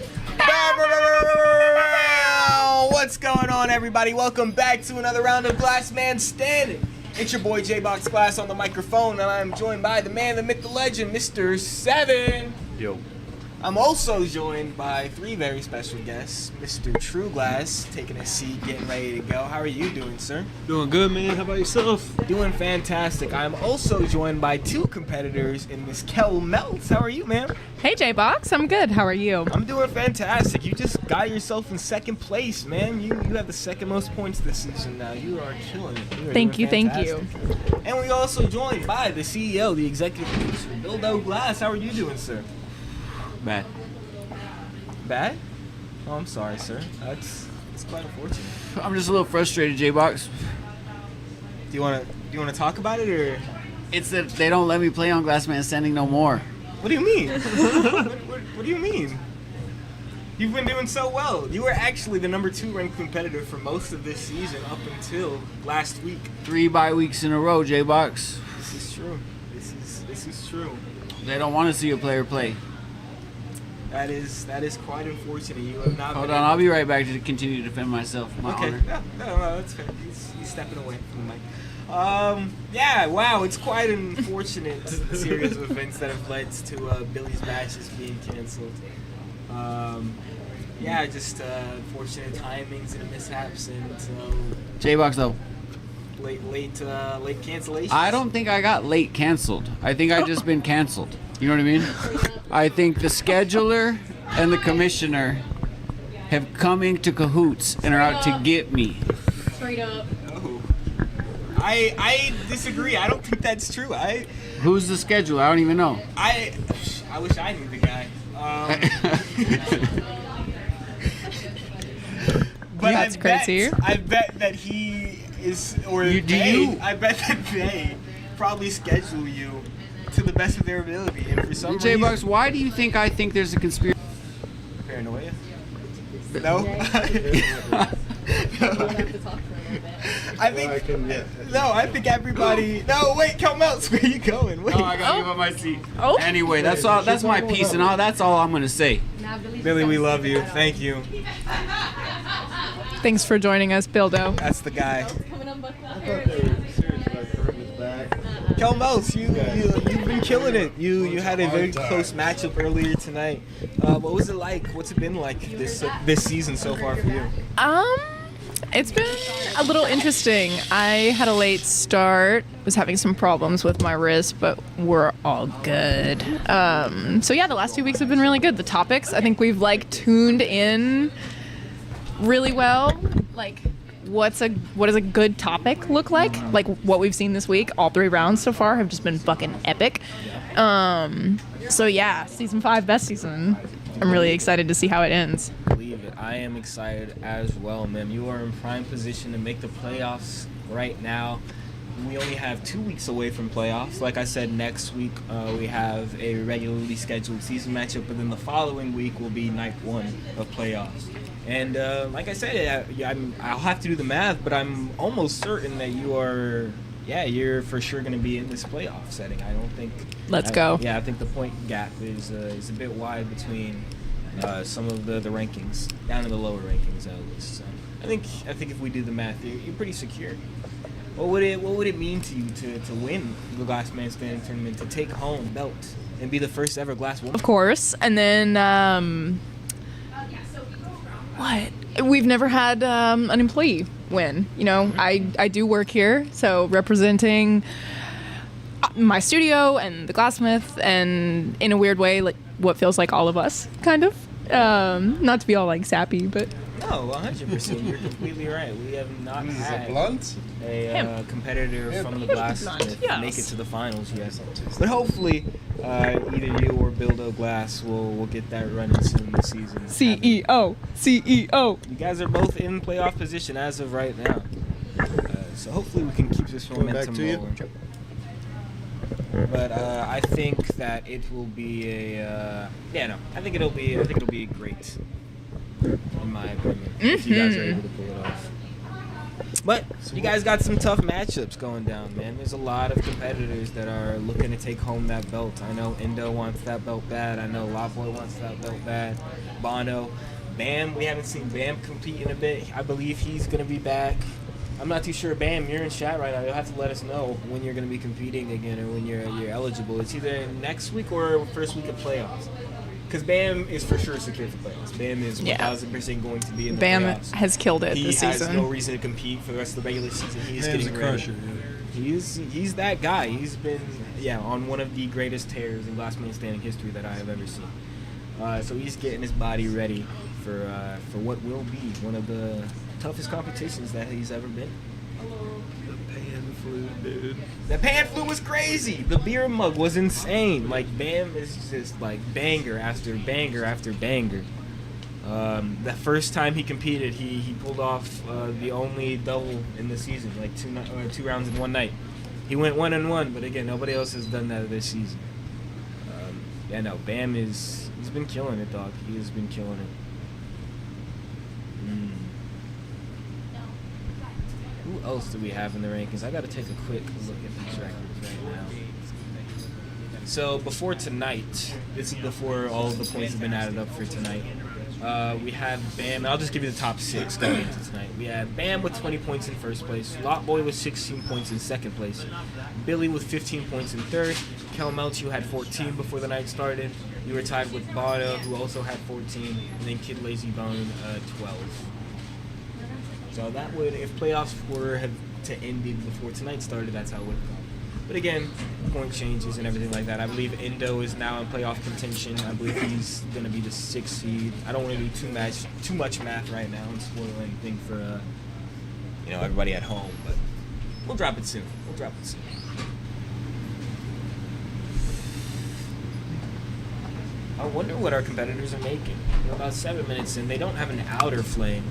What's going on, everybody? Welcome back to another round of Glassman Standing. It's your boy J-Box Glass on the microphone, and I'm joined by the man, the myth, the legend, Mr. Seven. Yo. I'm also joined by 3 very special guests. Mr. True Glass, taking a seat, getting ready to go. How are you doing, sir? Doing good, man. How about yourself? Doing fantastic. I'm also joined by 2 competitors in Miss KELMELTS. How are you, ma'am? Hey, J-Box. I'm good. How are you? I'm doing fantastic. You just got yourself in 2nd place, man. You have the 2nd most points this season now. You are killing it. Thank you. And we also joined by the CEO, the executive producer, BONNO Glass. How are you doing, sir? bad. Bad? Oh, I'm sorry, sir. It's quite unfortunate. I'm just a little frustrated, J-Box. Do you wanna talk about it, or? It's that they don't let me play on Glassman Standing no more. What do you mean? What do you mean? You've been doing so well. You were actually the number 2 ranked competitor for most of this season up until last week. 3 bye weeks in a row, J-Box. This is true. This is true. They don't want to see a player play. That is quite unfortunate. You have not. Hold on, I'll be right back to continue to defend myself. My okay. honor. No, that's fair. He's stepping away from the mic. Yeah, wow, it's quite an unfortunate series of events that have led to Billy's matches being canceled. Yeah, just unfortunate timings and mishaps, and J-Box though. Late cancellations. I don't think I got late canceled. I think I just been canceled. You know what I mean? I think the scheduler and the commissioner have come into cahoots and are out to get me. Straight up. No. I disagree. I don't think that's true. Who's the scheduler? I don't even know. I wish I knew the guy. But that's crazy. I bet that he is, or I bet that they probably schedule you to the best of their ability, and for some J-Box, reason, why do you think I think there's a conspiracy? Paranoia? No. I think everybody. No, wait, KELMELTS, where you going? Wait. Oh, I gotta give up my seat. Oh. Anyway, that's all. That's my piece, and all. That's all I'm gonna say. Billy, we love you. Thank you. Thanks for joining us, Bildo. That's the guy. KELMELTS, you've been killing it. You had a very close matchup earlier tonight. What was it like? What's it been like this season so far for you? It's been a little interesting. I had a late start, was having some problems with my wrist, but we're all good. So yeah, the last 2 weeks have been really good. The topics, I think we've tuned in really well. What does a good topic look like? Like what we've seen this week, all 3 rounds so far have just been fucking epic. So yeah, season 5, best season. I'm really excited to see how it ends. Believe it, I am excited as well, man. You are in prime position to make the playoffs right now. we only have 2 weeks away from playoffs. Like I said, next week we have a regularly scheduled season matchup, but then the following week will be night 1 of playoffs. And like I said, I'll have to do the math, but I'm almost certain that you're for sure going to be in this playoff setting. I don't think. Let's go. Yeah, I think the point gap is a bit wide between some of the rankings, down in the lower rankings at least. So I think if we do the math, you're pretty secure. What would it mean to you to win the Glass Man Standing tournament, to take home belt and be the first ever Glass woman? Of course. And then what? We've never had an employee win. You know, I do work here, so representing my studio and the Glassmith, and in a weird way, like what feels like all of us, kind of. Not to be all like sappy, but no, 100%. You're completely right. We have not had a competitor from the Glassmith make it to the finals yet. But hopefully, either you or Buildo Glass will get that running soon this season. CEO. You guys are both in playoff position as of right now. So hopefully we can keep this momentum rolling. But I think that it will be I think it'll be great, in my opinion, if you guys are able to pull it off. But you guys got some tough matchups going down, man. There's a lot of competitors that are looking to take home that belt. I know Indo wants that belt bad. I know LOTBOY wants that belt bad. BONNO. Bam, we haven't seen Bam compete in a bit. I believe he's going to be back. I'm not too sure. Bam, you're in chat right now. You'll have to let us know when you're going to be competing again or when you're eligible. It's either next week or first week of playoffs. Because Bam is for sure secure for playoffs. Bam is 1,000% going to be in the playoffs. Bam has killed it this season. He has no reason to compete for the rest of the regular season. He's getting ready. He's that guy. He's been on one of the greatest tears in Glass Man Standing history that I have ever seen. So he's getting his body ready for what will be one of the toughest competitions that he's ever been. The pan flute, dude. The pan flute was crazy. The beer mug was insane. Like, Bam is just like banger after banger after banger. The first time he competed, he pulled off the only double in the season, like two rounds in one night. He went 1-1, but again, nobody else has done that this season. Bam he's been killing it, dog. He has been killing it. Who else do we have in the rankings? I got to take a quick look at these records right now. So before tonight, this is before all of the points have been added up for tonight. We have Bam. I'll just give you the top 6 going into tonight. We have Bam with 20 points in first place. LOTBOY with 16 points in second place. Billy with 15 points in third. KELMELTS, you had 14 before the night started. You were tied with BONNO, who also had 14, and then KIDLAZYBONE 12. So that would, if playoffs were to end before tonight started, that's how it would go. But again, point changes and everything like that. I believe Indo is now in playoff contention. I believe he's going to be the 6th seed. I don't want to do too much math right now and spoil anything for everybody at home. But we'll drop it soon. I wonder what our competitors are making. We're about 7 minutes in. They don't have an outer flame.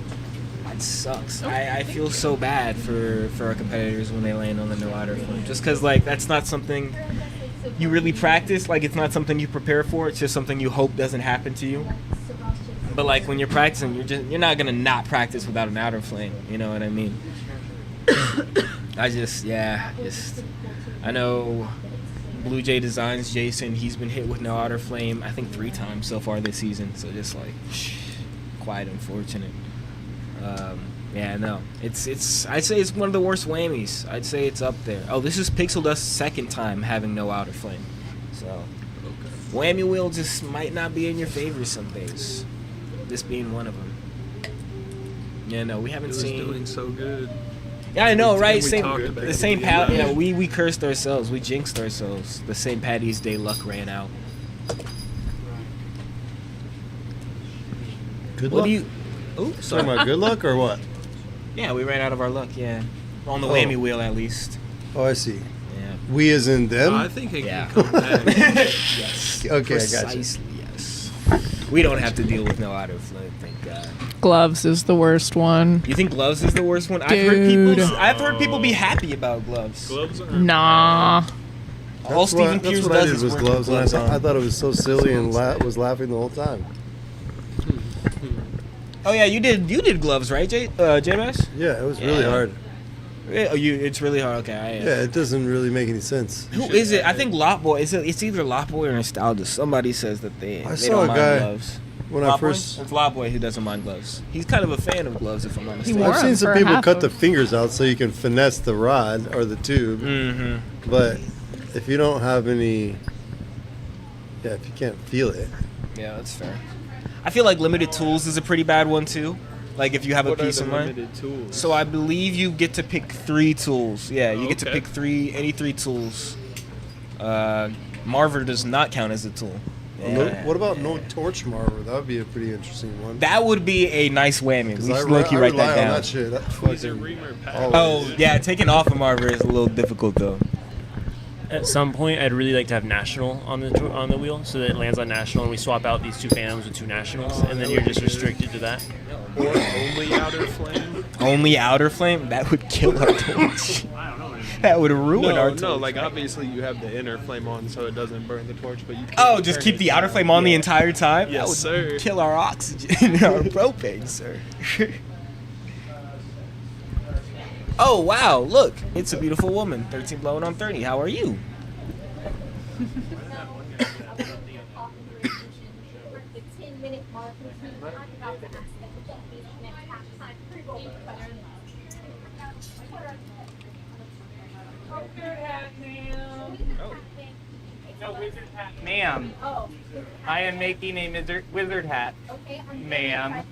That sucks. I feel so bad for our competitors when they land on the no outer flame. Just because, like, that's not something you really practice. Like, it's not something you prepare for. It's just something you hope doesn't happen to you. But, like, when you're practicing, you're not going to not practice without an outer flame. You know what I mean? I know Blue Jay Designs, Jason, he's been hit with no outer flame, I think 3 times so far this season. So just, like, quite unfortunate. I'd say it's one of the worst whammies. I'd say it's up there. Oh, this is PIXELDUST's 2nd time having no outer flame. So, whammy wheel just might not be in your favor some days. This being one of them. Yeah, no, we haven't seen. It was doing so good. Yeah, I know, right? The same Pat. Yeah, we cursed ourselves. We jinxed ourselves. The St. Patty's Day luck ran out. Good luck. What do you? Oh, sorry. Talking about good luck or what? Yeah, we ran out of our luck. Yeah, on the whammy wheel at least. Oh, I see. Yeah. We as in them. I think it can come back. Yes. Okay, precisely, I got you. Yes. We don't have to deal with no outer flame, thank God. Gloves is the worst one. You think gloves is the worst one? Dude. I've heard people be happy about gloves. Gloves are Nah. All Stephen Pierce that's what I does did is was work gloves, and with gloves I on. thought it was so silly and was laughing the whole time. Oh yeah, you did gloves, right, JMS? Yeah, it was really hard. Oh, it's really hard. Okay. Yeah, it doesn't really make any sense. Who is it? I think LOTBOY. It's either LOTBOY or Nostalgia. Somebody says that they I they saw don't a mind guy gloves. when I LOTBOY? first- It's LOTBOY who doesn't mind gloves. He's kind of a fan of gloves, if I'm not mistaken. I've seen some people cut the fingers out so you can finesse the rod or the tube. Mm-hmm. But if you don't have any, if you can't feel it. Yeah, that's fair. I feel like limited tools is a pretty bad one too. Like if you have What a are piece the of mind. limited tools? So I believe you get to pick 3 tools. Yeah, you get to Okay. pick any 3 tools. Marver does not count as a tool. Yeah. What about no torch marver? That would be a pretty interesting one. That would be a nice whammy. 'Cause We I should re- low-key I write rely that on down. that shit. That fucking Oh, yeah, taking off a Marver is a little difficult though. At some point, I'd really like to have national on the wheel, so that it lands on national, and we swap out these 2 Phantoms with 2 nationals, and then you're just restricted to that. Or only outer flame. Only outer flame? That would kill our torch. That would ruin our torch. No, like obviously you have the inner flame on so it doesn't burn the torch, but you can't Oh, just turn keep it the outer down. flame on the entire time? Yes, That would sir. kill our oxygen, our propane, sir. Oh, wow, look. It's a beautiful woman. 13 blowing on 30. How are you? Ma'am, I am making a wizard hat. Ma'am.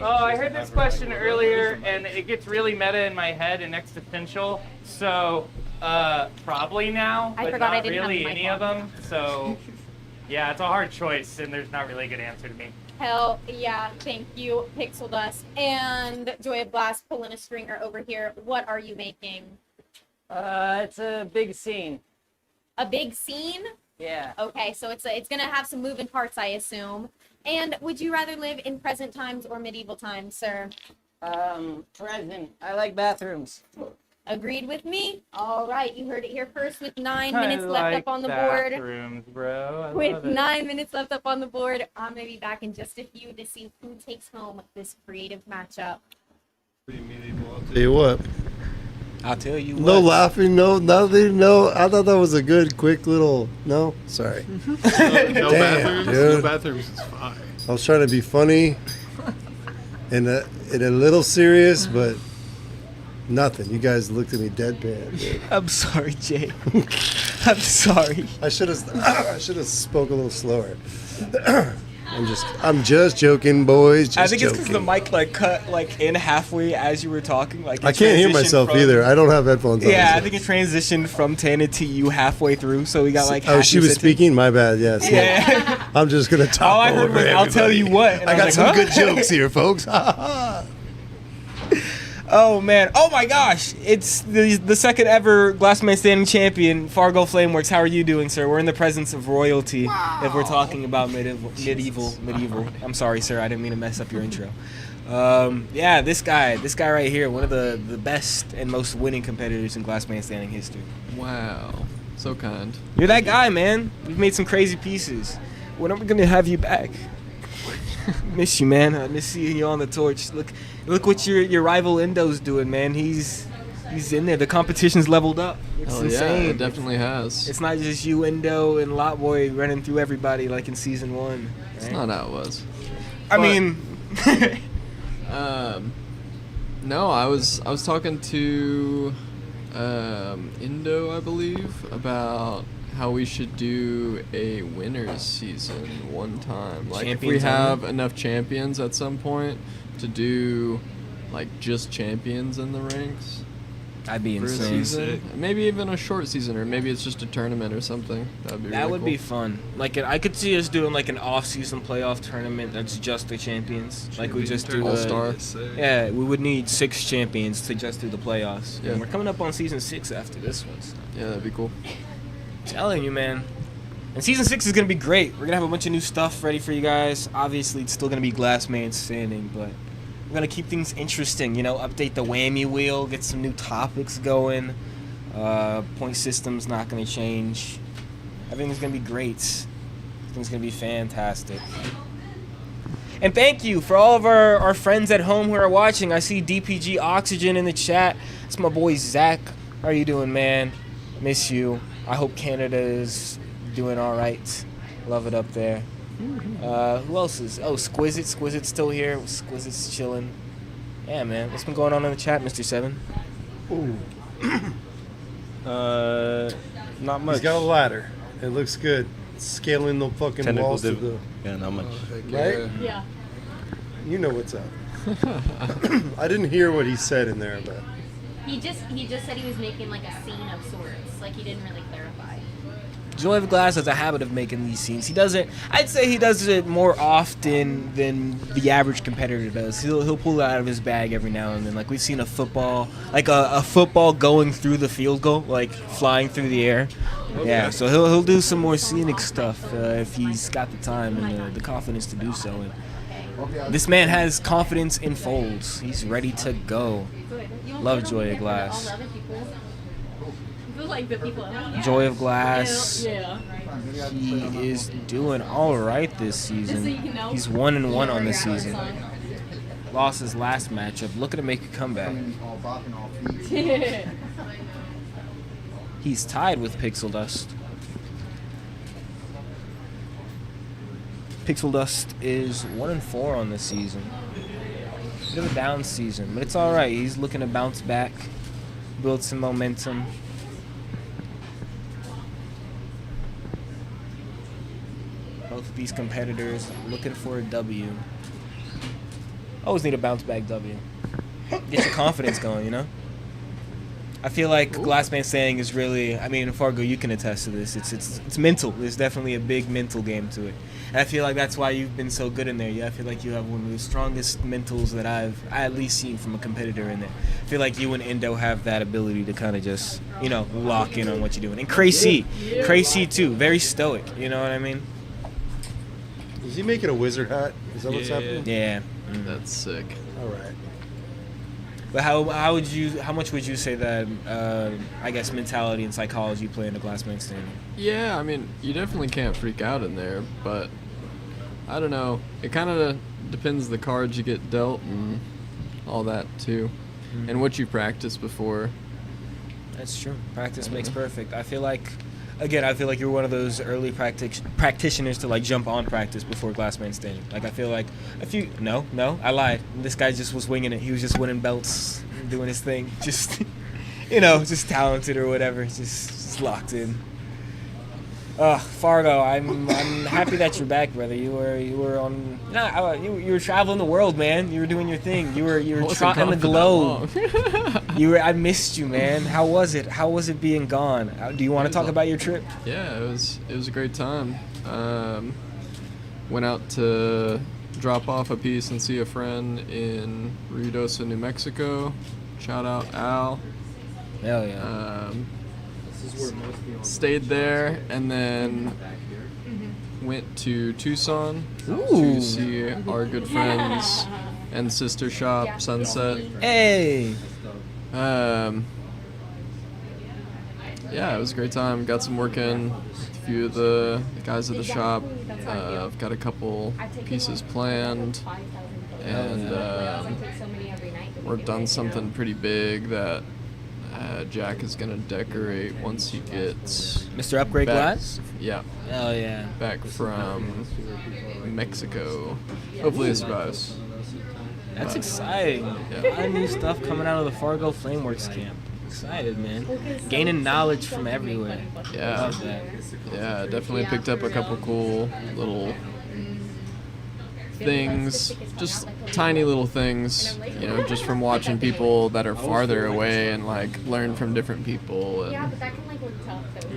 Oh, I heard this question earlier, and it gets really meta in my head and existential. So, probably now, I but forgot I not didn't have really the mic any on. of them. So, yeah, it's a hard choice, and there's not really a good answer to me. Hell yeah, thank you, PIXELDUST. And Joy of Glass pulling a stringer over here. What are you making? It's a big scene. A big scene? Yeah. Okay, so it's gonna have some moving parts, I assume. And would you rather live in present times or medieval times, sir? Present. I like bathrooms. Agreed with me? All right, you heard it here first with 9 I minutes left like up on the board. bathrooms, bro. I With love it. 9 minutes left up on the board, I'm gonna be back in just a few to see who takes home this creative matchup. Tell you what. I'll tell you No what. laughing, no nothing, no. I thought that was a good, quick little. No, sorry. No Damn, bathrooms. No dude. bathrooms is fine. I was trying to be funny and a little serious, but nothing. You guys looked at me deadpan. Dude. I'm sorry, Jay. I'm sorry. I should have spoke a little slower. I'm just joking, boys. Just I think it's joking. because the mic like cut like in halfway as you were talking. Like it I can't hear transitioned myself from- either. I don't have headphones on. Yeah, so- I think it transitioned from Tana to you halfway through, so we got like. Oh, half she your was sentence. speaking. My bad. Yes. Yeah. I'm just gonna talk. All I heard over was, "I'll tell everybody. you what," and I I got was some like, good huh? jokes here, folks. Oh man! Oh my gosh! It's the second ever Glassman Standing champion, Fargo Flameworks. How are you doing, sir? We're in the presence of royalty. If we're talking about medieval. I'm sorry, sir. I didn't mean to mess up your intro. Yeah, this guy right here, one of the best and most winning competitors in Glassman Standing history. Wow, so kind. You're that guy, man. We've made some crazy pieces. When are we gonna have you back? Miss you, man. I miss seeing you on the torch. Look what your rival Indo's doing, man. He's in there. The competition's leveled up. It's Hell insane. yeah, it definitely has. It's not just you, Indo, and Lotboy running through everybody like in season 1. It's right? not how it was. I But- mean, no, I was talking to Indo, I believe, about how we should do a winners season one time. Like if we Champions have only? enough champions at some point to do like just champions in the ranks. That'd be for a insane. season. Maybe even a short season, or maybe it's just a tournament or something. That'd be that really would cool. be fun. Like I could see us doing like an off-season playoff tournament that's just the champions. Like we just do All-Star. Yeah, we would need 6 champions to just do the playoffs. Yeah. And we're coming up on season 6 after this one. So. Yeah, that'd be cool. Telling you, man. And season 6 is gonna be great. We're gonna have a bunch of new stuff ready for you guys. Obviously, it's still gonna be Glass Man Standing, but we're gonna keep things interesting. You know, update the whammy wheel, get some new topics going. Point system's not gonna change. Everything's gonna be great. Everything's gonna be fantastic. And thank you for all of our friends at home who are watching. I see DPG Oxygen in the chat. It's my boy Zach. How are you doing, man? Miss you. I hope Canada is doing all right. Love it up there. Who else is? Oh, Squizit. Squizit's still here. Squizit's chilling. Yeah, man. What's been going on in the chat, Mr. Seven? Ooh. Not much. He's got a ladder. It looks good. Scaling the fucking Technical walls to the. Yeah, not much. Right? Yeah. You know what's up. I didn't hear what he said in there, but. He just said he was making like a scene of sorts. Like he didn't really clarify. Joy of Glass has a habit of making these scenes. He does it. I'd say he does it more often than the average competitor does. He'll pull it out of his bag every now and then. Like we've seen a football, like a football going through the field goal, like flying through the air. Okay. Yeah, so he'll do some more scenic stuff if he's got the time and the confidence to do so. And this man has confidence in folds. He's ready to go. Love Joy of Glass. Like the people Joy of Glass. Yeah. He is doing all right this season. He's 1-1 on this season. Lost his last matchup. Looking to make a comeback. He's tied with PIXELDUST. PIXELDUST is 1-4 on this season. Bit of a down season, but it's all right. He's looking to bounce back, build some momentum. Both of these competitors looking for a W. Always need a bounce back W. Get your confidence going, you know? I feel like Glassman Standing is really, I mean, Fargo, you can attest to this. It's mental. There's definitely a big mental game to it. And I feel like that's why you've been so good in there. Yeah, I feel like you have one of the strongest mentals that I've at least seen from a competitor in there. I feel like you and Indo have that ability to kind of just, you know, lock in on what you're doing. And Crazy too, very stoic. You know what I mean? Is he making a wizard hat? Is that what's happening? Yeah. That's sick. All right. But how much would you say that I guess mentality and psychology play into Glassman Standing? Yeah, I mean, you definitely can't freak out in there, but I don't know. It kind of depends the cards you get dealt and all that too, and what you practice before. That's true. Practice makes perfect. I feel like you're one of those early practitioners to like jump on practice before Glassman Standing. Like I feel like no, I lied. This guy just was winging it. He was just winning belts, doing his thing. Just just talented or whatever. Just locked in. Fargo, I'm happy that you're back, brother. You were on. You were traveling the world, man. You were doing your thing. You were trotting the globe. I missed you, man. How was it? How was it being gone? Do you want to talk about your trip? Yeah, it was a great time. Went out to drop off a piece and see a friend in Ruidoso, New Mexico. Shout out Al. Hell yeah. Stayed there and then went to Tucson Ooh. to see our good friends and sister shop Sunset. Hey. Yeah, it was a great time. Got some work in. A few of the guys at the shop. I've got a couple pieces planned, and worked on something pretty big that Jack is gonna decorate once he gets Mr. Upgrade Glass? Yeah. Oh yeah. Back from Mexico. Hopefully it survives. That's exciting. Yeah. A lot of new stuff coming out of the Fargo Flameworks camp. Excited, man. Gaining knowledge from everywhere. Yeah. Love that. Yeah, definitely picked up a couple cool little things, just tiny little things, just from watching people that are farther away and like learn from different people. And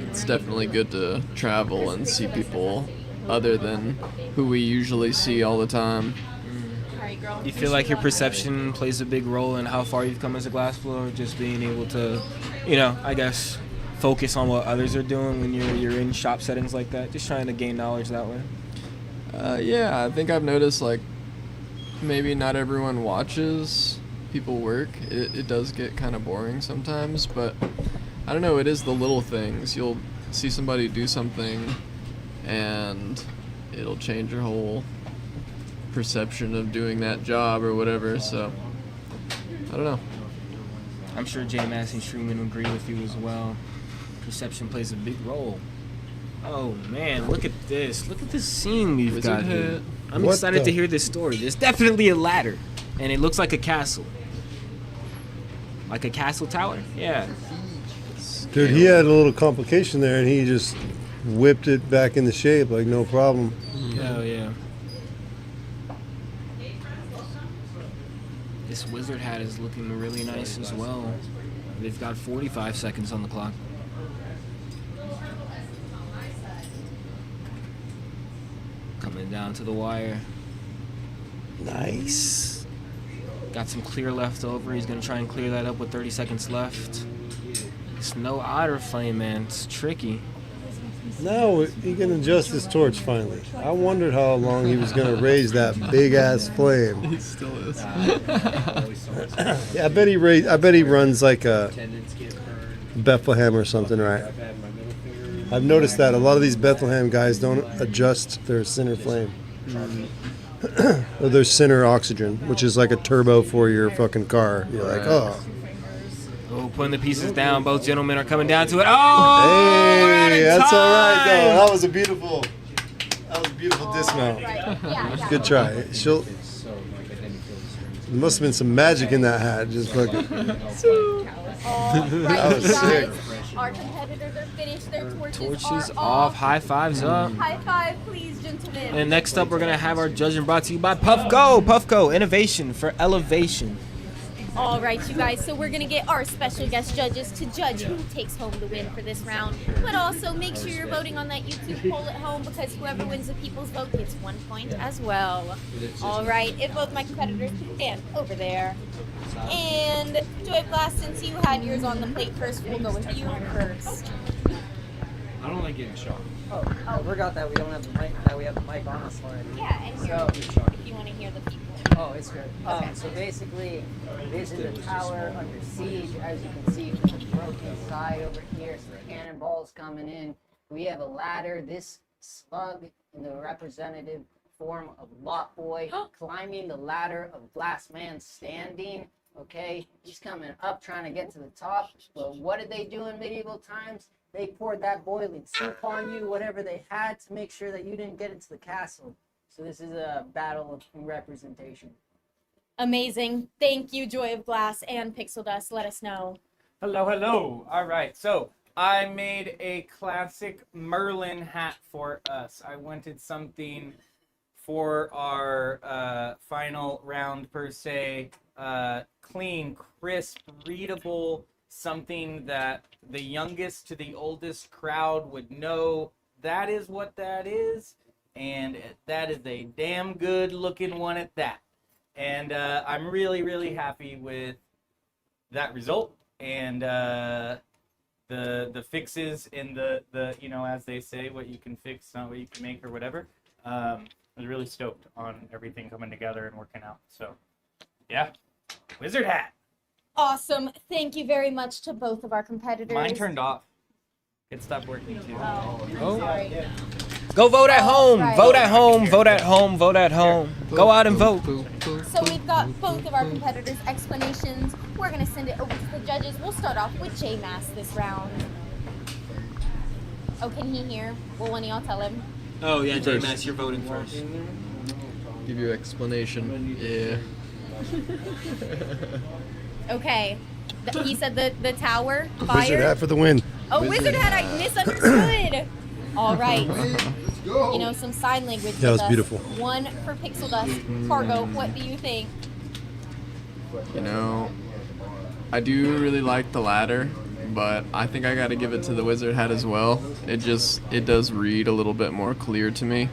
it's definitely good to travel and see people other than who we usually see all the time. Do you feel like your perception plays a big role in how far you've come as a glassblower? Just being able to, I guess, focus on what others are doing when you're in shop settings like that? Just trying to gain knowledge that way. Yeah, I think I've noticed like maybe not everyone watches people work. It does get kind of boring sometimes, but I don't know, it is the little things. You'll see somebody do something and it'll change your whole perception of doing that job or whatever, so I don't know. I'm sure J Mass and Truman agree with you as well. Perception plays a big role. Oh man, look at this. Look at this scene we've got here. I'm excited to hear this story. There's definitely a ladder, and it looks like a castle. Like a castle tower? Yeah. Dude, he had a little complication there, and he just whipped it back into shape like no problem. Hell yeah. This wizard hat is looking really nice as well. They've got 45 seconds on the clock. Coming down to the wire. Nice. Got some clear left over. He's going to try and clear that up with 30 seconds left. It's no otter flame, man. It's tricky. Now he can adjust his torch finally. I wondered how long he was going to raise that big ass flame. He still is. Yeah, I bet he runs like a Bethlehem or something, right? I've noticed that a lot of these Bethlehem guys don't adjust their center flame. Or their center oxygen, which is like a turbo for your fucking car. You're like, oh. Oh, putting the pieces down. Both gentlemen are coming down to it. Oh, hey, that's all right, though. That was a beautiful dismount. Good try. There must have been some magic in that hat. Just fucking. That was sick. Our competitors are finished. Their Torches off. High fives up. High five, please, gentlemen. And next up, we're going to have our judging brought to you by Puffco. Puffco, innovation for elevation. All right, you guys, so we're going to get our special guest judges to judge who takes home the win for this round. But also make sure you're voting on that YouTube poll at home, because whoever wins the people's vote gets 1 point as well. All right, if both my competitors can stand over there. And Joy Blast, since you had yours on the plate first, we'll go with you first. I don't like getting shot. Oh, I forgot that we don't have the mic. That we have the mic on us already. Yeah, and so if you want to hear the people. Oh, it's good. Okay. So basically, this is a tower under siege, as you can see from the broken side over here. So the cannonballs coming in. We have a ladder. This slug in the representative form of LOTBOY climbing the ladder of Glassman standing. Okay, he's coming up trying to get to the top. But what did they do in medieval times? They poured that boiling soup on you, whatever they had, to make sure that you didn't get into the castle. So this is a battle of representation. Amazing. Thank you, Joy of Glass and Pixel Dust. Let us know. Hello, hello. All right, so I made a classic Merlin hat for us. I wanted something for our final round, per se. Clean, crisp, readable, something that the youngest to the oldest crowd would know that is what that is. And that is a damn good looking one at that. And I'm really, really happy with that result. And the fixes in the you know, as they say, what you can fix, not what you can make or whatever. I was really stoked on everything coming together and working out. So yeah, wizard hat. Awesome. Thank you very much to both of our competitors. Mine turned off. It stopped working too. Oh. Sorry. Go vote at home. Right. Vote at home. Vote at home. Vote at home. Go out and vote. So we've got both of our competitors' explanations. We're going to send it over to the judges. We'll start off with J-Mass this round. Oh, can he hear? Will one of y'all tell him? Oh, yeah, J-Mass, you're voting first. Give you explanation. Yeah. Okay. He said the tower, fire. Wizard hat for the win. Oh, wizard hat, I misunderstood. All right. You know, some sign language. That was with us. beautiful. One for Pixel Dust. Fargo, what do you think? You know, I do really like the ladder, but I think I gotta give it to the wizard hat as well. It does read a little bit more clear to me.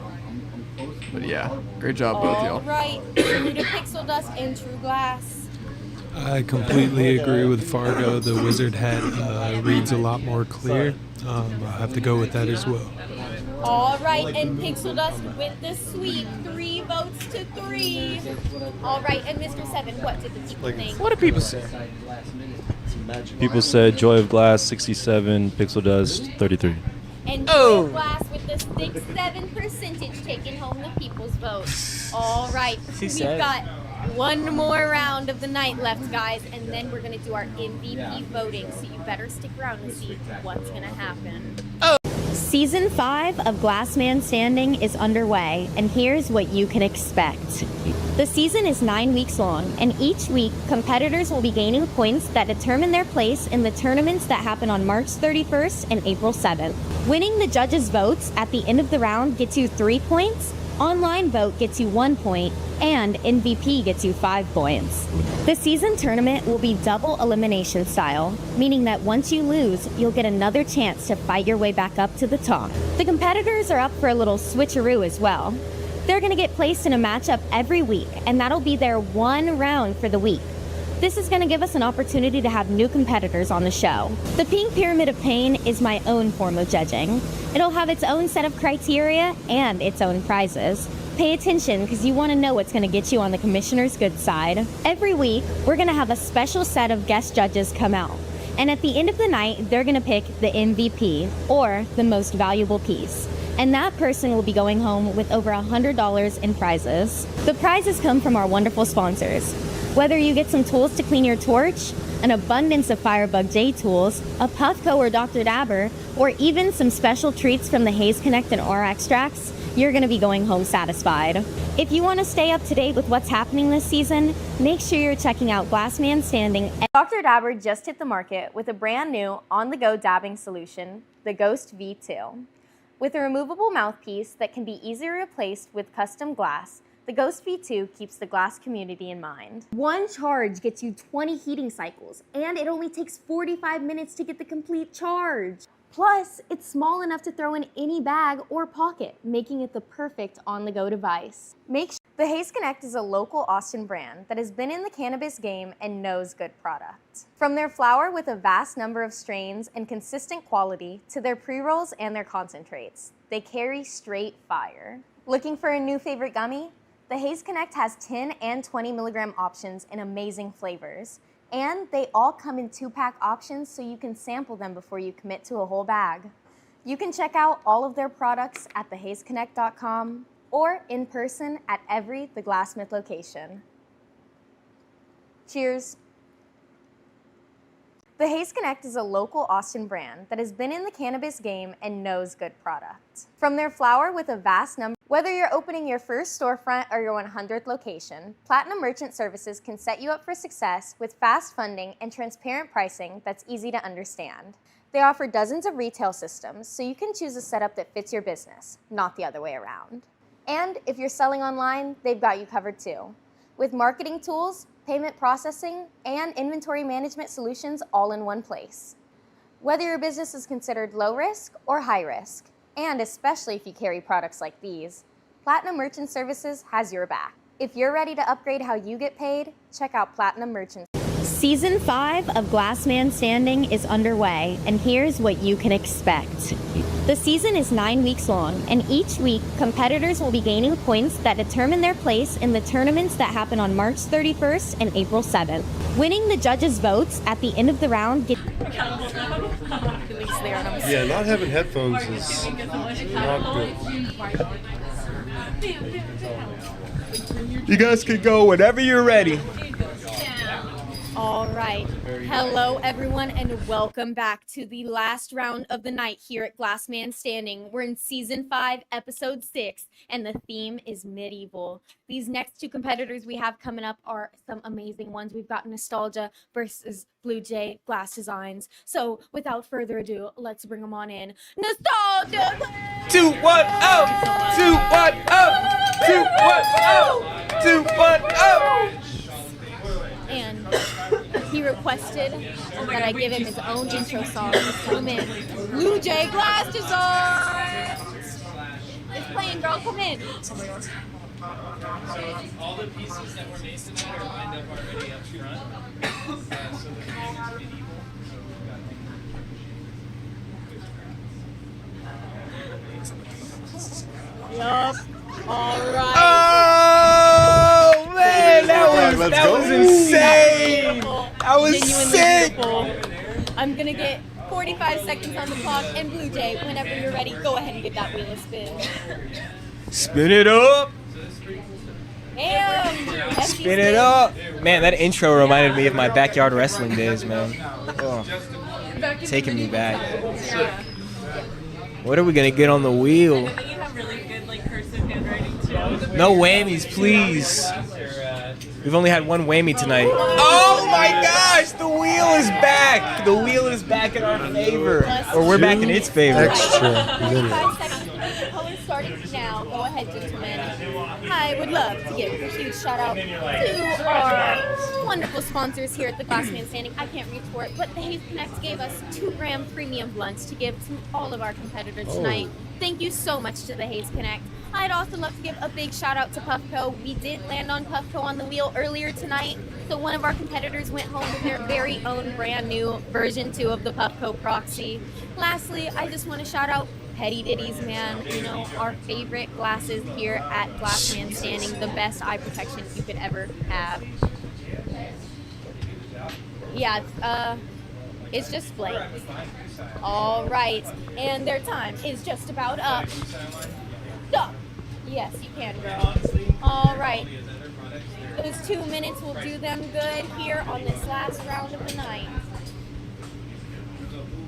But yeah, great job both y'all. All right. True to Pixel Dust and True Glass. I completely agree with Fargo. The wizard hat reads a lot more clear. I'll have to go with that as well. All right, and PIXELDUST with the sweep, 3 votes to 3. All right, and Mr. Seven, what did the people think? What do people say? People said Joy of Glass 67, PIXELDUST 33. And Joy of Glass with the 6-7 percentage taking home the people's vote. All right, we've got one more round of the night left, guys, and then we're going to do our MVP voting, so you better stick around and see what's going to happen. Season 5 of Glass Man Standing is underway, and here's what you can expect. The season is 9 weeks long, and each week, competitors will be gaining points that determine their place in the tournaments that happen on March 31st and April 7th. Winning the judges' votes at the end of the round gets you 3 points, online vote gets you 1 point, and MVP gets you 5 points. The season tournament will be double elimination style, meaning that once you lose, you'll get another chance to fight your way back up to the top. The competitors are up for a little switcheroo as well. They're going to get placed in a matchup every week, and that'll be their one round for the week. This is going to give us an opportunity to have new competitors on the show. The Pink Pyramid of Pain is my own form of judging. It'll have its own set of criteria and its own prizes. Pay attention because you want to know what's going to get you on the commissioner's good side. Every week, we're going to have a special set of guest judges come out. And at the end of the night, they're going to pick the MVP, or the most valuable piece. And that person will be going home with over $100 in prizes. The prizes come from our wonderful sponsors. Whether you get some tools to clean your torch, an abundance of Firebug J tools, a Puffco or Dr. Dabber, or even some special treats from the Haze Connect and R extracts, you're going to be going home satisfied. If you want to stay up to date with what's happening this season, make sure you're checking out Glass Man Standing. Dr. Dabber just hit the market with a brand new on-the-go dabbing solution, the Ghost V2. With a removable mouthpiece that can be easily replaced with custom glass, the Ghost V2 keeps the glass community in mind. One charge gets you 20 heating cycles, and it only takes 45 minutes to get the complete charge. Plus, it's small enough to throw in any bag or pocket, making it the perfect on-the-go device. The Haze Connect is a local Austin brand that has been in the cannabis game and knows good product. From their flower with a vast number of strains and consistent quality to their pre-rolls and their concentrates, they carry straight fire. Looking for a new favorite gummy? The Haze Connect has 10 and 20 milligram options in amazing flavors. And they all come in 2-pack options so you can sample them before you commit to a whole bag. You can check out all of their products at thehazeconnect.com or in person at every The Glassmith location. Cheers. The Haze Connect is a local Austin brand that has been in the cannabis game and knows good product. From their flower with a vast number, whether you're opening your first storefront or your 100th location, Platinum Merchant Services can set you up for success with fast funding and transparent pricing that's easy to understand. They offer dozens of retail systems, so you can choose a setup that fits your business, not the other way around. And if you're selling online, they've got you covered too, with marketing tools, payment processing, and inventory management solutions all in one place. Whether your business is considered low risk or high risk, and especially if you carry products like these, Platinum Merchant Services has your back. If you're ready to upgrade how you get paid, check out Platinum Merchant. Season 5 of Glass Man Standing is underway, and here's what you can expect. The season is 9 weeks long, and each week, competitors will be gaining points that determine their place in the tournaments that happen on March 31st and April 7th. Winning the judges' votes at the end of the round gets... Yeah, not having headphones is not good. You guys can go whenever you're ready. All right. Hello, everyone, and welcome back to the last round of the night here at Glass Man Standing. We're in Season 5, Episode 6, and the theme is medieval. These next two competitors we have coming up are some amazing ones. We've got Nostalgia versus Blue Jay Glass Designs. So, without further ado, let's bring them on in. Nostalgia! 2-1-0! 2-1-0! 2-1-0! 2-1-0! And he requested that I give him his own intro song. Come in. Blue Jay Glass Designs! It's playing, girl. Come in. So all the pieces that were made tonight are lined up already up front. So the theme is medieval. So we've got Yup. All right. Oh man, that was insane. That was Genuinely sick. beautiful. I'm gonna get 45 seconds on the clock, and Blue Jay, whenever you're ready, go ahead and give that wheel a spin. Spin it up. Damn. Spin it up. Man, that intro reminded me of my backyard wrestling days, man. Oh, taking me back. What are we gonna get on the wheel? You have really good like cursive handwriting too. No whammies, please. We've only had one whammy tonight. Oh my gosh, the wheel is back. The wheel is back in our favor. Or we're back in its favor. 5 seconds. The color starting now. Go ahead, gentlemen. I would love to give a huge shout out to our wonderful sponsors here at the Glassman Standing. I can't reach for it, but the Haze Connect gave us 2-gram premium blunts to give to all of our competitors tonight. Thank you so much to the Haze Connect. I'd also love to give a big shout out to Puffco. We did land on Puffco on the wheel earlier tonight, so one of our competitors went home with their very own brand new version 2 of the Puffco Proxy. Lastly, I just want to shout out Petty Ditties, man. You know, our favorite glasses here at Glassman Standing, the best eye protection you could ever have. Yeah, it's just flakes. All right, and their time is just about up. Stop. Yes, you can, girl. All right. Those 2 minutes will do them good here on this last round of the night.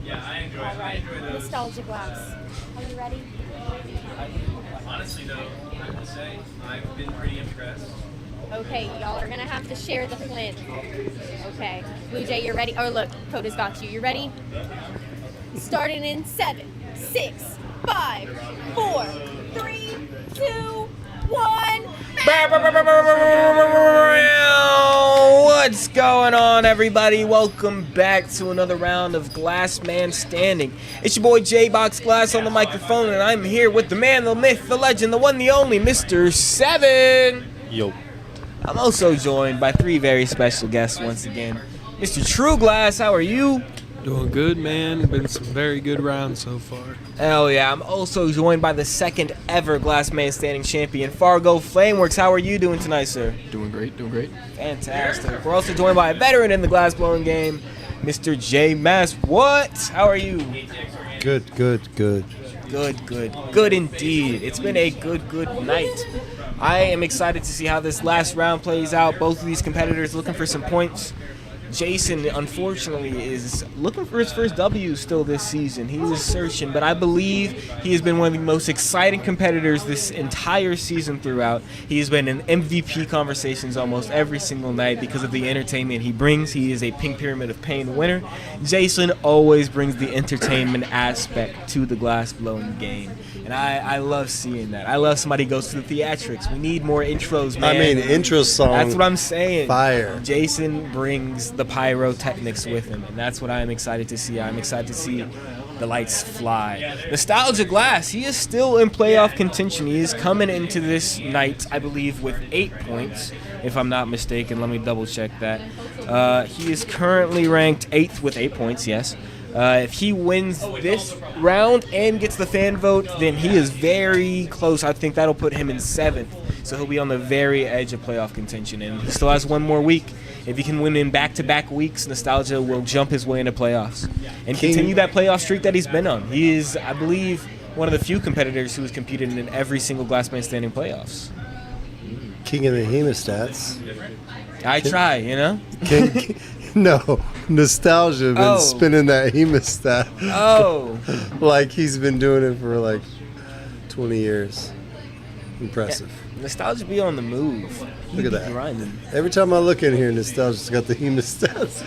Yeah, I enjoy All right, those. nostalgia glass. Are you ready? Honestly, though, I will say I've been pretty impressed. Okay, y'all are gonna have to share the flint. Okay, Blue Jay, you're ready. Oh, look, Coda's got you. You ready? Starting in 7, 6, 5, 4, 3, 2, 1. What's going on, everybody? Welcome back to another round of Glassman Standing. It's your boy J-Box Glass on the microphone, and I'm here with the man, the myth, the legend, the one, the only, Mr. 7. Yo. I'm also joined by 3 very special guests once again. Mr. True Glass, how are you? Doing good, man. Been some very good rounds so far. Hell yeah. I'm also joined by the 2nd ever Glassman Standing champion, Fargo Flameworks. How are you doing tonight, sir? Doing great, doing great. Fantastic. We're also joined by a veteran in the glassblowing game, Mr. J Mass. What? How are you? Good, good, good. Good, good. Good indeed. It's been a good night. I am excited to see how this last round plays out. Both of these competitors looking for some points. Jason, unfortunately, is looking for his first W still this season. He was searching, but I believe he has been one of the most exciting competitors this entire season throughout. He has been in MVP conversations almost every single night because of the entertainment he brings. He is a Pink Pyramid of Pain winner. Jason always brings the entertainment aspect to the glassblowing game. And I love seeing that. I love somebody who goes to the theatrics. We need more intros, man. I mean, intro song. That's what I'm saying. Fire. Jason brings the pyrotechnics with him, and that's what I'm excited to see. I'm excited to see the lights fly. Nostalgia Glass, he is still in playoff contention. He is coming into this night, I believe, with 8 points, if I'm not mistaken. Let me double check that. He is currently ranked 8th with 8 points, yes. If he wins this round and gets the fan vote, then he is very close. I think that'll put him in 7th. So he'll be on the very edge of playoff contention. And he still has one more week. If he can win in back-to-back weeks, Nostalgia will jump his way into playoffs and continue that playoff streak that he's been on. He is, I believe, one of the few competitors who has competed in every single Glassman Standing playoffs. King of the hemostats. I try, you know? No, Nostalgia been spinning that hemostat. Oh. Like he's been doing it for like 20 years. Impressive. Yeah. Nostalgia be on the move. Look at that. Grinding. Every time I look in here, Nostalgia's got the hemostats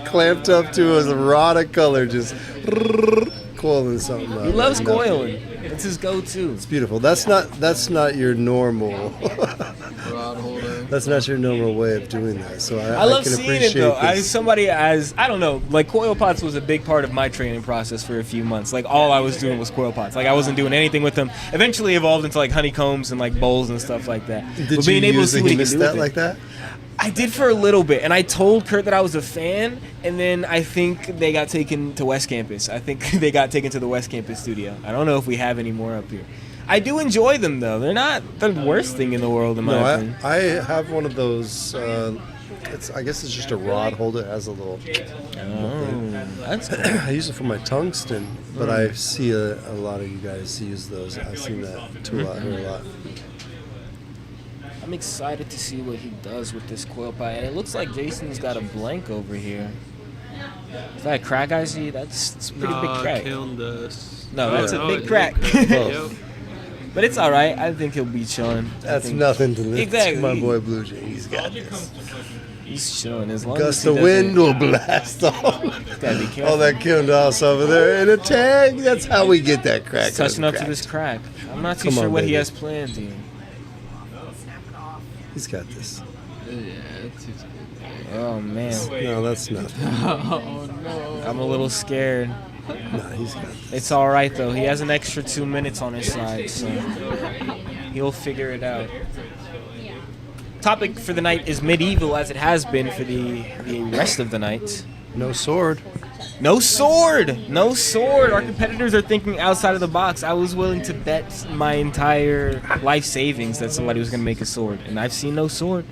clamped up to a rod of color, just coiling something up. He loves coiling. It's his go-to. It's beautiful. That's not your normal. Rod holder. That's not your normal way of doing that. So I love can seeing it appreciate though. this. I don't know, like coil pots was a big part of my training process for a few months. Like all I was doing was coil pots. Like I wasn't doing anything with them. Eventually evolved into like honeycombs and like bowls and stuff like that. Did but you being able to use see the what he could do with hemostat it- like that? I did for a little bit, and I told Kurt that I was a fan, and then I think they got taken to West Campus. I think they got taken to the West Campus studio. I don't know if we have any more up here. I do enjoy them though. They're not the worst thing in the world in my opinion. I have one of those. I guess it's just a rod holder. It has a little. That's cool. I use it for my tungsten, but I see a lot of you guys use those. I've seen that too a lot here a lot. I'm excited to see what he does with this coil pie. And it looks like Jason's got a blank over here. Is that a crack I see? That's a pretty big crack. KELMELTS. No, that's a big it- crack. Yep. But it's all right. I think he'll be chilling. That's nothing to Exactly. my boy Blue Jay. He's got this. He's chilling as long Gust as he of wind doesn't- will blast off Gotta be careful. all that kildos over there in a tag. That's how we get that crack. He's touching up to this crack. I'm not too Come sure on, what he baby. has planned here. He's got this. Yeah, it's Oh man. No, that's nothing. Oh no. I'm a little scared. Nah, he's got this. It's all right though. He has an extra 2 minutes on his side, so he'll figure it out. Topic for the night is medieval, as it has been for the rest of the night. No sword. No sword! No sword! Our competitors are thinking outside of the box. I was willing to bet my entire life savings that somebody was going to make a sword, and I've seen no sword.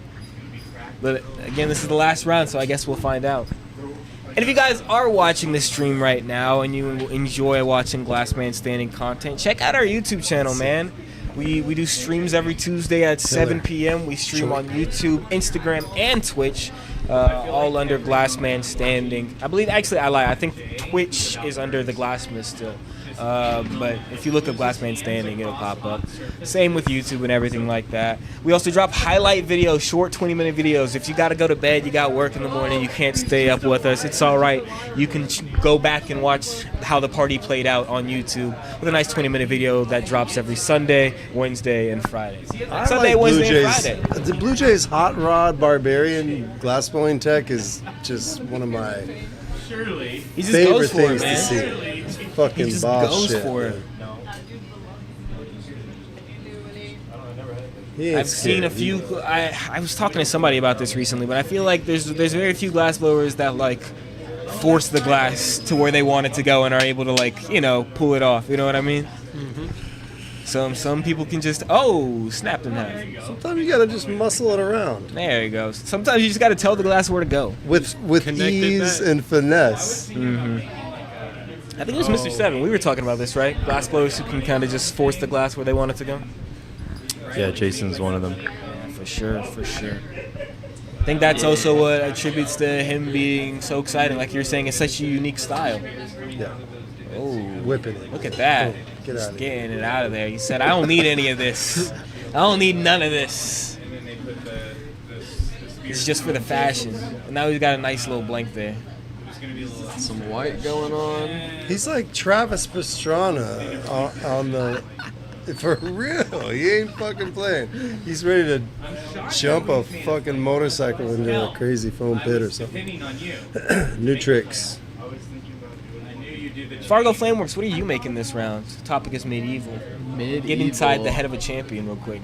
But again, this is the last round, so I guess we'll find out. And if you guys are watching this stream right now and you enjoy watching Glassman Standing content, check out our YouTube channel, man. We do streams every Tuesday at 7 p.m. We stream on YouTube, Instagram, and Twitch, all under Glassman Standing. I believe, actually, I lie. I think Twitch is under the Glassman still. But if you look up Glassman Standing, it'll pop up. Same with YouTube and everything like that. We also drop highlight videos, short 20-minute videos. If you got to go to bed, you got work in the morning, you can't stay up with us, it's all right. You can go back and watch how the party played out on YouTube with a nice 20-minute video that drops every Sunday, Wednesday, and Friday. Sunday, Wednesday, and Friday. The Blue Jays Hot Rod Barbarian glassblowing tech is just one of my He just favorite goes for it, things to man. see. Fucking He just boss goes shit. for it. man. He ain't I've seen a scared. few. I was talking to somebody about this recently, but I feel like there's very few glass blowers that like force the glass to where they want it to go and are able to like pull it off. You know what I mean? Some people can just snap in half. Sometimes you gotta just muscle it around There you go. Sometimes you just got to tell the glass where to go. with ease and finesse. I think it was Mr. Seven. We were talking about this, right? Glass blowers who can kind of just force the glass where they want it to go. Yeah, Jason's one of them. Yeah, for sure, for sure. I think that's also what attributes to him being so exciting. Like you're saying, it's such a unique style. Yeah. Oh, whipping it. Look at that. Boom. Get Just out of getting it out of there. He said, I don't need any of this. I don't need none of this. It's just for the fashion. And now he's got a nice little blank there. Some white going on. He's like Travis Pastrana on the. For real, he ain't fucking playing. He's ready to jump a fucking motorcycle into a crazy foam pit or something. New tricks. Fargo Flameworks, what are you making this round? The topic is medieval. Get inside the head of a champion real quick.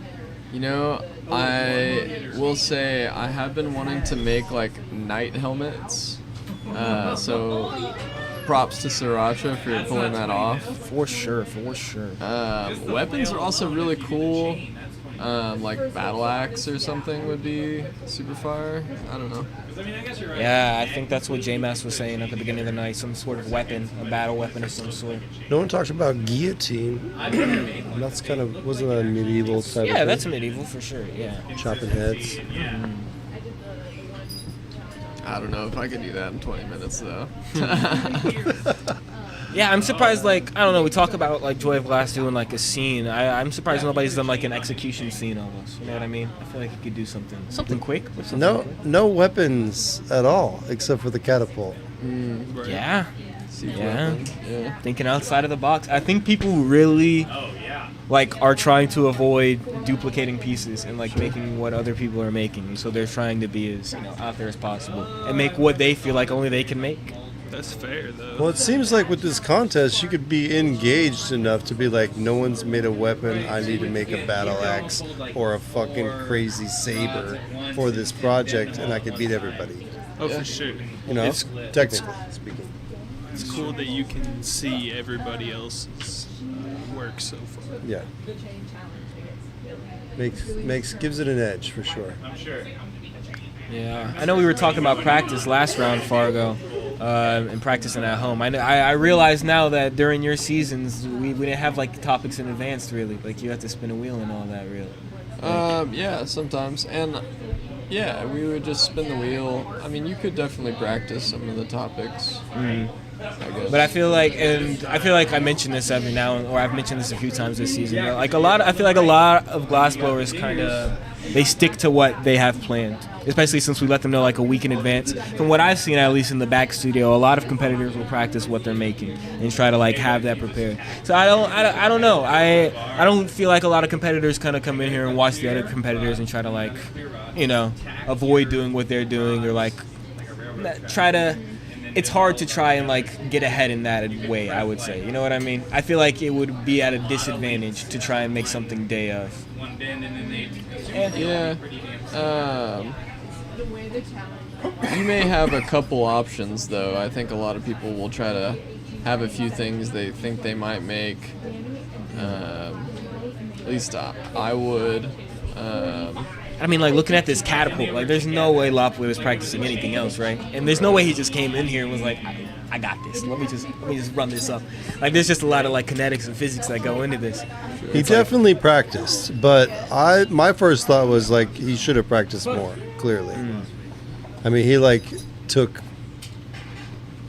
You know, I will say I have been wanting to make like knight helmets. So props to Sriracha for pulling that off. For sure, for sure. Weapons are also really cool. Like battle axe or something would be super fire. I don't know. Yeah, I think that's what J-Mass was saying at the beginning of the night. Some sort of weapon, a battle weapon of some sort. No one talked about guillotine. That's kind of, wasn't that a medieval type of Yeah, thing? that's medieval for sure, yeah. Chopping heads. I don't know if I could do that in 20 minutes though. Yeah, I'm surprised, like, I don't know, we talk about, like, Joy of Glass doing, like, a scene. I'm surprised nobody's done, like, an execution scene almost. You know what I mean? I feel like you could do something quick. But something quick. No weapons at all, except for the catapult. Yeah. Yeah. Thinking outside of the box. I think people really like are trying to avoid duplicating pieces and like making what other people are making. So they're trying to be as out there as possible and make what they feel like only they can make. That's fair, though. Well, it seems like with this contest, you could be engaged enough to be like, no one's made a weapon. I need to make a battle axe or a fucking crazy saber for this project, and I could beat everybody. Oh, for sure. You know, technically speaking. It's cool that you can see everybody else's work so far. Yeah. Gives it an edge for sure. I'm sure. Yeah, I know we were talking about practice last round, Fargo, and practicing at home. I realize now that during your seasons, we didn't have like topics in advance, really. Like you have to spin a wheel and all that, really. Yeah, sometimes. And yeah, we would just spin the wheel. I mean, you could definitely practice some of the topics. Mhm. I guess. But I feel like I mention this every now and or I've mentioned this a few times this season. But like I feel like a lot of glassblowers kind of they stick to what they have planned, especially since we let them know like a week in advance. From what I've seen, at least in the back studio, a lot of competitors will practice what they're making and try to like have that prepared. So I don't know. I don't feel like a lot of competitors kind of come in here and watch the other competitors and try to like, avoid doing what they're doing or like try to. It's hard to try and like get ahead in that way, I would say. You know what I mean? I feel like it would be at a disadvantage to try and make something day of. Yeah. You may have a couple options, though. I think a lot of people will try to have a few things they think they might make. At least I would. I mean, like, looking at this catapult, like, there's no way LOTBOY was practicing anything else, right? And there's no way he just came in here and was like, I got this. Let me just run this up. Like, there's just a lot of, like, kinetics and physics that go into this. He definitely practiced, but my first thought was, like, he should have practiced more, clearly. I mean, he, like, took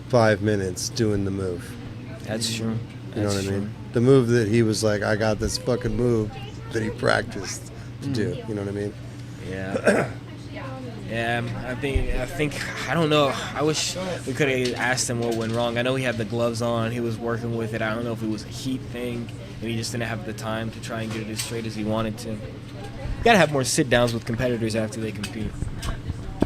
5 minutes doing the move. That's true. You know what I mean? The move that he was like, I got this fucking move that he practiced to do. You know what I mean? Yeah. Yeah, I don't know. I wish we could have asked him what went wrong. I know he had the gloves on. He was working with it. I don't know if it was a heat thing and he just didn't have the time to try and get it as straight as he wanted to. You gotta have more sit-downs with competitors after they compete.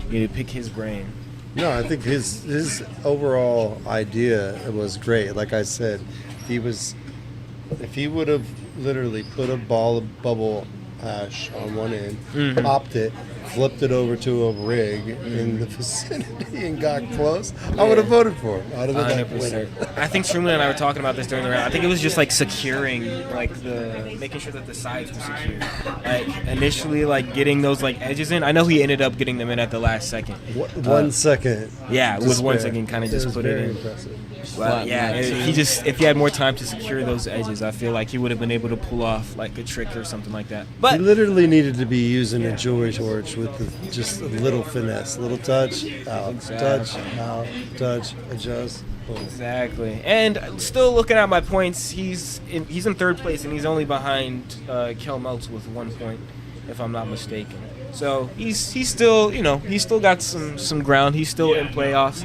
You need to pick his brain. No, I think his overall idea was great. Like I said, if he would have literally put a ball of bubble ash on one end, popped it, flipped it over to a rig in the vicinity and got close, I would have voted for him. I would have been like, winner. I think Truman and I were talking about this during the round. I think it was just like securing, like making sure that the sides were secure. Like initially, like getting those like edges in. I know he ended up getting them in at the last second. 1 second. Yeah, it was 1 second, kind of just put it in. Impressive. But yeah, if he had more time to secure those edges, I feel like he would have been able to pull off like a trick or something like that. But he literally needed to be using a jewelry torch with just a little finesse, little touch, out, touch, out, touch, adjust. Boom. Exactly. And still looking at my points, he's in third place and he's only behind KELMELTS with 1 point, if I'm not mistaken. So he's still, he's still got some ground. He's still in playoffs.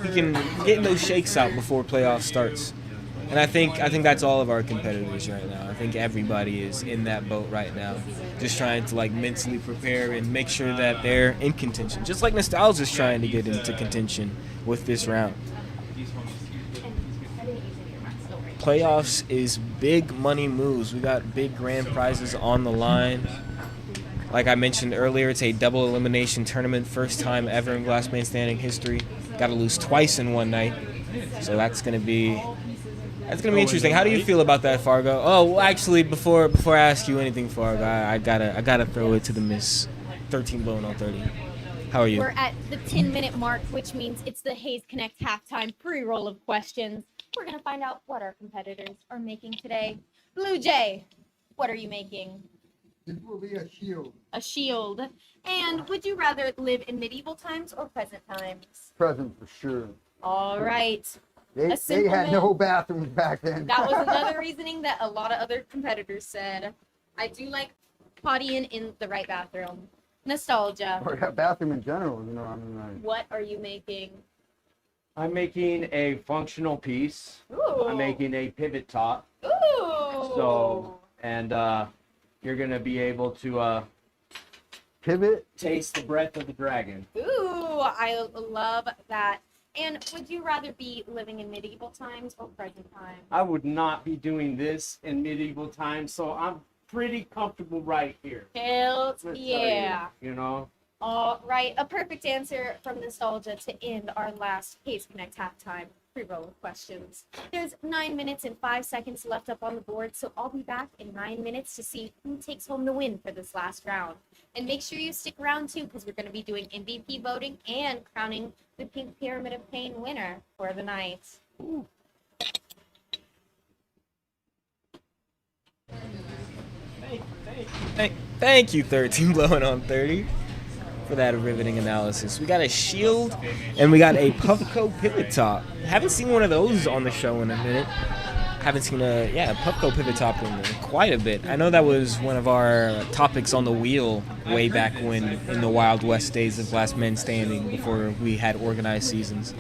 He can get those shakes out before playoff starts. And I think that's all of our competitors right now. I think everybody is in that boat right now, just trying to like mentally prepare and make sure that they're in contention. Just like Nostalgia's trying to get into contention with this round. Playoffs is big money moves. We got big grand prizes on the line. Like I mentioned earlier, it's a double elimination tournament, first time ever in Glassman Standing history. Got to lose twice in one night, so that's gonna be interesting. How do you feel about that, Fargo? Oh, well, actually, before I ask you anything, Fargo, I gotta throw it to the Miss 13 blowing on 30. How are you? We're at the 10-minute mark, which means it's the Haze Connect halftime pre-roll of questions. We're gonna find out what our competitors are making today. Blue Jay, what are you making? It will be a shield. A shield. And would you rather live in medieval times or present times? Present for sure. All right. They had no bathrooms back then. That was another reasoning that a lot of other competitors said. I do like pottying in the right bathroom. Nostalgia. Or a bathroom in general, I mean, like. What are you making? I'm making a functional piece. Ooh. I'm making a pivot top. Ooh. So, and you're going to be able to pivot, taste the breath of the dragon. Ooh, I love that. And would you rather be living in medieval times or present times? I would not be doing this in medieval times, so I'm pretty comfortable right here. Hell Let's tell yeah. You know? All right, a perfect answer from Nostalgia to end our last Case Connect halftime pre-roll of questions. There's 9 minutes and 5 seconds left up on the board, so I'll be back in 9 minutes to see who takes home the win for this last round. And make sure you stick around too, because we're going to be doing MVP voting and crowning the Pink Pyramid of Pain winner for the night. Ooh. Thank you, 13 blowing on 30 for that riveting analysis. We got a shield and we got a Puffco pivot top. Haven't seen one of those on the show in a minute. Haven't seen a Puffco pivot top in quite a bit. I know that was one of our topics on the wheel way back when in the Wild West days of Last Man Standing before we had organized seasons.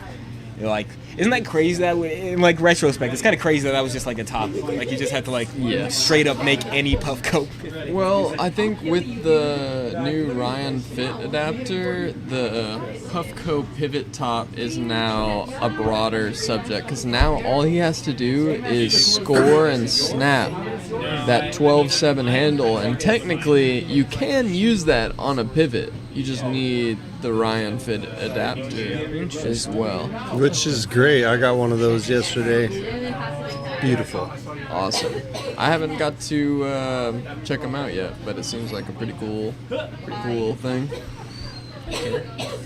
You're like, isn't that crazy that in like retrospect, it's kind of crazy that was just like a topic. Like you just had to like straight up make any Puffco. Well, I think with the new Ryan Fit adapter, the Puffco pivot top is now a broader subject because now all he has to do is score and snap that 12-7 handle, and technically you can use that on a pivot. You just need the Ryan Fit adapter as well. Which is great. I got one of those yesterday. Beautiful. Awesome. I haven't got to check them out yet, but it seems like a pretty cool thing.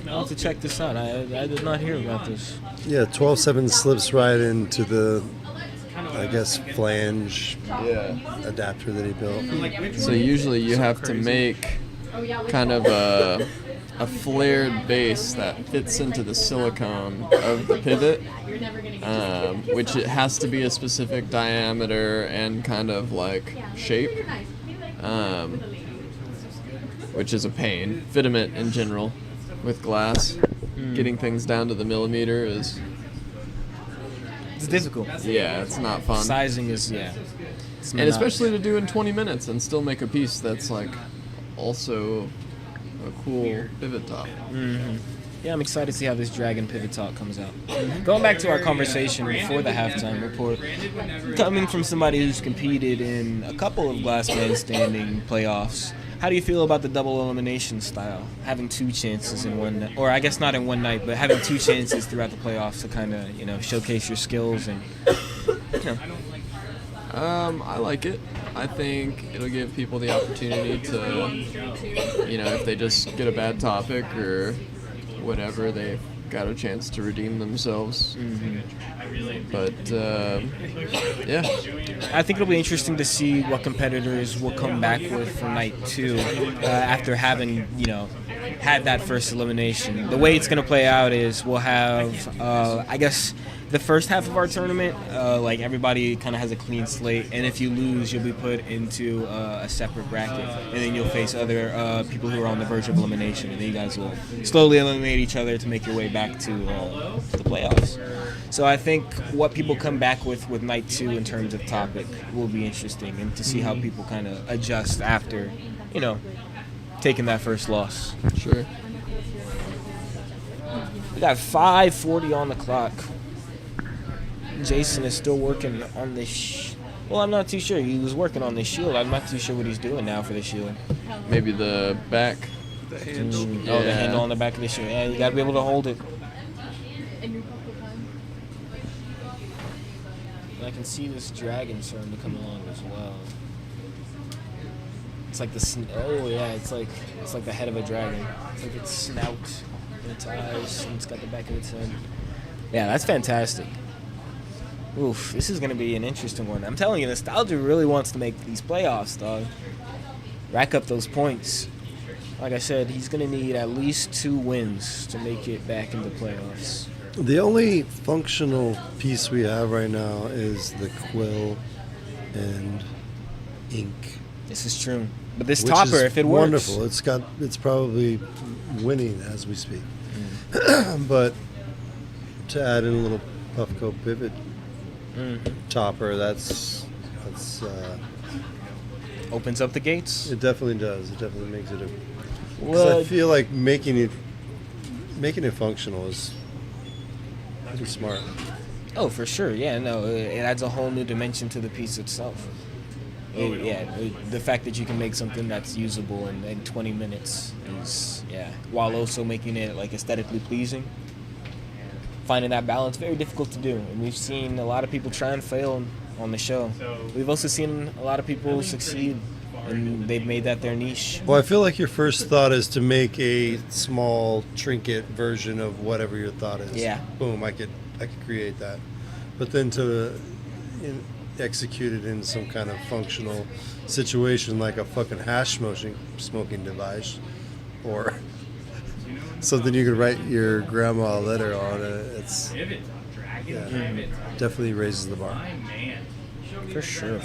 I'll have to check this out. I did not hear about this. Yeah, 12-7 slips right into the, I guess, flange adapter that he built. So usually you have to make kind of a flared base that fits into the silicone of the pivot, which it has to be a specific diameter and kind of like shape, which is a pain. Fitment in general with glass, getting things down to the millimeter is... It's difficult. Yeah, it's not fun. Sizing is, and especially to do in 20 minutes and still make a piece that's like also a cool pivot top. Mm-hmm. Yeah, I'm excited to see how this Dragon pivot top comes out. Going back to our conversation before the halftime report, coming from somebody who's competed in a couple of Last Man Standing playoffs, how do you feel about the double elimination style? Having two chances in one night, or I guess not in one night, but having two chances throughout the playoffs to kind of, showcase your skills and, I like it. I think it'll give people the opportunity to, if they just get a bad topic or whatever, they've got a chance to redeem themselves. But, yeah. I think it'll be interesting to see what competitors will come back with for night two after having, had that first elimination. The way it's going to play out is we'll have, I guess, the first half of our tournament, like everybody kind of has a clean slate, and if you lose, you'll be put into a separate bracket, and then you'll face other people who are on the verge of elimination, and then you guys will slowly eliminate each other to make your way back to the playoffs. So I think what people come back with night two in terms of topic will be interesting, and to see how people kind of adjust after, taking that first loss. Sure. We got 5:40 on the clock. Jason is still working on this. Well, I'm not too sure. He was working on the shield. I'm not too sure what he's doing now for the shield. Maybe the back. The handle. Oh, the handle on the back of the shield. Yeah, you got to be able to hold it. And I can see this dragon starting to come along as well. It's like it's like the head of a dragon. It's like its snout and its eyes, and it's got the back of its head. Yeah, that's fantastic. Oof, this is going to be an interesting one. I'm telling you, Nostalgia really wants to make these playoffs, dog. Rack up those points. Like I said, he's going to need at least 2 wins to make it back into playoffs. The only functional piece we have right now is the quill and ink. This is true. But this topper, if it works. Wonderful. It's probably winning as we speak. But to add in a little Puffco pivot topper, that's It's Opens up the gates. It definitely does. It definitely makes it a. Well, I feel like making it functional is pretty smart. Oh, for sure. Yeah, no, it adds a whole new dimension to the piece itself. The fact that you can make something that's usable in 20 minutes is, while also making it like aesthetically pleasing. Finding that balance, very difficult to do. And we've seen a lot of people try and fail on the show. We've also seen a lot of people succeed, and they've made that their niche. Well, I feel like your first thought is to make a small trinket version of whatever your thought is. Yeah. Boom, I could create that. But then to execute it in some kind of functional situation like a fucking hash smoking device or something you could write your grandma a letter on, definitely raises the bar. For sure.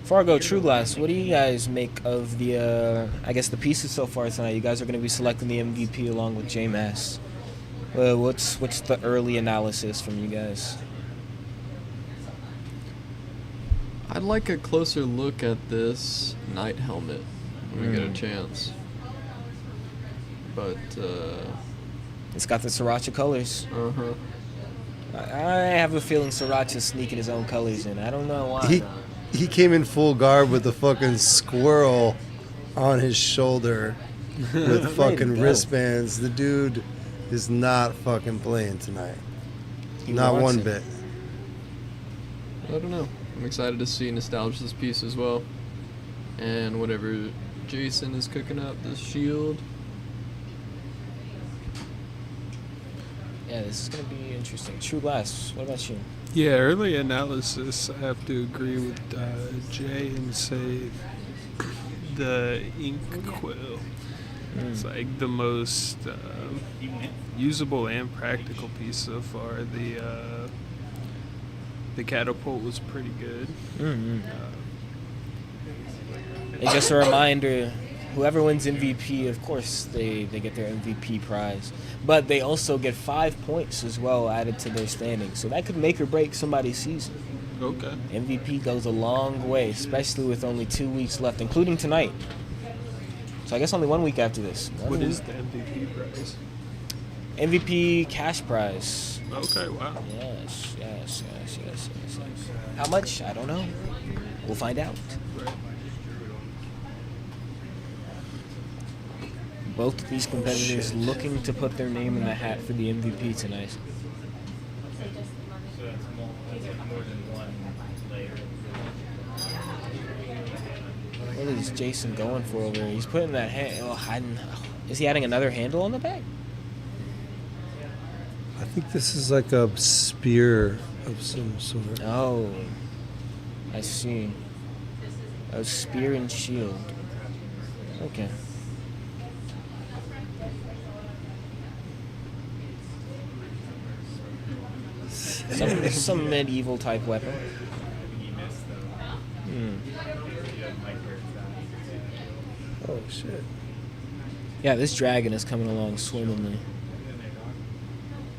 Fargo, True Glass, what do you guys make of the, the pieces so far tonight? You guys are going to be selecting the MVP along with J-Mass. What's the early analysis from you guys? I'd like a closer look at this Knight helmet when we get a chance. But it's got the Sriracha colors. Uh-huh. I have a feeling Sriracha's sneaking his own colors in. I don't know why. He came in full garb with the fucking squirrel on his shoulder with fucking wristbands. The dude is not fucking playing tonight. Not one bit. I don't know. I'm excited to see Nostalgia's piece as well. And whatever Jason is cooking up, this shield. Yeah, this is going to be interesting. True Glass, what about you? Yeah, early analysis, I have to agree with Jay and say the ink quill. It's like the most usable and practical piece so far. The catapult was pretty good. And just a reminder, whoever wins MVP, of course, they get their MVP prize. But they also get 5 points as well added to their standing. So that could make or break somebody's season. Okay. MVP goes a long way, especially with only 2 weeks left, including tonight. So I guess only 1 week after this. What is the MVP prize? MVP cash prize. Okay, wow. Yes. How much? I don't know. We'll find out. Right. Both of these competitors looking to put their name in the hat for the MVP tonight. What is Jason going for over here? He's putting that is he adding another handle on the back? I think this is like a spear of some sort. Oh, I see. A spear and shield. Okay. Some medieval type weapon. Oh shit. Yeah, this dragon is coming along swimmingly.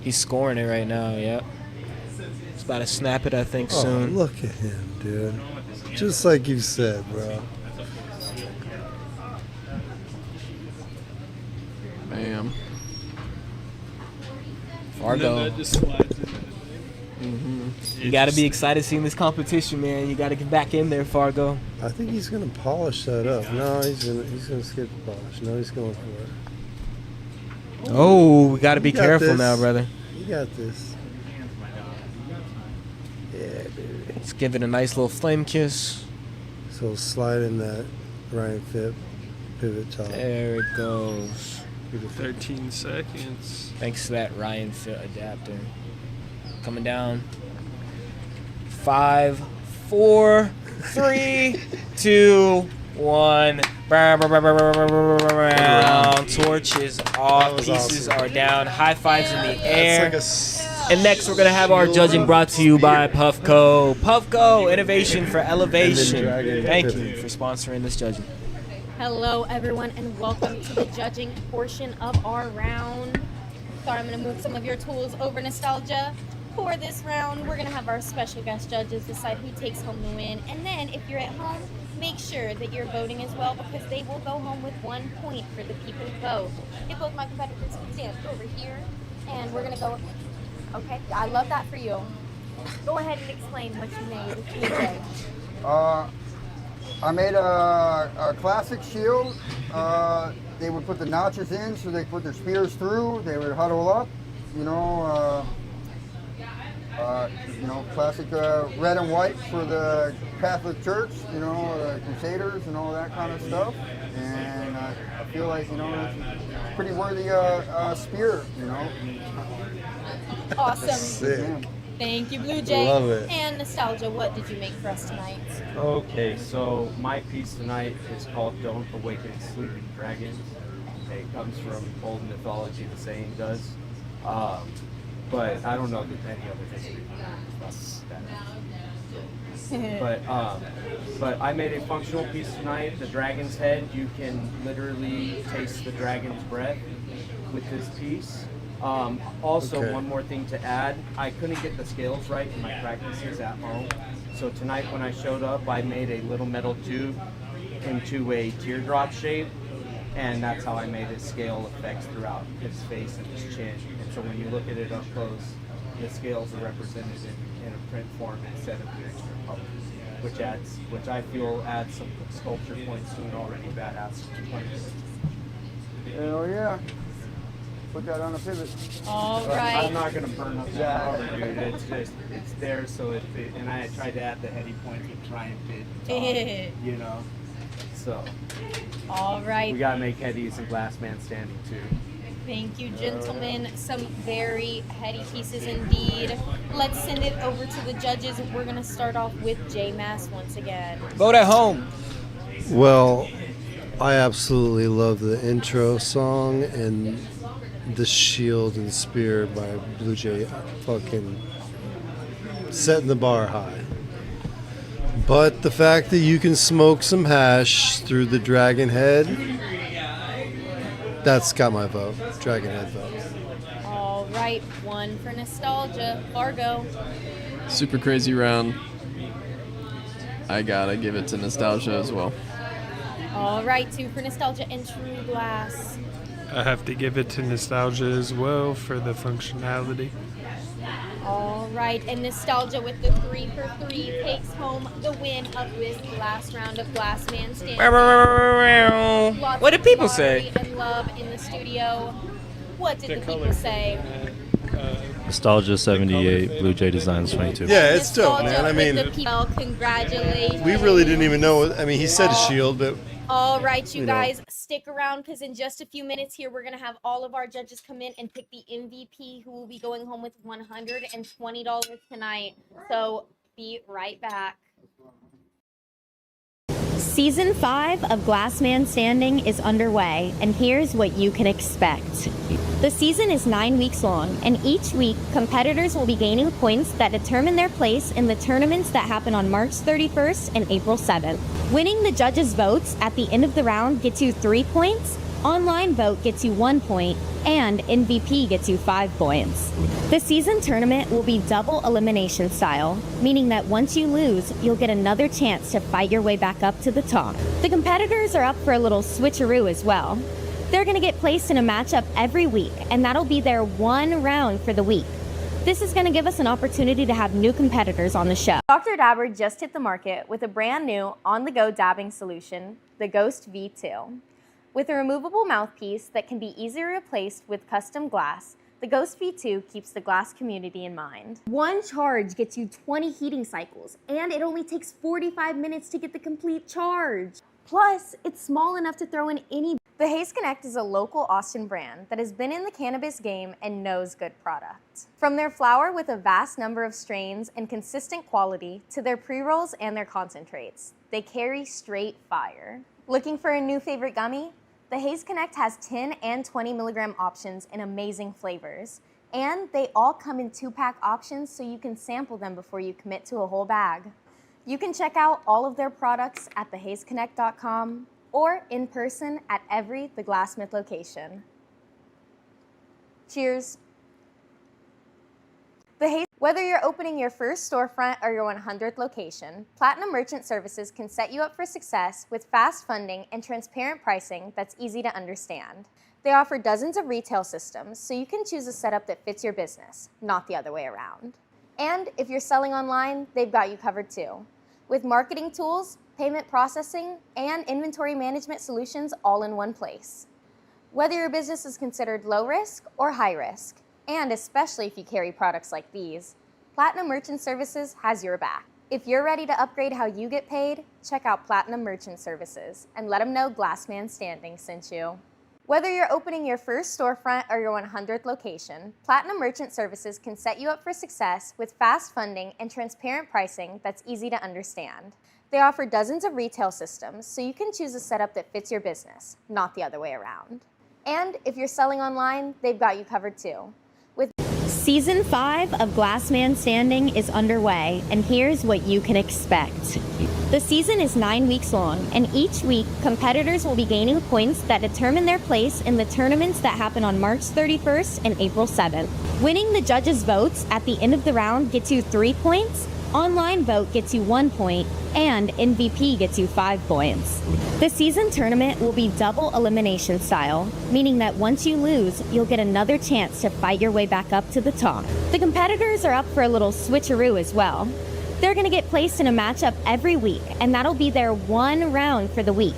He's scoring it right now, yep. He's about to snap it, I think, soon. Look at him, dude. Just like you said, bro. Bam. Fargo. You got to be excited seeing this competition, man. You got to get back in there, Fargo. I think he's gonna polish that up. No, he's gonna skip the polish. No, he's going for it. Oh, we got to be You got careful this. now, brother. You got this. Yeah, baby. Let's give it a nice little flame kiss. So slide in that Ryan Phipp pivot top. There it goes. 13 seconds. Thanks to that Ryan Fit adapter. Coming down. 5, 4, 3, 2, 1. Torches off. Pieces are down. High fives in the air. And next we're going to have our judging brought to you by Puffco. Puffco, innovation for elevation. Thank you for sponsoring this judging. Hello, everyone, and welcome to the judging portion of our round. Thought I'm going to move some of your tools over, Nostalgia. For this round, we're going to have our special guest judges decide who takes home the win. And then if you're at home, make sure that you're voting as well because they will go home with 1 point for the people's vote. If both my competitors can stand over here, and we're going to go. Okay, I love that for you. Go ahead and explain what you made, DJ. I made a classic shield. They would put the notches in so they could put their spears through. They would huddle up, classic red and white for the Catholic Church, the Crusaders and all that kind of stuff. And I feel like, it's a pretty worthy spear, Awesome. Sick. Thank you, Blue Jay. Love it. And Nostalgia, what did you make for us tonight? Okay, so my piece tonight is called Don't Awaken Sleeping Dragons. It comes from old mythology, the saying does. But I don't know that any other history but I made a functional piece tonight. The dragon's head, you can literally taste the dragon's breath with this piece. Also, Okay. one more thing to add, I couldn't get the scales right in my practices at home. So tonight when I showed up, I made a little metal tube into a teardrop shape, and that's how I made his scale effects throughout his face and his chin. And so when you look at it up close, the scales are represented in a print form instead of the extra color, which I feel adds some sculpture points to an already badass 20. Hell yeah. Put that on a pivot. All But right. I'm not gonna burn up that cover, dude. It's there, so and I tried to add the heady points with Triumph did, So. All right. We gotta make headies and glass man standing too. Thank you, gentlemen. Some very heady pieces indeed. Let's send it over to the judges. We're going to start off with J-Mass once again. Vote at home. Well, I absolutely love the intro song and the shield and spear by Blue Jay. Fucking setting the bar high. But the fact that you can smoke some hash through the dragon head, that's got my vote. Dragon head vote. All right, one for Nostalgia. Fargo. Super crazy round. I gotta give it to Nostalgia as well. All right, two for Nostalgia and True Glass. I have to give it to Nostalgia as well for the functionality. All right, and Nostalgia with the 3 for 3 takes home the win of this last round of Glass Man Standing. Lots What did of people say? camaraderie and love in the studio. What did the people say? Nostalgia 78, Blue Jay Designs 22. Yeah, it's dope, man. I mean, Well, congratulations. we really didn't even know. He said a shield, but All right, you You know. guys, stick around because in just a few minutes here, we're going to have all of our judges come in and pick the MVP who will be going home with $120 tonight. So be right back. Season 5 of Glass Man Standing is underway, and here's what you can expect. The season is 9 weeks long, and each week, competitors will be gaining points that determine their place in the tournaments that happen on March 31st and April 7th. Winning the judges' votes at the end of the round gets you 3 points, online vote gets you 1 point, and MVP gets you 5 points. The season tournament will be double elimination style, meaning that once you lose, you'll get another chance to fight your way back up to the top. The competitors are up for a little switcheroo as well. They're going to get placed in a matchup every week, and that'll be their one round for the week. This is going to give us an opportunity to have new competitors on the show. Dr. Dabber just hit the market with a brand new on-the-go dabbing solution, the Ghost V2. With a removable mouthpiece that can be easily replaced with custom glass, the Ghost V2 keeps the glass community in mind. One charge gets you 20 heating cycles, and it only takes 45 minutes to get the complete charge. Plus, it's small enough to throw in any. The Haze Connect is a local Austin brand that has been in the cannabis game and knows good product. From their flower with a vast number of strains and consistent quality to their pre-rolls and their concentrates, they carry straight fire. Looking for a new favorite gummy? The Haze Connect has 10 and 20 milligram options in amazing flavors. And they all come in 2-pack options so you can sample them before you commit to a whole bag. You can check out all of their products at thehazeconnect.com or in person at every The Glassmith location. Cheers. Whether you're opening your first storefront or your 100th location, Platinum Merchant Services can set you up for success with fast funding and transparent pricing that's easy to understand. They offer dozens of retail systems, so you can choose a setup that fits your business, not the other way around. And if you're selling online, they've got you covered too, with marketing tools, payment processing, and inventory management solutions all in one place. Whether your business is considered low risk or high risk, and especially if you carry products like these, Platinum Merchant Services has your back. If you're ready to upgrade how you get paid, check out Platinum Merchant Services and let them know Glassman Standing sent you. Whether you're opening your first storefront or your 100th location, Platinum Merchant Services can set you up for success with fast funding and transparent pricing that's easy to understand. They offer dozens of retail systems, so you can choose a setup that fits your business, not the other way around. And if you're selling online, they've got you covered too. Season 5 of Glassman Standing is underway, and here's what you can expect. The season is 9 weeks long, and each week, competitors will be gaining points that determine their place in the tournaments that happen on March 31st and April 7th. Winning the judges' votes at the end of the round gets you 3 points, online vote gets you 1 point, and MVP gets you 5 points. The season tournament will be double elimination style, meaning that once you lose, you'll get another chance to fight your way back up to the top. The competitors are up for a little switcheroo as well. They're going to get placed in a matchup every week, and that'll be their one round for the week.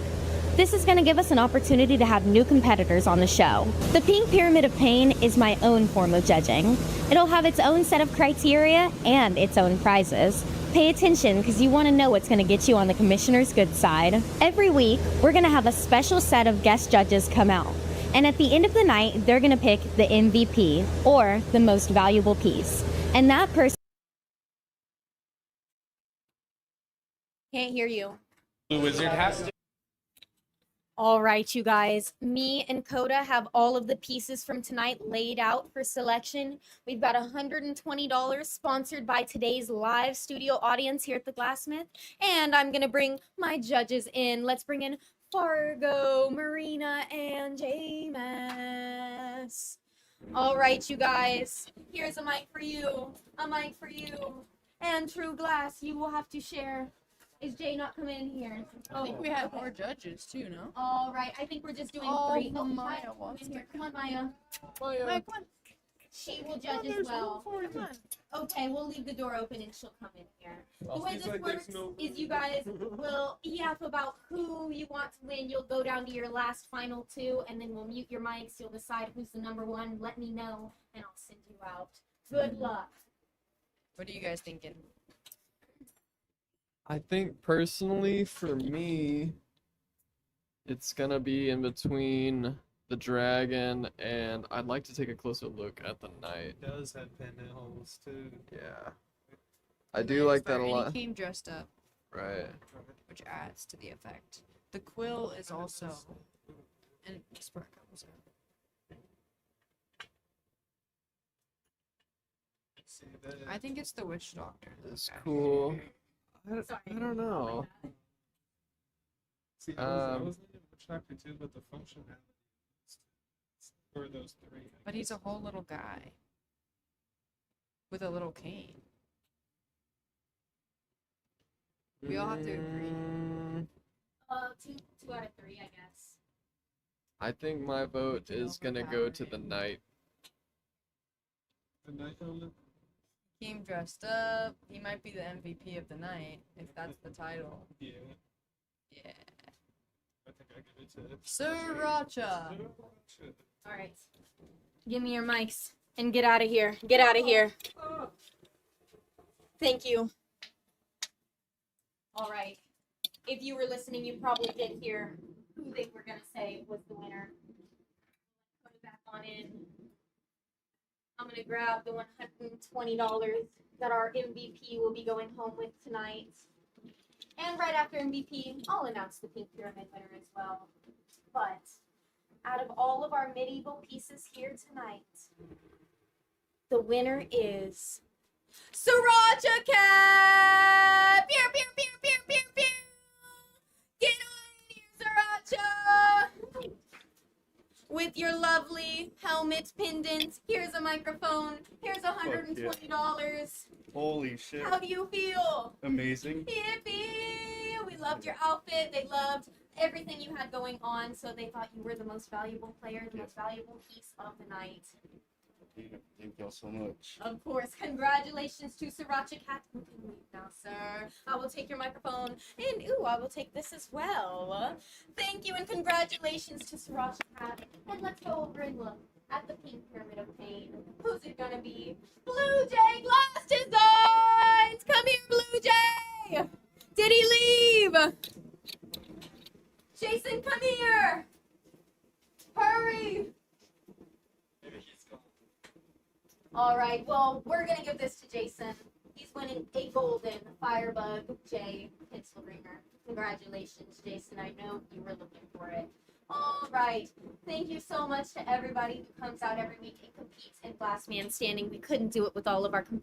This is going to give us an opportunity to have new competitors on the show. The Pink Pyramid of Pain is my own form of judging. It'll have its own set of criteria and its own prizes. Pay attention, because you want to know what's going to get you on the commissioner's good side. Every week, we're going to have a special set of guest judges come out. And at the end of the night, they're going to pick the MVP, or the most valuable piece. And that person... Can't hear you. Blue Wizard has to. All right, you guys. Me and Coda have all of the pieces from tonight laid out for selection. We've got $120 sponsored by today's live studio audience here at the Glassmith. And I'm going to bring my judges in. Let's bring in Fargo, Marina, and Jameis. All right, you guys. Here's a mic for you. A mic for you. And True Glass, you will have to share. Is Jay not coming in here? I think we have more judges too, no? All right, I think we're just doing 3. Oh, Maya wants in here. Come on, Maya. Maya, come on. She will judge as well. Okay, we'll leave the door open and she'll come in here. The way this works is you guys will yap about who you want to win. You'll go down to your last final 2, and then we'll mute your mics. You'll decide who's the number 1. Let me know, and I'll send you out. Good luck. What are you guys thinking? I think personally, for me, it's gonna be in between the dragon and I'd like to take a closer look at the knight. It does have pinholes too. Yeah. I do like that a And lot. he came dressed up. Right. Which adds to the effect. The quill is also and spark comes out. I think it's the witch doctor. It's cool. I don't know. See, I was thinking of Chapter 2, but the functionality for those 3. But he's a whole little guy with a little cane. We all have to agree. 2 out of 3, I guess. I think my vote is gonna go to the knight. The knight helmet? Came dressed up. He might be the MVP of the night, if that's the title. Yeah. Yeah. I think I give it to Sriracha. All right. Give me your mics and get out of here. Get out of here. Thank you. All right. If you were listening, you probably did hear who they were going to say was the winner. Put it back on in. I'm going to grab the $120 that our MVP will be going home with tonight. And right after MVP, I'll announce the Pink Pyramid winner as well. But out of all of our medieval pieces here tonight, the winner is SIRACHACAT! Pew, pew, pew, pew, pew, pew! Get on in here, SIRACHA! With your lovely helmet pendant. Here's a microphone. Here's $120. Holy shit. How do you feel? Amazing. Yippee! We loved your outfit. They loved everything you had going on, so they thought you were the most valuable player, the most valuable piece of the night. Thank y'all so much. Of course, congratulations to SIRACHACAT. You can leave now, sir. I will take your microphone, and ooh, I will take this as well. Thank you and congratulations to SIRACHACAT. And let's go over and look at the pink pyramid of pain. Who's it gonna be? Blue Jay Glass Designs! Come here, Blue Jay! Did he leave? Jason, come here! Hurry! All right, well, we're going to give this to Jason. He's winning a golden Firebug J pencil ringer. Congratulations, Jason. I know you were looking for it. All right. Thank you so much to everybody who comes out every week and competes in Glass Man Standing. We couldn't do it with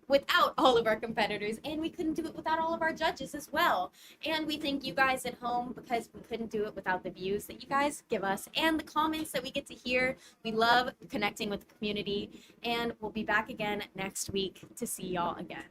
without all of our competitors, and we couldn't do it without all of our judges as well. And we thank you guys at home because we couldn't do it without the views that you guys give us and the comments that we get to hear. We love connecting with the community, and we'll be back again next week to see y'all again.